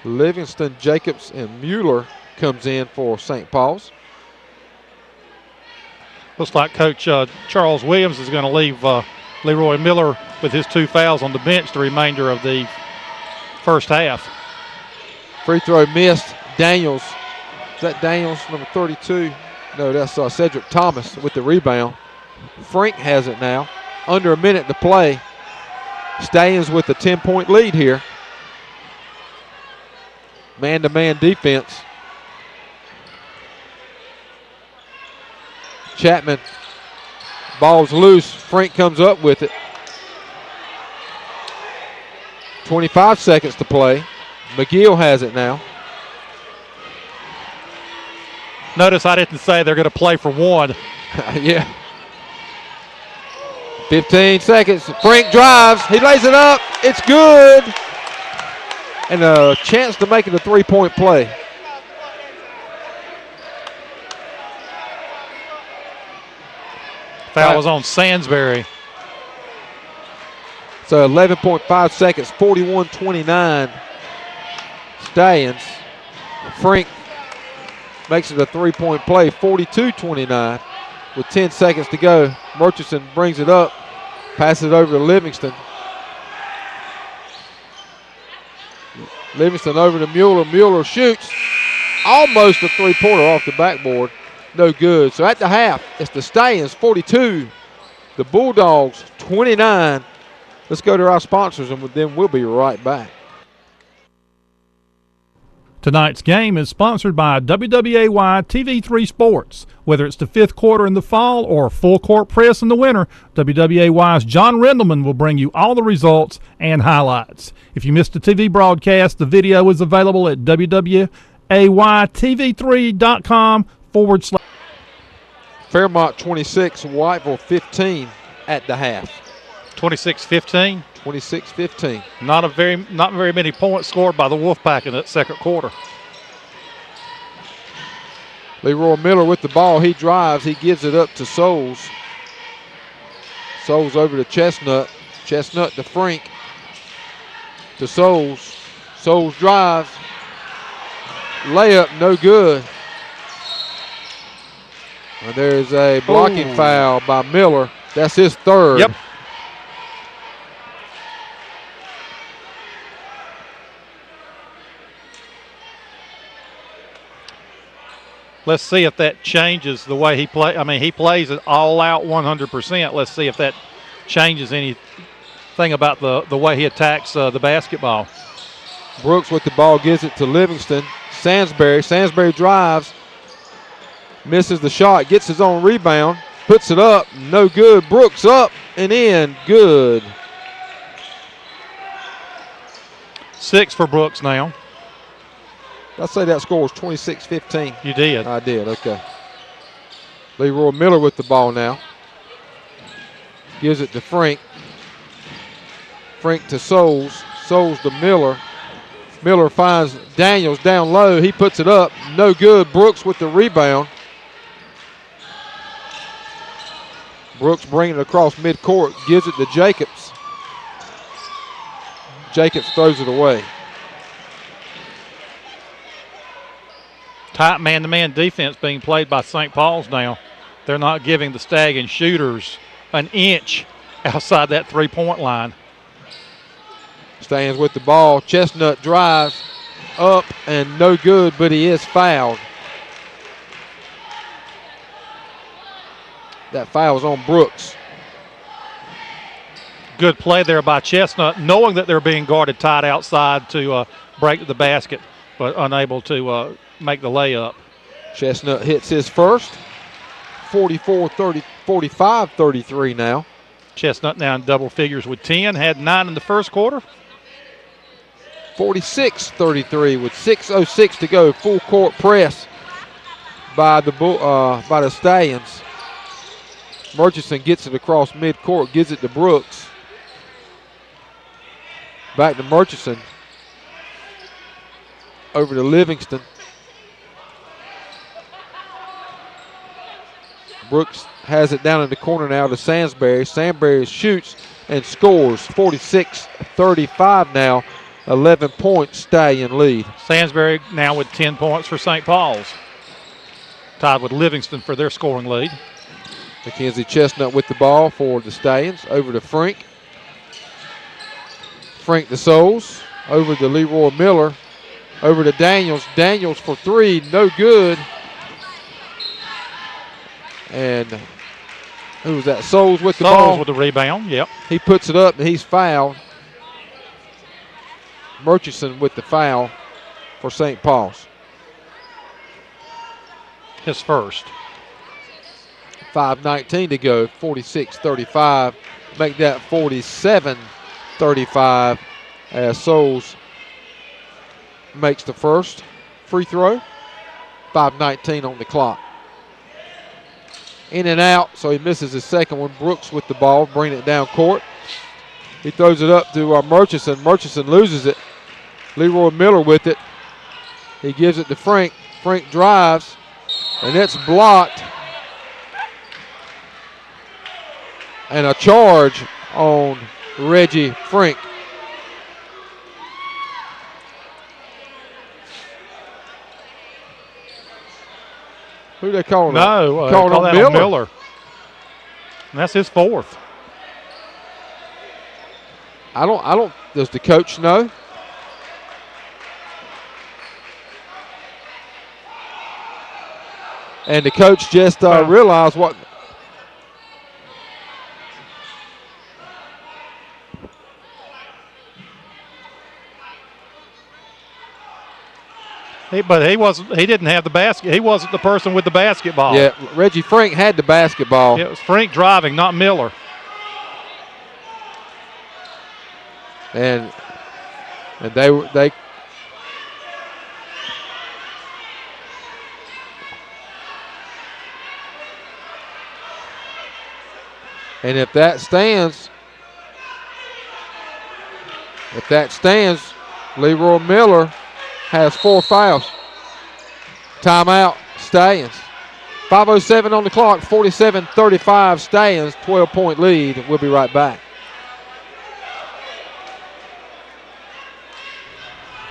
Livingston, Jacobs, and Mueller comes in for St. Paul's. Looks like Coach Charles Williams is going to leave Leroy Miller with his 2 fouls on the bench the remainder of the first half. Free throw missed. Daniels. Is that Daniels, number 32? No, that's Cedric Thomas with the rebound. Frank has it now. Under a minute to play. Stallions with a 10-point lead here. Man-to-man defense. Chapman, ball's loose. Frank comes up with it. 25 seconds to play. McGill has it now. Notice I didn't say they're going to play for 1. Yeah. 15 seconds. Frank drives. He lays it up. It's good. And a chance to make it a 3-point play. Foul was on Sansbury. So 11.5 seconds, 41-29. Stallions. Frank makes it a 3-point play, 42-29. With 10 seconds to go, Murchison brings it up, passes it over to Livingston. Livingston over to Mueller. Mueller shoots. Almost a 3-pointer off the backboard. No good. So at the half, it's the Stallions 42, the Bulldogs 29. Let's go to our sponsors, and then we'll be right back. Tonight's game is sponsored by WWAY TV3 Sports. Whether it's the 5th quarter in the fall or full court press in the winter, WWAY's John Rendelman will bring you all the results and highlights. If you missed the TV broadcast, the video is available at WWAYTV3.com/. Fairmont 26, Whiteville 15 at the half. 26-15. 26-15. Not very many points scored by the Wolfpack in that second quarter. Leroy Miller with the ball. He drives. He gives it up to Souls. Souls over to Chestnut. Chestnut to Frank. To Souls. Souls drives. Layup, no good. And there's a blocking foul by Miller. That's his third. Yep. Let's see if that changes the way he plays. I mean, he plays it all out 100%. Let's see if that changes anything about the way he attacks the basketball. Brooks with the ball gives it to Livingston. Sansbury drives. Misses the shot. Gets his own rebound. Puts it up. No good. Brooks up and in. Good. 6 for Brooks now. I'd say that score was 26-15. You did. I did, okay. Leroy Miller with the ball now. Gives it to Frank. Frank to Souls. Souls to Miller. Miller finds Daniels down low. He puts it up. No good. Brooks with the rebound. Brooks bringing it across midcourt, gives it to Jacobs. Jacobs throws it away. Tight man-to-man defense being played by St. Paul's now. They're not giving the Staggin shooters an inch outside that three-point line. Stands with the ball. Chestnut drives up and no good, but he is fouled. That foul is on Brooks. Good play there by Chestnut, knowing that they're being guarded tight outside to break the basket, but unable to make the layup. Chestnut hits his first. 45-33 now. Chestnut now in double figures with 10. Had 9 in the first quarter. 46-33 with 6:06 to go. Full court press by the Stallions. Murchison gets it across midcourt, gives it to Brooks. Back to Murchison. Over to Livingston. Brooks has it down in the corner now to Sansbury. Sansbury shoots and scores. 46-35 now. 11-point Stallion lead. Sansbury now with 10 points for St. Paul's. Tied with Livingston for their scoring lead. Mackenzie Chestnut with the ball for the Stallions. Over to Frank. Frank to Souls. Over to Leroy Miller. Over to Daniels. Daniels for three. No good. And who was that? Souls with the ball. Souls with the rebound, yep. He puts it up and he's fouled. Murchison with the foul for St. Paul's. His first. 5:19 to go, 46-35. Make that 47-35 as Souls makes the first free throw. 5:19 on the clock. In and out, so he misses his second one. Brooks with the ball, bringing it down court. He throws it up to Murchison. Murchison loses it. Leroy Miller with it. He gives it to Frank. Frank drives, and it's blocked. And a charge on Reggie Frank. Who they calling? No, calling call on that on Miller. And that's his fourth. I don't. Does the coach know? And the coach just realized what. But he wasn't. He didn't have the basket. He wasn't the person with the basketball. Yeah, Reggie Frank had the basketball. It was Frank driving, not Miller. And they. And if that stands, Leroy Miller has 4 fouls. Timeout, Stallions. 5:07 on the clock, 47-35 Stallions, 12-point lead. We'll be right back.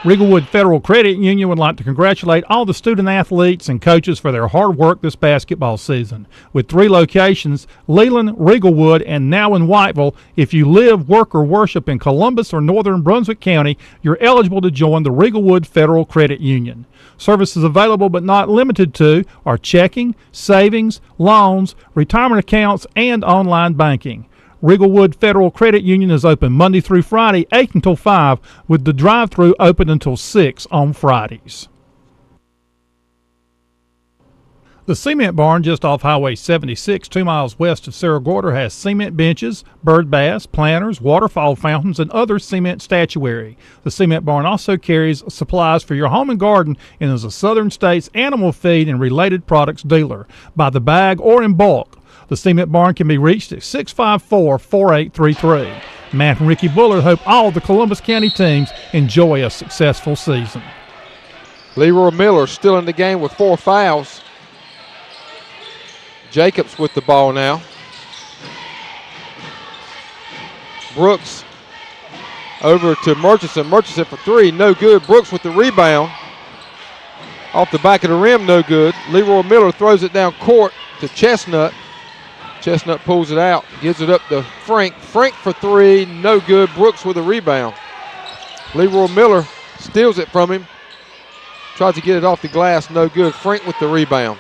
Riegelwood Federal Credit Union would like to congratulate all the student athletes and coaches for their hard work this basketball season. With 3 locations, Leland, Riegelwood, and now in Whiteville, if you live, work, or worship in Columbus or northern Brunswick County, you're eligible to join the Riegelwood Federal Credit Union. Services available but not limited to are checking, savings, loans, retirement accounts, and online banking. Riegelwood Federal Credit Union is open Monday through Friday, 8 until 5, with the drive-thru open until 6 on Fridays. The Cement Barn just off Highway 76, 2 miles west of Cerro Gordo, has cement benches, bird baths, planters, waterfall fountains, and other cement statuary. The Cement Barn also carries supplies for your home and garden and is a Southern States animal feed and related products dealer, by the bag or in bulk. The Cement Barn can be reached at 654-4833. Matt and Ricky Bullard hope all the Columbus County teams enjoy a successful season. Leroy Miller still in the game with 4 fouls. Jacobs with the ball now. Brooks over to Murchison. Murchison for three, no good. Brooks with the rebound. Off the back of the rim, no good. Leroy Miller throws it down court to Chestnut. Chestnut pulls it out, gives it up to Frank. Frank for three, no good. Brooks with a rebound. Leroy Miller steals it from him. Tries to get it off the glass, no good. Frank with the rebound.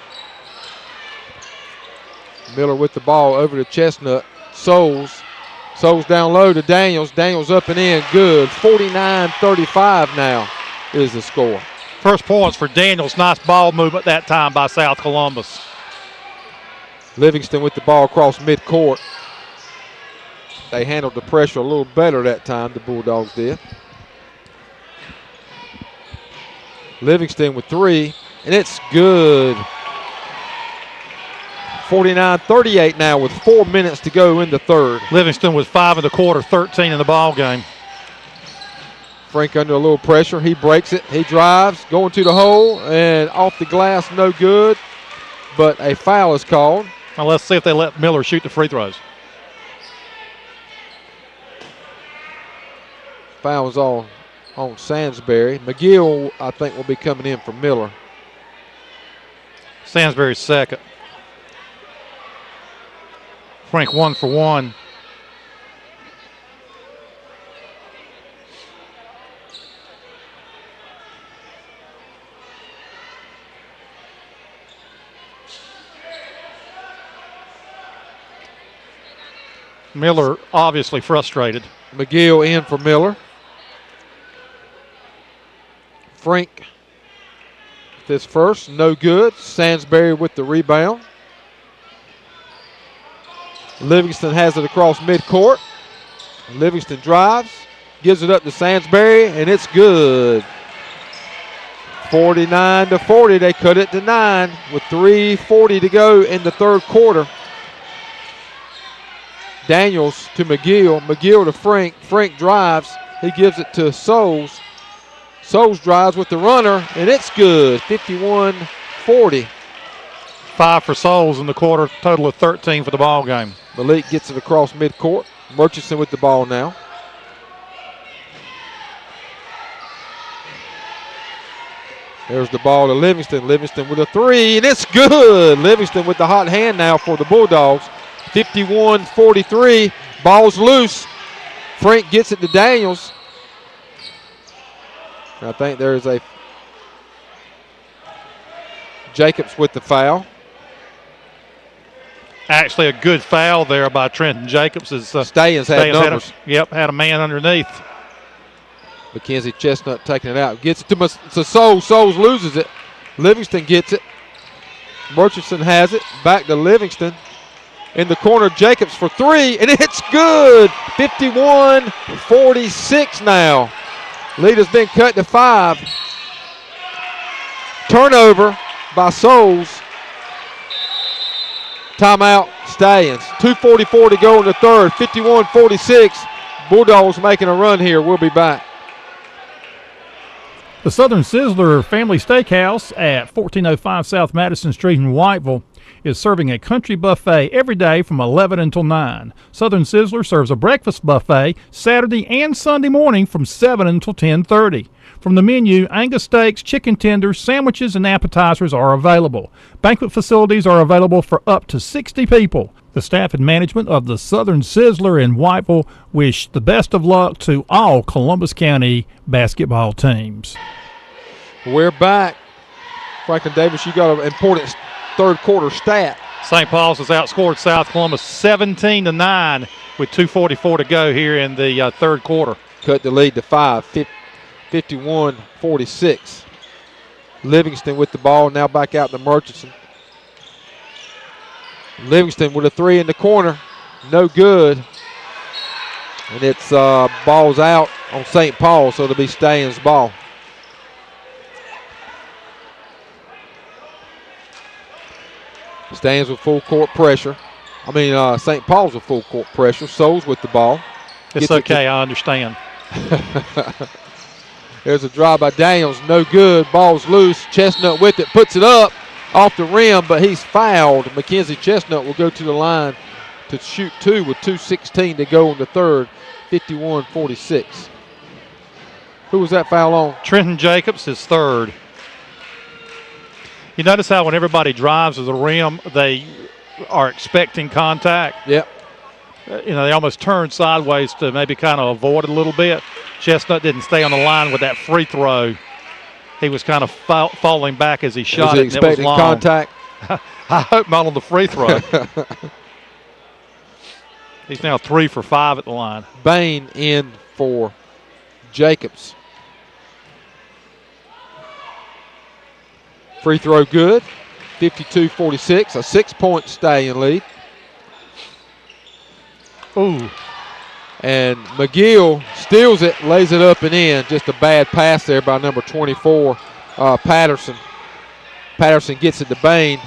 Miller with the ball over to Chestnut. Souls down low to Daniels. Daniels up and in, good. 49-35 now is the score. First points for Daniels. Nice ball movement that time by South Columbus. Livingston with the ball across midcourt. They handled the pressure a little better that time, the Bulldogs did. Livingston with three, and it's good. 49-38 now with 4 minutes to go in the third. Livingston was 5 in the quarter, 13 in the ball game. Frank under a little pressure. He breaks it. He drives, going to the hole, and off the glass, no good. But a foul is called. Now let's see if they let Miller shoot the free throws. Foul is on Sansbury. McGill, I think, will be coming in for Miller. Sansbury's second. Frank 1 for 1. Miller obviously frustrated. McGill in for Miller. Frank, this first, no good. Sansbury with the rebound. Livingston has it across midcourt. Livingston drives, gives it up to Sansbury, and it's good. 49-40, they cut it to 9 with 3:40 to go in the third quarter. Daniels to McGill. McGill to Frank. Frank drives. He gives it to Souls. Souls drives with the runner, and it's good. 51-40. 5 for Souls in the quarter, total of 13 for the ball game. Malik gets it across midcourt. Murchison with the ball now. There's the ball to Livingston. Livingston with a three, and it's good. Livingston with the hot hand now for the Bulldogs. 51-43. Ball's loose. Frank gets it to Daniels. I think there's a Jacobs with the foul. Actually, a good foul there by Trenton Jacobs. Stayins had numbers. Had a man underneath. Mackenzie Chestnut taking it out. Gets it to Souls. Souls loses it. Livingston gets it. Murchison has it. Back to Livingston. In the corner, Jacobs for three, and it's good. 51-46 now. Lead has been cut to 5. Turnover by Souls. Timeout, Stallions. 2:44 to go in the third. 51-46. Bulldogs making a run here. We'll be back. The Southern Sizzler Family Steakhouse at 1405 South Madison Street in Whiteville is serving a country buffet every day from 11 until 9. Southern Sizzler serves a breakfast buffet Saturday and Sunday morning from 7 until 10:30. From the menu, Angus steaks, chicken tenders, sandwiches, and appetizers are available. Banquet facilities are available for up to 60 people. The staff and management of the Southern Sizzler in Whiteville wish the best of luck to all Columbus County basketball teams. We're back. Franklin Davis, you got an important third quarter stat. St. Paul's has outscored South Columbus 17-9 with 2:44 to go here in the third quarter. Cut the lead to 5, 51-46. Livingston with the ball, now back out to Murchison. Livingston with a three in the corner, no good. And it's ball's out on St. Paul, so it'll be Stayins' ball. Stayins with full court pressure. St. Paul's with full court pressure. Souls with the ball. It's okay, I understand. There's a drive by Daniels, no good. Ball's loose. Chestnut with it, puts it up off the rim, but he's fouled. Mackenzie Chestnut will go to the line to shoot two with 2:16 to go in the third. 51-46. Who was that foul on? Trenton Jacobs, his third. You notice how when everybody drives to the rim, they are expecting contact? Yep. They almost turn sideways to maybe kind of avoid it a little bit. Chestnut didn't stay on the line with that free throw. He was kind of falling back as he shot it, and it was long. Contact? I hope not on the free throw. He's now 3 for 5 at the line. Bain in for Jacobs. Free throw good. 52-46, a 6-point Stallion lead. Ooh. And McGill steals it, lays it up and in. Just a bad pass there by number 24, Patterson. Patterson gets it to Bain.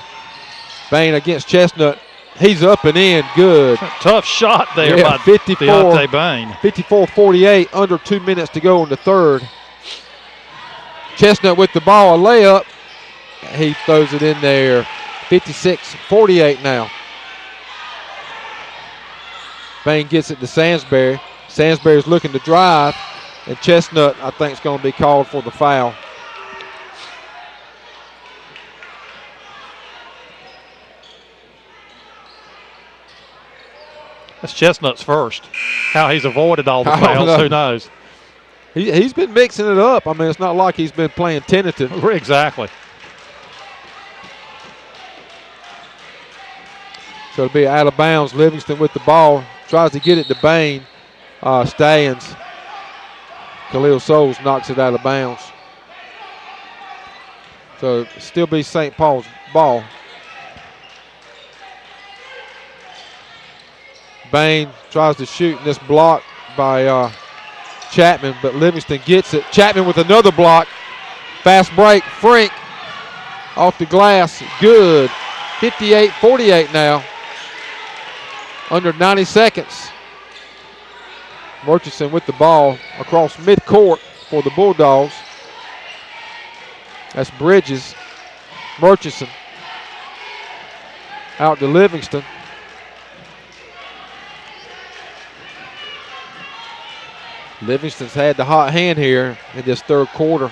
Bain against Chestnut. He's up and in, good. Tough shot there by 54, Deontay Bain. 54-48, under 2 minutes to go in the third. Chestnut with the ball, a layup. He throws it in there. 56-48 now. Bain gets it to Sansbury. Sansbury's looking to drive, and Chestnut, I think, is going to be called for the foul. That's Chestnut's first. How he's avoided all the fouls, who knows? He's been mixing it up. I mean, it's not like he's been playing tentative. Exactly. So it'll be out of bounds. Livingston with the ball. Tries to get it to Bain. Stallions. Khalil Souls knocks it out of bounds. So still be St. Paul's ball. Bain tries to shoot, and this block by Chapman, but Livingston gets it. Chapman with another block. Fast break. Frank off the glass. Good. 58-48 now. Under 90 seconds. Murchison with the ball across midcourt for the Bulldogs. That's Bridges. Murchison out to Livingston. Livingston's had the hot hand here in this third quarter.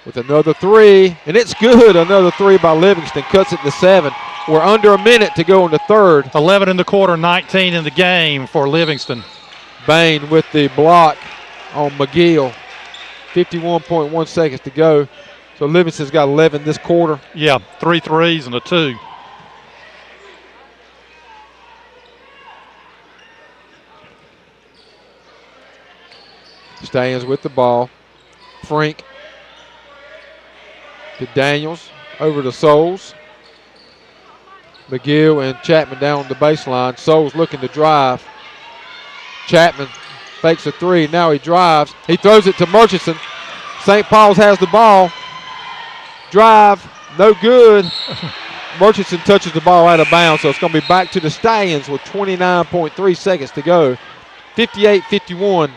With another three, and it's good. Another three by Livingston, cuts it to 7. We're under a minute to go in the third. 11 in the quarter, 19 in the game for Livingston. Bain with the block on McGill. 51.1 seconds to go. So Livingston's got 11 this quarter. Yeah, 3 threes and a 2. Stallions with the ball. Frank to Daniels, over to Souls. McGill and Chapman down the baseline. Souls looking to drive. Chapman fakes a 3. Now he drives. He throws it to Murchison. St. Paul's has the ball. Drive, no good. Murchison touches the ball out of bounds, so it's going to be back to the Stallions with 29.3 seconds to go. 58-51.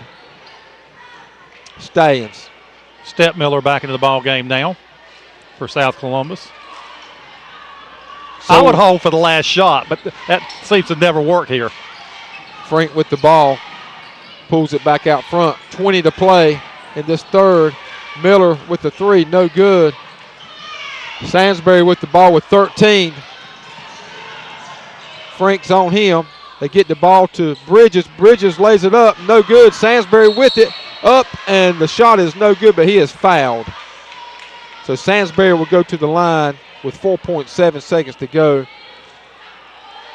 Stallions. Step Miller back into the ball game now for South Columbus. I would hold for the last shot, but that seems to never work here. Frank with the ball. Pulls it back out front. 20 to play in this third. Miller with the 3, no good. Sansbury with the ball with 13. Frank's on him. They get the ball to Bridges. Bridges lays it up, no good. Sansbury with it, up, and the shot is no good, but he is fouled. So Sansbury will go to the line with 4.7 seconds to go.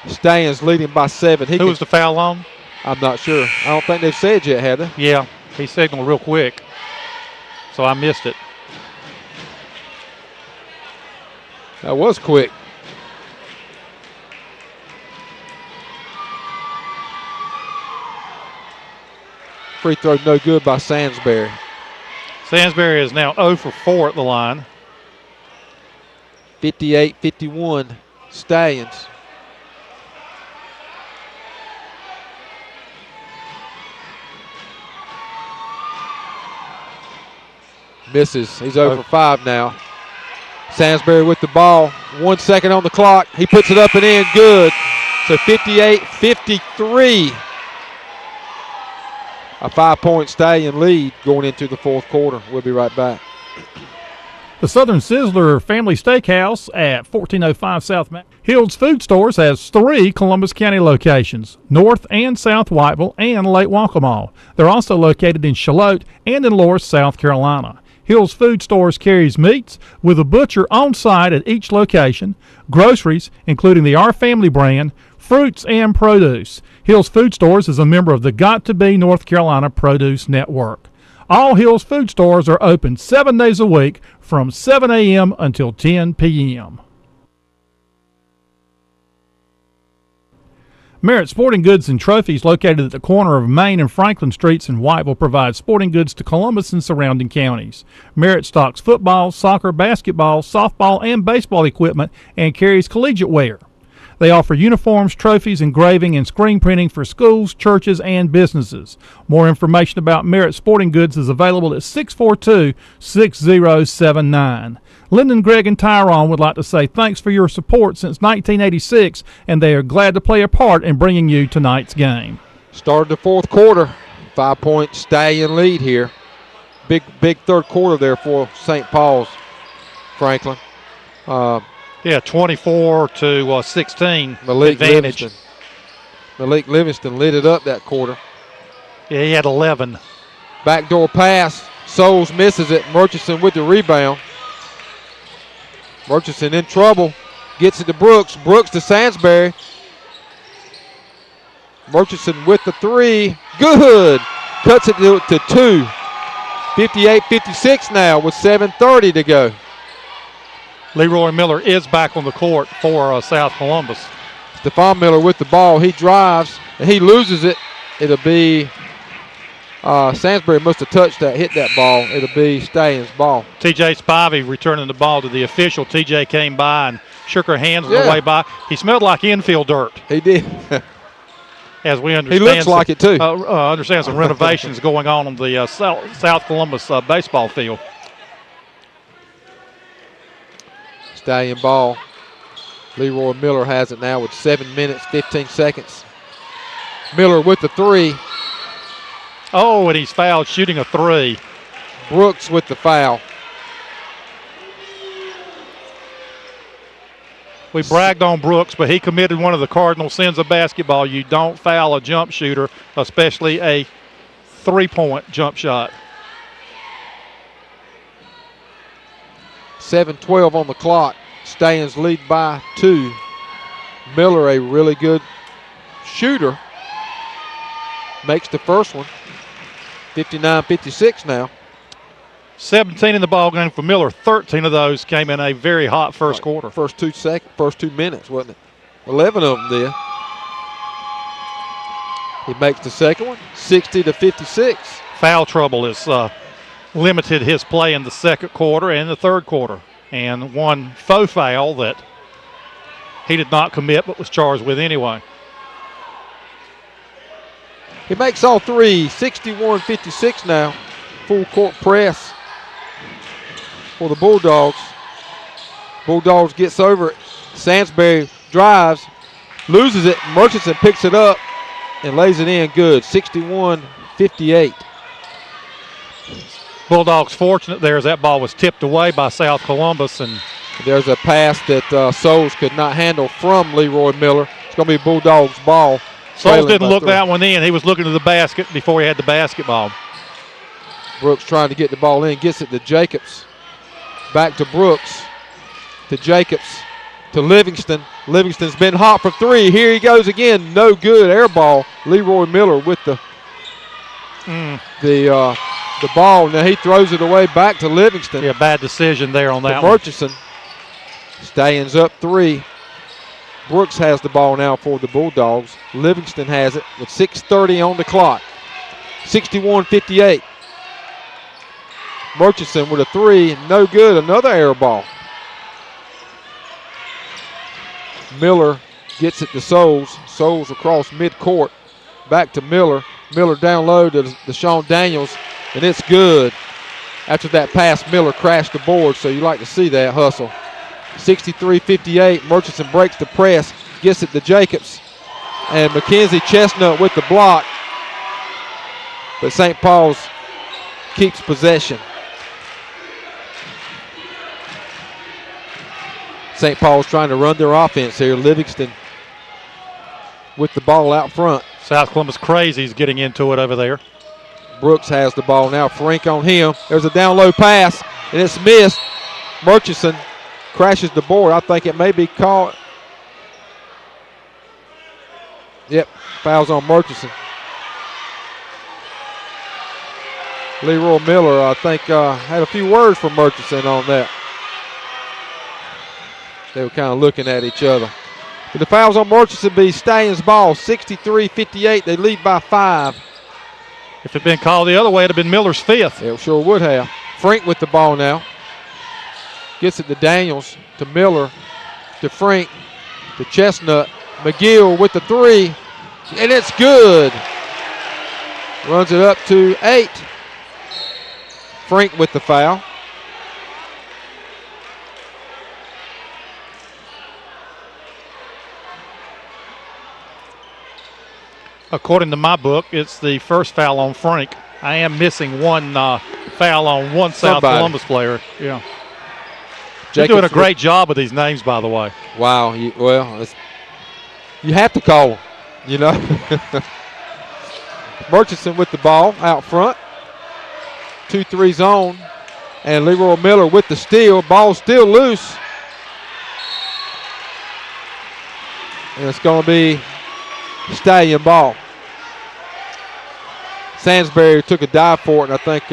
Stallions leading by 7. Who was the foul on? I'm not sure. I don't think they've said yet, have they? Yeah, he signaled real quick, so I missed it. That was quick. Free throw no good by Sansbury. Sansbury is now 0 for 4 at the line. 58-51 Stallions. Misses. He's 0 for 5 now. Sansbury with the ball. 1 second on the clock. He puts it up and in. Good. So 58-53. A 5-point Stallion lead going into the fourth quarter. We'll be right back. The Southern Sizzler Family Steakhouse at 1405 South Main. Hills Food Stores has 3 Columbus County locations, North and South Whiteville and Lake Waccamaw. They're also located in Charlotte and in Loris, South Carolina. Hills Food Stores carries meats with a butcher on site at each location, groceries, including the Our Family brand, fruits, and produce. Hills Food Stores is a member of the Got to Be North Carolina Produce Network. All Hills Food Stores are open 7 days a week from 7 a.m. until 10 p.m. Merritt Sporting Goods and Trophies, located at the corner of Main and Franklin Streets in Whiteville, provides sporting goods to Columbus and surrounding counties. Merritt stocks football, soccer, basketball, softball, and baseball equipment and carries collegiate wear. They offer uniforms, trophies, engraving, and screen printing for schools, churches, and businesses. More information about Merritt Sporting Goods is available at 642-6079. Lyndon, Gregg, and Tyrone would like to say thanks for your support since 1986, and they are glad to play a part in bringing you tonight's game. Started the fourth quarter. 5-point Stallion lead here. Big third quarter there for St. Paul's, Franklin. 24-16 Malik advantage. Livingston lit it up that quarter. Yeah, he had 11. Backdoor pass. Souls misses it. Murchison with the rebound. Murchison in trouble. Gets it to Brooks. Brooks to Sansbury. Murchison with the 3. Good. Cuts it to 2. 58-56 now with 7:30 to go. Leroy Miller is back on the court for South Columbus. Stephon Miller with the ball. He drives and he loses it. It'll be Sansbury must have touched that, hit that ball. It'll be Stallion's ball. TJ Spivey returning the ball to the official. TJ came by and shook her hands on the way by. He smelled like infield dirt. He did. As we understand, he looks like it too. Understand some renovations going on the South Columbus baseball field. Stallion ball. Leroy Miller has it now with 7 minutes, 15 seconds. Miller with the 3. Oh, and he's fouled shooting a 3. Brooks with the foul. We bragged on Brooks, but he committed one of the cardinal sins of basketball. You don't foul a jump shooter, especially a 3-point jump shot. 7:12 on the clock. Stallions lead by 2. Miller, a really good shooter, makes the first one. 59-56 now. 17 in the ball game for Miller. 13 of those came in a very hot first quarter. First 2 minutes, wasn't it? 11 of them did. He makes the second one. 60-56. Foul trouble has limited his play in the second quarter and the third quarter. And one faux foul that he did not commit but was charged with anyway. He makes all 3. 61-56 now. Full court press for the Bulldogs. Bulldogs gets over it. Sansbury drives, loses it. Murchison picks it up and lays it in good. 61-58. Bulldogs fortunate there as that ball was tipped away by South Columbus. And there's a pass that Souls could not handle from Leroy Miller. It's going to be Bulldogs' ball. Souls didn't look that one in. He was looking to the basket before he had the basketball. Brooks trying to get the ball in, gets it to Jacobs. Back to Brooks, to Jacobs, to Livingston. Livingston's been hot for 3. Here he goes again. No good. Air ball. Leroy Miller with the ball. Now he throws it away back to Livingston. Yeah, bad decision there on that one. Murchison. Stallions up 3. Brooks has the ball now for the Bulldogs. Livingston has it with 6:30 on the clock. 61-58. Murchison with a 3. No good. Another air ball. Miller gets it to Souls. Souls across midcourt. Back to Miller. Miller down low to Deshaun Daniels. And it's good. After that pass, Miller crashed the board, so you like to see that hustle. 63-58. Murchison breaks the press. Gets it to Jacobs. And Mackenzie Chestnut with the block. But St. Paul's keeps possession. St. Paul's trying to run their offense here. Livingston with the ball out front. South Columbus Crazy's getting into it over there. Brooks has the ball now. Frank on him. There's a down low pass, and it's missed. Murchison crashes the board. I think it may be called. Yep, fouls on Murchison. Leroy Miller, I think, had a few words for Murchison on that. They were kind of looking at each other. But the fouls on Murchison be Stallions ball, 63-58. They lead by 5. If it had been called the other way, it would have been Miller's 5th. It sure would have. Frank with the ball now. Gets it to Daniels, to Miller, to Frank, to Chestnut. McGill with the 3, and it's good. Runs it up to 8. Frank with the foul. According to my book, it's the first foul on Frank. I am missing one foul on one South Columbus player. Yeah. You're doing a great job with these names, by the way. Wow. You have to call them, you know. Murchison with the ball out front. 2-3 zone. And Leroy Miller with the steal. Ball still loose. And it's going to be Stallion ball. Sansbury took a dive for it, and I think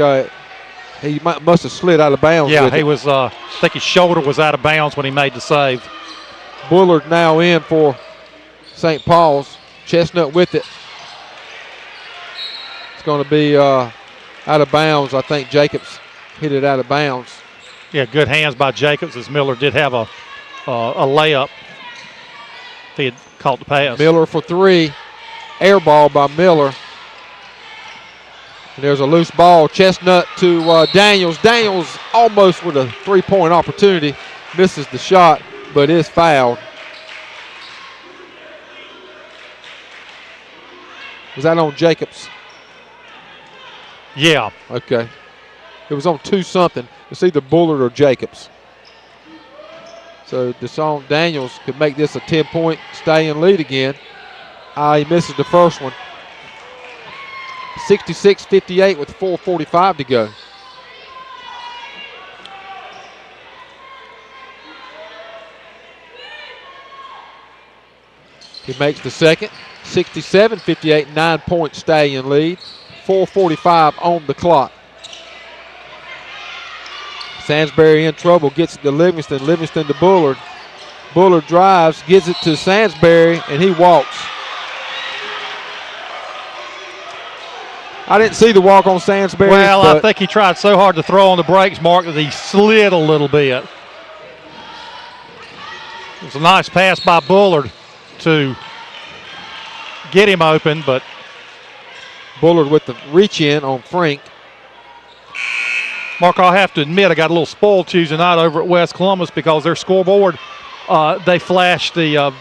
he must have slid out of bounds. Yeah, he was. I think his shoulder was out of bounds when he made the save. Bullard now in for St. Paul's. Chestnut with it. It's going to be out of bounds. I think Jacobs hit it out of bounds. Yeah, good hands by Jacobs, as Miller did have a layup. If he had caught the pass. Miller for 3. Air ball by Miller. And there's a loose ball. Chestnut to Daniels. Daniels almost with a 3-point opportunity. Misses the shot, but is fouled. Was that on Jacobs? Yeah. Okay. It was on 2-something. It's either Bullard or Jacobs. So Deshaun Daniels could make this a 10-point Stallion lead again. He misses the first one. 66-58 with 4:45 to go. He makes the second. 67-58, 9-point Stallion lead. 4:45 on the clock. Sansbury in trouble, gets it to Livingston. Livingston to Bullard. Bullard drives, gives it to Sansbury, and he walks. I didn't see the walk on Sansbury. Well, I think he tried so hard to throw on the brakes, Mark, that he slid a little bit. It was a nice pass by Bullard to get him open, but Bullard with the reach in on Frank. Mark, I'll have to admit I got a little spoiled Tuesday night over at West Columbus because their scoreboard, they flashed the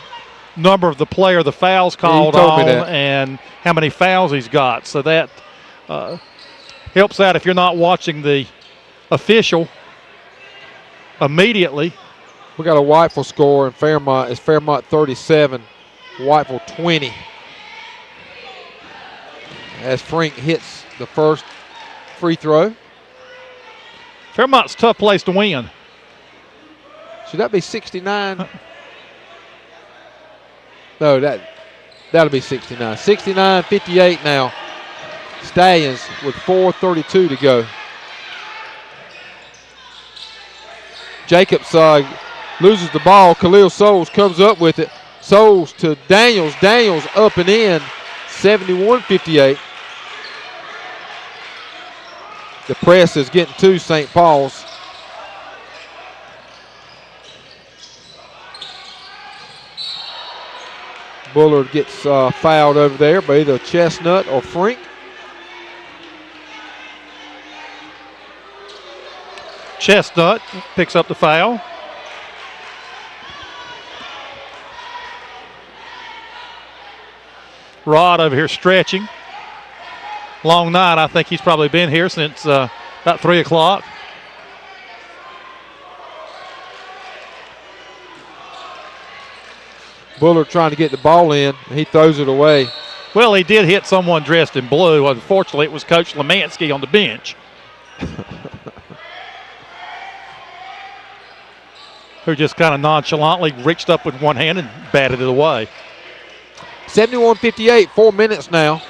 number of the player the fouls called on and how many fouls he's got. So that helps out if you're not watching the official immediately. We got a Whiteville score in Fairmont. It's Fairmont 37, Whiteville 20. As Frank hits the first free throw. Fairmont's a tough place to win. Should that be 69? No, that'll be 69. 69-58 now. Stallions with 4:32 to go. Jacobs loses the ball. Khalil Souls comes up with it. Souls to Daniels. Daniels up and in. 71-58. The press is getting to St. Paul's. Bullard gets fouled over there by either Chestnut or Frank. Chestnut picks up the foul. – Rod over here stretching. Long night. I think he's probably been here since about 3 o'clock. Bullard trying to get the ball in. He throws it away. Well, he did hit someone dressed in blue. Unfortunately, it was Coach Lemansky on the bench. Who just kind of nonchalantly reached up with one hand and batted it away. 71-58, 4 minutes now.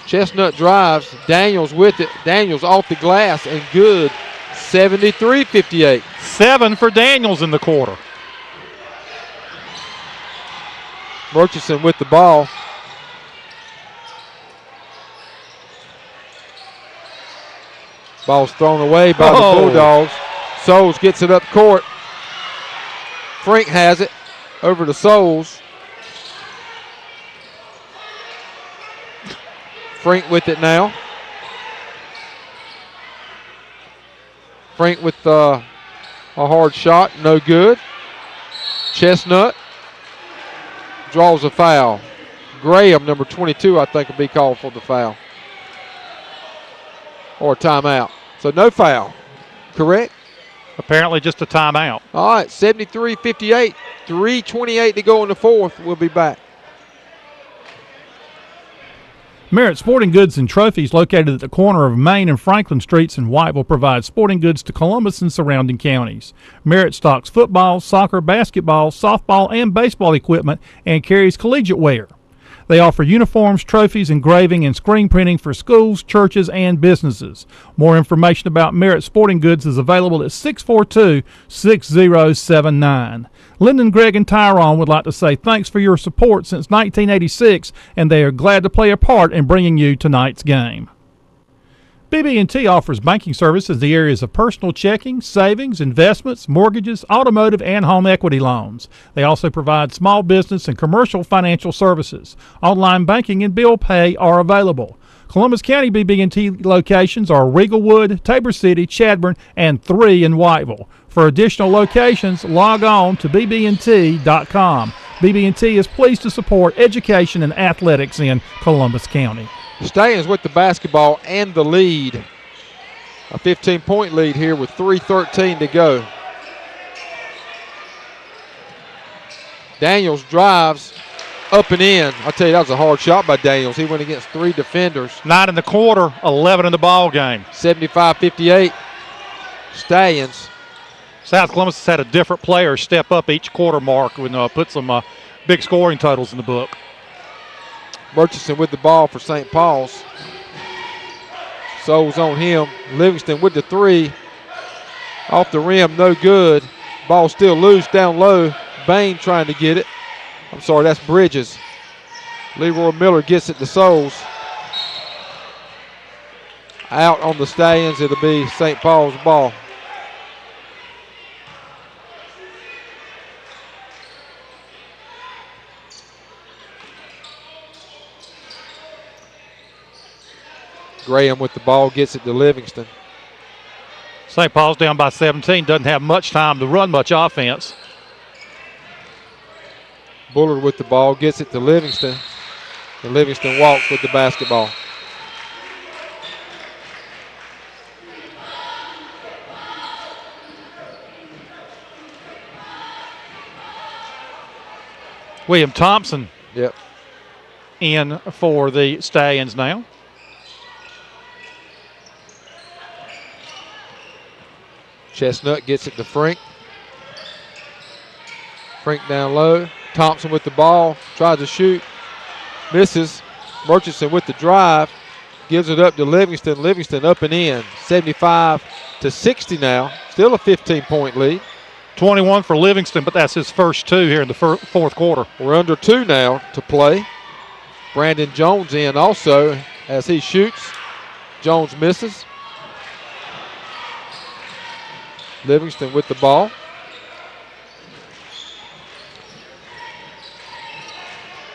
Chestnut drives. Daniels with it. Daniels off the glass and good. 73-58. 7 for Daniels in the quarter. Murchison with the ball. Ball's thrown away by the Bulldogs. Souls gets it up court. Frank has it over to Souls. Frank with it now. Frank with a hard shot, no good. Chestnut draws a foul. Graham, number 22, I think will be called for the foul. Or a timeout. So no foul, correct? Apparently just a timeout. All right, 73-58, 3:28 to go in the fourth. We'll be back. Merritt Sporting Goods and Trophies, located at the corner of Main and Franklin Streets in Whiteville, provides sporting goods to Columbus and surrounding counties. Merritt stocks football, soccer, basketball, softball, and baseball equipment and carries collegiate wear. They offer uniforms, trophies, engraving, and screen printing for schools, churches, and businesses. More information about Merritt Sporting Goods is available at 642-6079. Lyndon, Gregg, and Tyrone would like to say thanks for your support since 1986, and they are glad to play a part in bringing you tonight's game. BB&T offers banking services in the areas of personal checking, savings, investments, mortgages, automotive, and home equity loans. They also provide small business and commercial financial services. Online banking and bill pay are available. Columbus County BB&T locations are Regalwood, Tabor City, Chadbourne, and 3 in Whiteville. For additional locations, log on to bbnt.com. BB&T is pleased to support education and athletics in Columbus County. Stallions with the basketball and the lead. A 15-point lead here with 3:13 to go. Daniels drives up and in. I tell you, that was a hard shot by Daniels. He went against 3 defenders. 9 in the quarter, 11 in the ball game. 75-58. Stallions. South Columbus has had a different player step up each quarter mark and put some big scoring totals in the book. Murchison with the ball for St. Paul's. Souls on him. Livingston with the 3. Off the rim, no good. Ball still loose down low. Bain trying to get it. I'm sorry, that's Bridges. Leroy Miller gets it to Souls. Out on the Stallions, it'll be St. Paul's ball. Graham with the ball, gets it to Livingston. St. Paul's down by 17, doesn't have much time to run much offense. Bullard with the ball, gets it to Livingston. And Livingston walks with the basketball. William Thompson Yep. in for the Stallions now. Chestnut gets it to Frank. Frank down low. Thompson with the ball. Tries to shoot. Misses. Murchison with the drive. Gives it up to Livingston. Livingston up and in. 75-60 now. Still a 15-point lead. 21 for Livingston, but that's his first 2 here in the fourth quarter. We're under 2 now to play. Brandon Jones in also as he shoots. Jones misses. Livingston with the ball.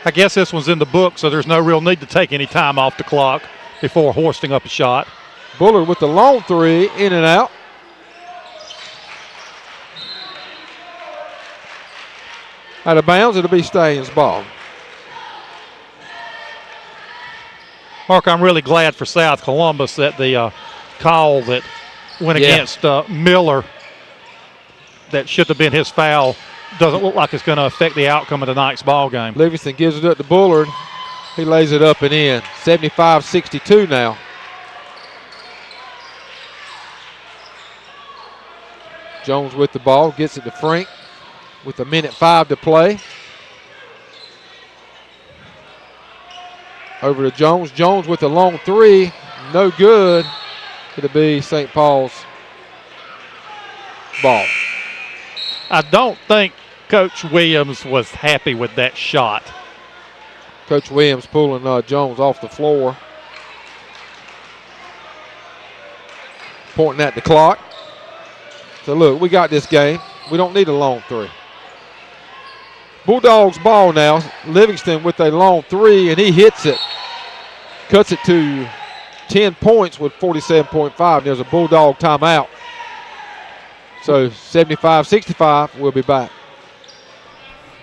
I guess this one's in the book, so there's no real need to take any time off the clock before hoisting up a shot. Bullard with the long 3, in and out. Out of bounds, it'll be Stallions' ball. Mark, I'm really glad for South Columbus that the call that went against Miller, that should have been his foul, doesn't look like it's going to affect the outcome of tonight's ball game. Livingston gives it up to Bullard. He lays it up and in. 75-62 now. Jones with the ball, gets it to Frank with 1:05 to play. Over to Jones. Jones with a long three. No good. It'll be St. Paul's ball. I don't think Coach Williams was happy with that shot. Coach Williams pulling Jones off the floor. Pointing at the clock. So, look, we got this game. We don't need a long three. Bulldogs ball now. Livingston with a long three, and he hits it. Cuts it to 10 points with 47.5. There's a Bulldog timeout. So 75-65, we'll be back.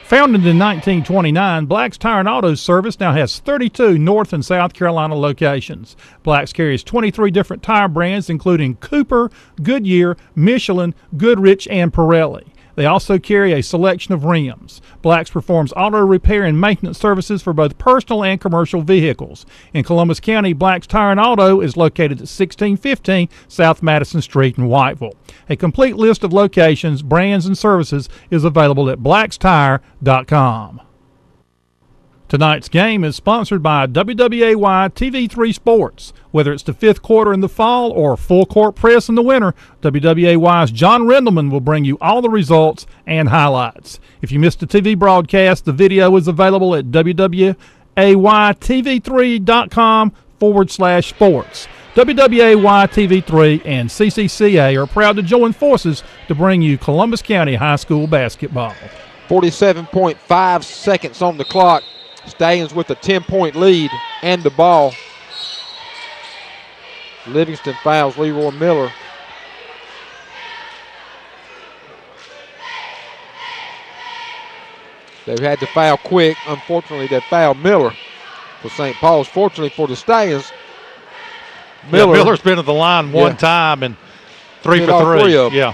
Founded in 1929, Black's Tire and Auto Service now has 32 North and South Carolina locations. Black's carries 23 different tire brands, including Cooper, Goodyear, Michelin, Goodrich, and Pirelli. They also carry a selection of rims. Black's performs auto repair and maintenance services for both personal and commercial vehicles. In Columbus County, Black's Tire and Auto is located at 1615 South Madison Street in Whiteville. A complete list of locations, brands, and services is available at blackstire.com. Tonight's game is sponsored by WWAY TV3 Sports. Whether it's the fifth quarter in the fall or full court press in the winter, WWAY's John Rendelman will bring you all the results and highlights. If you missed the TV broadcast, the video is available at WWAYTV3.com/sports. WWAY TV3 and CCCA are proud to join forces to bring you Columbus County High School basketball. 47.5 seconds on the clock. Stallions with a 10-point lead and the ball. Livingston fouls Leroy Miller. They've had to foul quick. Unfortunately, they fouled Miller for St. Paul's. Fortunately for the Stallions, Miller's been at the line one time and 3 for 3. Yeah.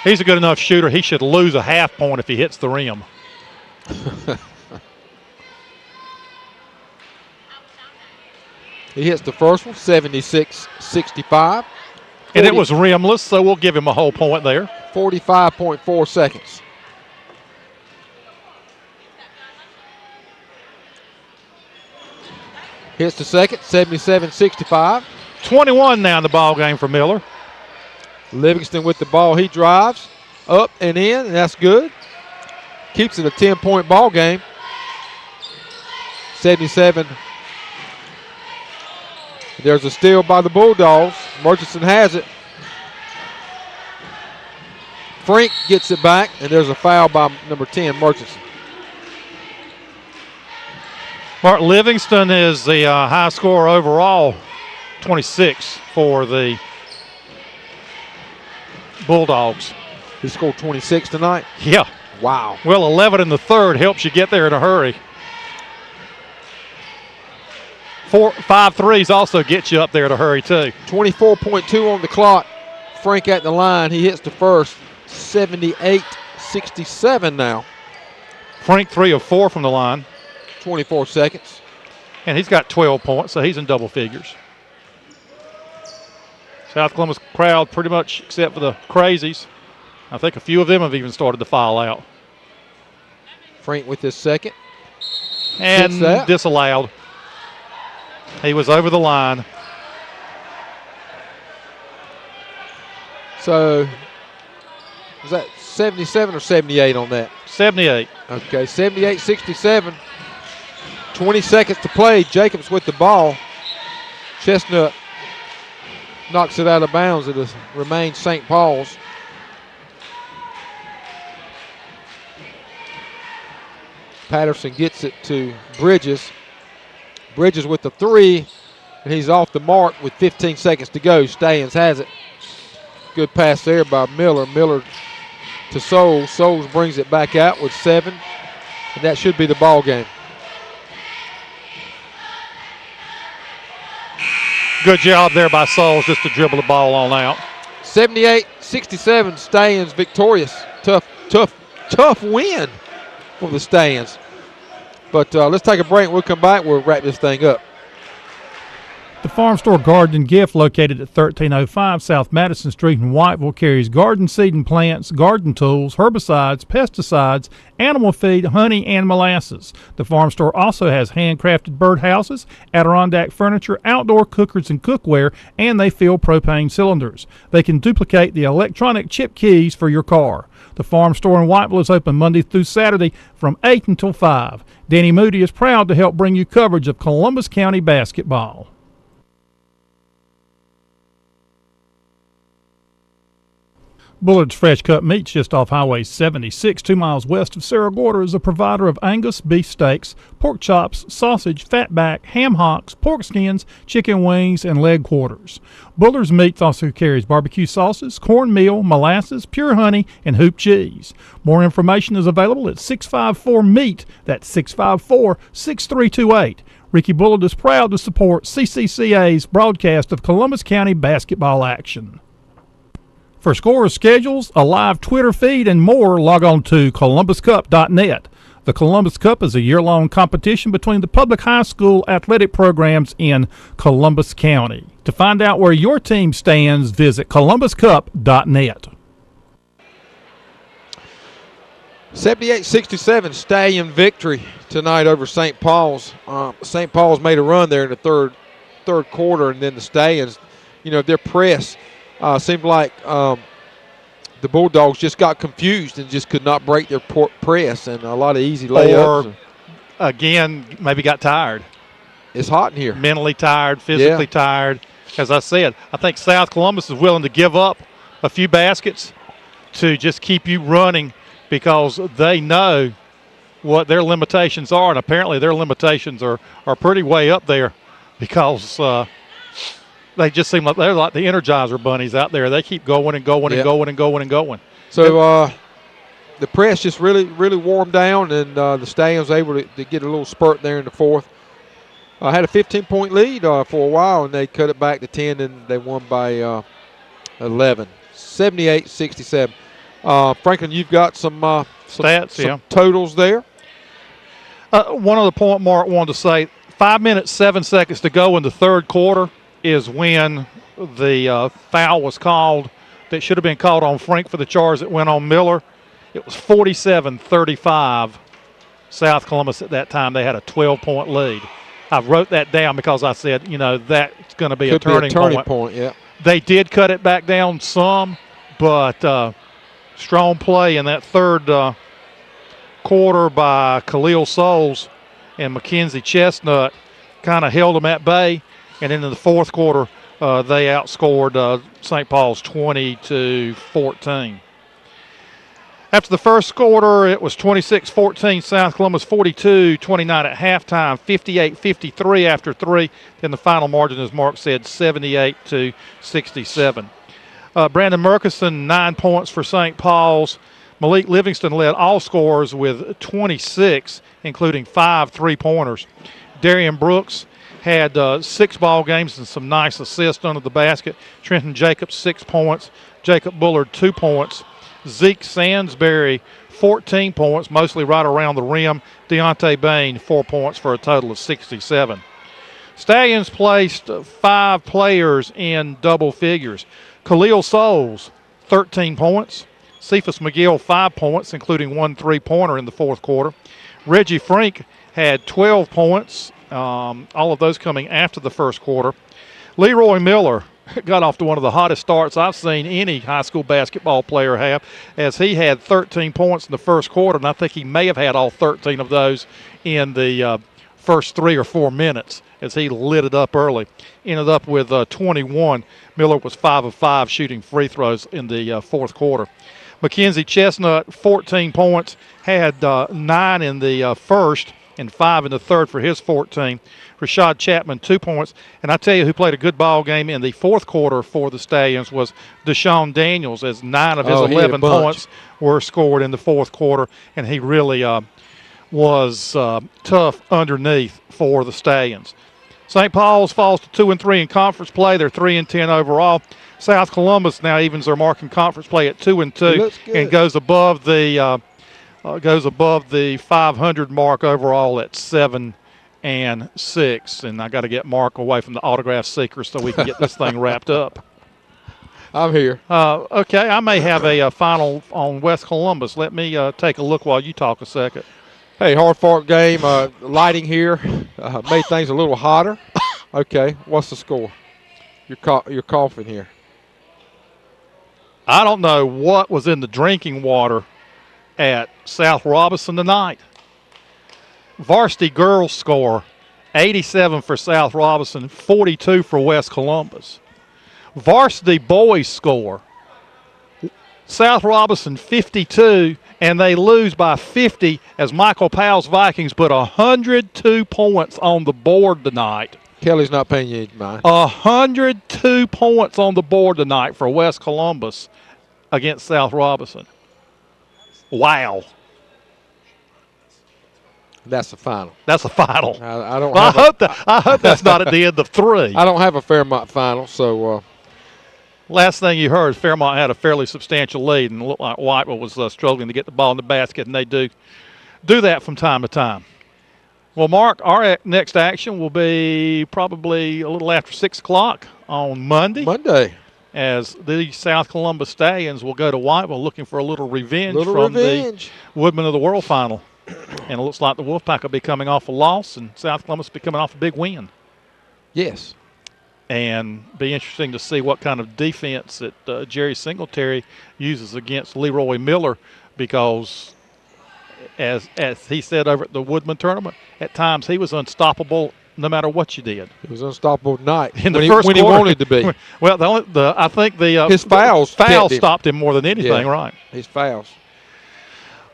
He's a good enough shooter. He should lose a half point if he hits the rim. He hits the first one, 76-65. And it was rimless, so we'll give him a whole point there. 45.4 seconds. Hits the second, 77-65. 21 now in the ball game for Miller. Livingston with the ball. He drives up and in, and that's good. Keeps it a 10-point ball game. 77. There's a steal by the Bulldogs. Murchison has it. Frank gets it back, and there's a foul by number 10, Murchison. Mark, Livingston is the high scorer overall, 26 for the Bulldogs. He scored 26 tonight? Yeah. Wow. Well, 11 in the third helps you get there in a hurry. 5 threes also get you up there in a hurry, too. 24.2 on the clock. Frank at the line. He hits the first. 78-67 now. Frank 3 of 4 from the line. 24 seconds. And he's got 12 points, so he's in double figures. South Columbus crowd pretty much except for the crazies. I think a few of them have even started to file out. Frank with his second. And disallowed. He was over the line. So, was that 77 or 78 on that? 78. Okay, 78-67. 20 seconds to play. Jacobs with the ball. Chestnut knocks it out of bounds. It remains St. Paul's. Patterson gets it to Bridges. Bridges with the three, and he's off the mark with 15 seconds to go. Stallions has it. Good pass there by Miller. Miller to Souls. Souls brings it back out with 7, and that should be the ball game. Good job there by Souls just to dribble the ball on out. 78-67, Stallions victorious. Tough win for the Stallions. But let's take a break. We'll come back. We'll wrap this thing up. The Farm Store Garden and Gift, located at 1305 South Madison Street in Whiteville, carries garden seed and plants, garden tools, herbicides, pesticides, animal feed, honey, and molasses. The Farm Store also has handcrafted birdhouses, Adirondack furniture, outdoor cookers and cookware, and they fill propane cylinders. They can duplicate the electronic chip keys for your car. The Farm Store in Whiteville is open Monday through Saturday from 8 until 5. Danny Moody is proud to help bring you coverage of Columbus County basketball. Bullard's Fresh Cut Meats, just off Highway 76, 2 miles west of Cerro Gordo, is a provider of Angus beef steaks, pork chops, sausage, fatback, ham hocks, pork skins, chicken wings, and leg quarters. Bullard's Meats also carries barbecue sauces, cornmeal, molasses, pure honey, and hoop cheese. More information is available at 654-MEAT. That's 654-6328. Ricky Bullard is proud to support CCCA's broadcast of Columbus County basketball action. For scorers, schedules, a live Twitter feed, and more, log on to columbuscup.net. The Columbus Cup is a year-long competition between the public high school athletic programs in Columbus County. To find out where your team stands, visit columbuscup.net. 78-67 Stallion victory tonight over St. Paul's. St. Paul's made a run there in the third quarter, and then the Stallions, their press seemed like the Bulldogs just got confused and just could not break their press, and a lot of easy layups. Or, again, maybe got tired. It's hot in here. Mentally tired, physically tired. As I said, I think South Columbus is willing to give up a few baskets to just keep you running because they know what their limitations are, and apparently their limitations are pretty way up there because they just seem like they're like the Energizer bunnies out there. They keep going and going and going and going and going. So the press just really warmed down, and the Stallions were able to get a little spurt there in the fourth. Had a 15-point lead for a while, and they cut it back to 10, and they won by 11. 78-67. Franklin, you've got some stats, some totals there. One other point Mark wanted to say, 5 minutes, 7 seconds to go in the third quarter is when the foul was called that should have been called on Frank for the charge that went on Miller. It was 47-35 South Columbus at that time. They had a 12-point lead. I wrote that down because I said, that's going to be a turning point. Yeah. They did cut it back down some, but strong play in that third quarter by Khalil Souls and Mackenzie Chestnut kind of held them at bay. And then in the fourth quarter, they outscored St. Paul's 20-14. After the first quarter, it was 26-14, South Columbus 42-29 at halftime, 58-53 after three. Then the final margin, as Mark said, 78-67. Brandon Murkison, 9 points for St. Paul's. Malik Livingston led all scorers with 26, including 5 3-pointers. Darian Brooks had 6 ball games and some nice assists under the basket. Trenton Jacobs, 6 points. Jacob Bullard, 2 points. Zeke Sansbury, 14 points, mostly right around the rim. Deontay Bain, 4 points for a total of 67. Stallions placed 5 players in double figures. Khalil Souls, 13 points. Cephas McGill, 5 points, including 1 3-pointer in the fourth quarter. Reggie Frink had 12 points, all of those coming after the first quarter. Leroy Miller got off to one of the hottest starts I've seen any high school basketball player have, as he had 13 points in the first quarter, and I think he may have had all 13 of those in the first 3 or 4 minutes as he lit it up early. Ended up with 21. Miller was 5 of 5 shooting free throws in the fourth quarter. Mackenzie Chestnut, 14 points, had 9 in the first and 5 in the third for his 14. Rashad Chapman, 2 points. And I tell you who played a good ball game in the fourth quarter for the Stallions was Deshaun Daniels, as 9 of his 11 points were scored in the fourth quarter, and he really was tough underneath for the Stallions. St. Paul's falls to 2-3 in conference play. They're 3-10 overall. South Columbus now evens their mark in conference play at 2-2 and goes above the 500 mark overall at 7-6. And I got to get Mark away from the autograph seeker so we can get this thing wrapped up. I'm here. Okay, I may have a final on West Columbus. Let me take a look while you talk a second. Hey, hard-fought game. Lighting here made things a little hotter. Okay, what's the score? You're coughing here. I don't know what was in the drinking water at South Robinson tonight. Varsity girls score 87 for South Robinson, 42 for West Columbus. Varsity boys score South Robinson 52, and they lose by 50 as Michael Powell's Vikings put 102 points on the board tonight. Kelly's not paying you any mind. 102 points on the board tonight for West Columbus against South Robinson. Wow. That's the final. That's the final. I don't. Well, I hope that's not at the end of 3. I don't have a Fairmont final, so. Last thing you heard, Fairmont had a fairly substantial lead, and it looked like Whiteville was struggling to get the ball in the basket, and they do that from time to time. Well, Mark, our next action will be probably a little after 6 o'clock on Monday. As the South Columbus Stallions will go to Whiteville looking for a little revenge the Woodman of the World final. And it looks like the Wolfpack will be coming off a loss, and South Columbus will be coming off a big win. Yes. And be interesting to see what kind of defense that Jerry Singletary uses against Leroy Miller, because as he said over at the Woodman tournament, at times he was unstoppable no matter what you did. It was unstoppable tonight in the first quarter. He wanted to be. Well, I think his fouls stopped him more than anything, right? His fouls.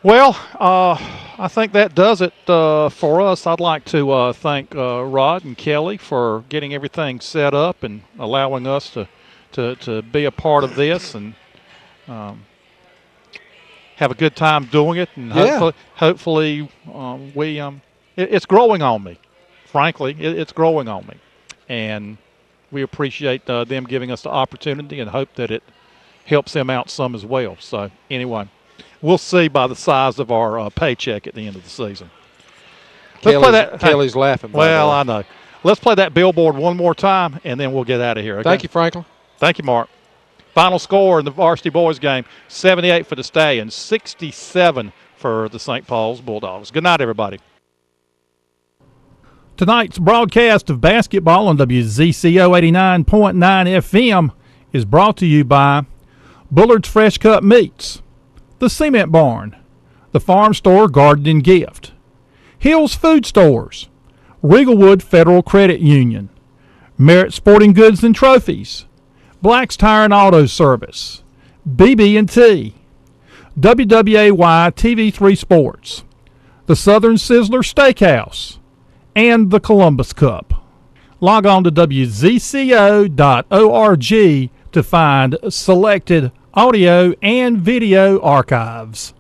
Well, I think that does it for us. I'd like to thank Rod and Kelly for getting everything set up and allowing us to be a part of this and have a good time doing it. And hopefully it's growing on me. Frankly, it's growing on me. And we appreciate them giving us the opportunity and hope that it helps them out some as well. So, anyway, we'll see by the size of our paycheck at the end of the season. Kelly's laughing. Well, I know. Let's play that billboard one more time, and then we'll get out of here. Okay? Thank you, Franklin. Thank you, Mark. Final score in the varsity boys game, 78 for the Stallions, 67 for the St. Paul's Bulldogs. Good night, everybody. Tonight's broadcast of basketball on WZCO 89.9 FM is brought to you by Bullard's Fresh Cut Meats, The Cement Barn, The Farm Store Garden and Gift, Hills Food Stores, Regalwood Federal Credit Union, Merritt Sporting Goods and Trophies, Black's Tire and Auto Service, BB&T, WWAY TV3 Sports, the Southern Sizzler Steakhouse, and the Columbus Cup. Log on to WZCO.org to find selected audio and video archives.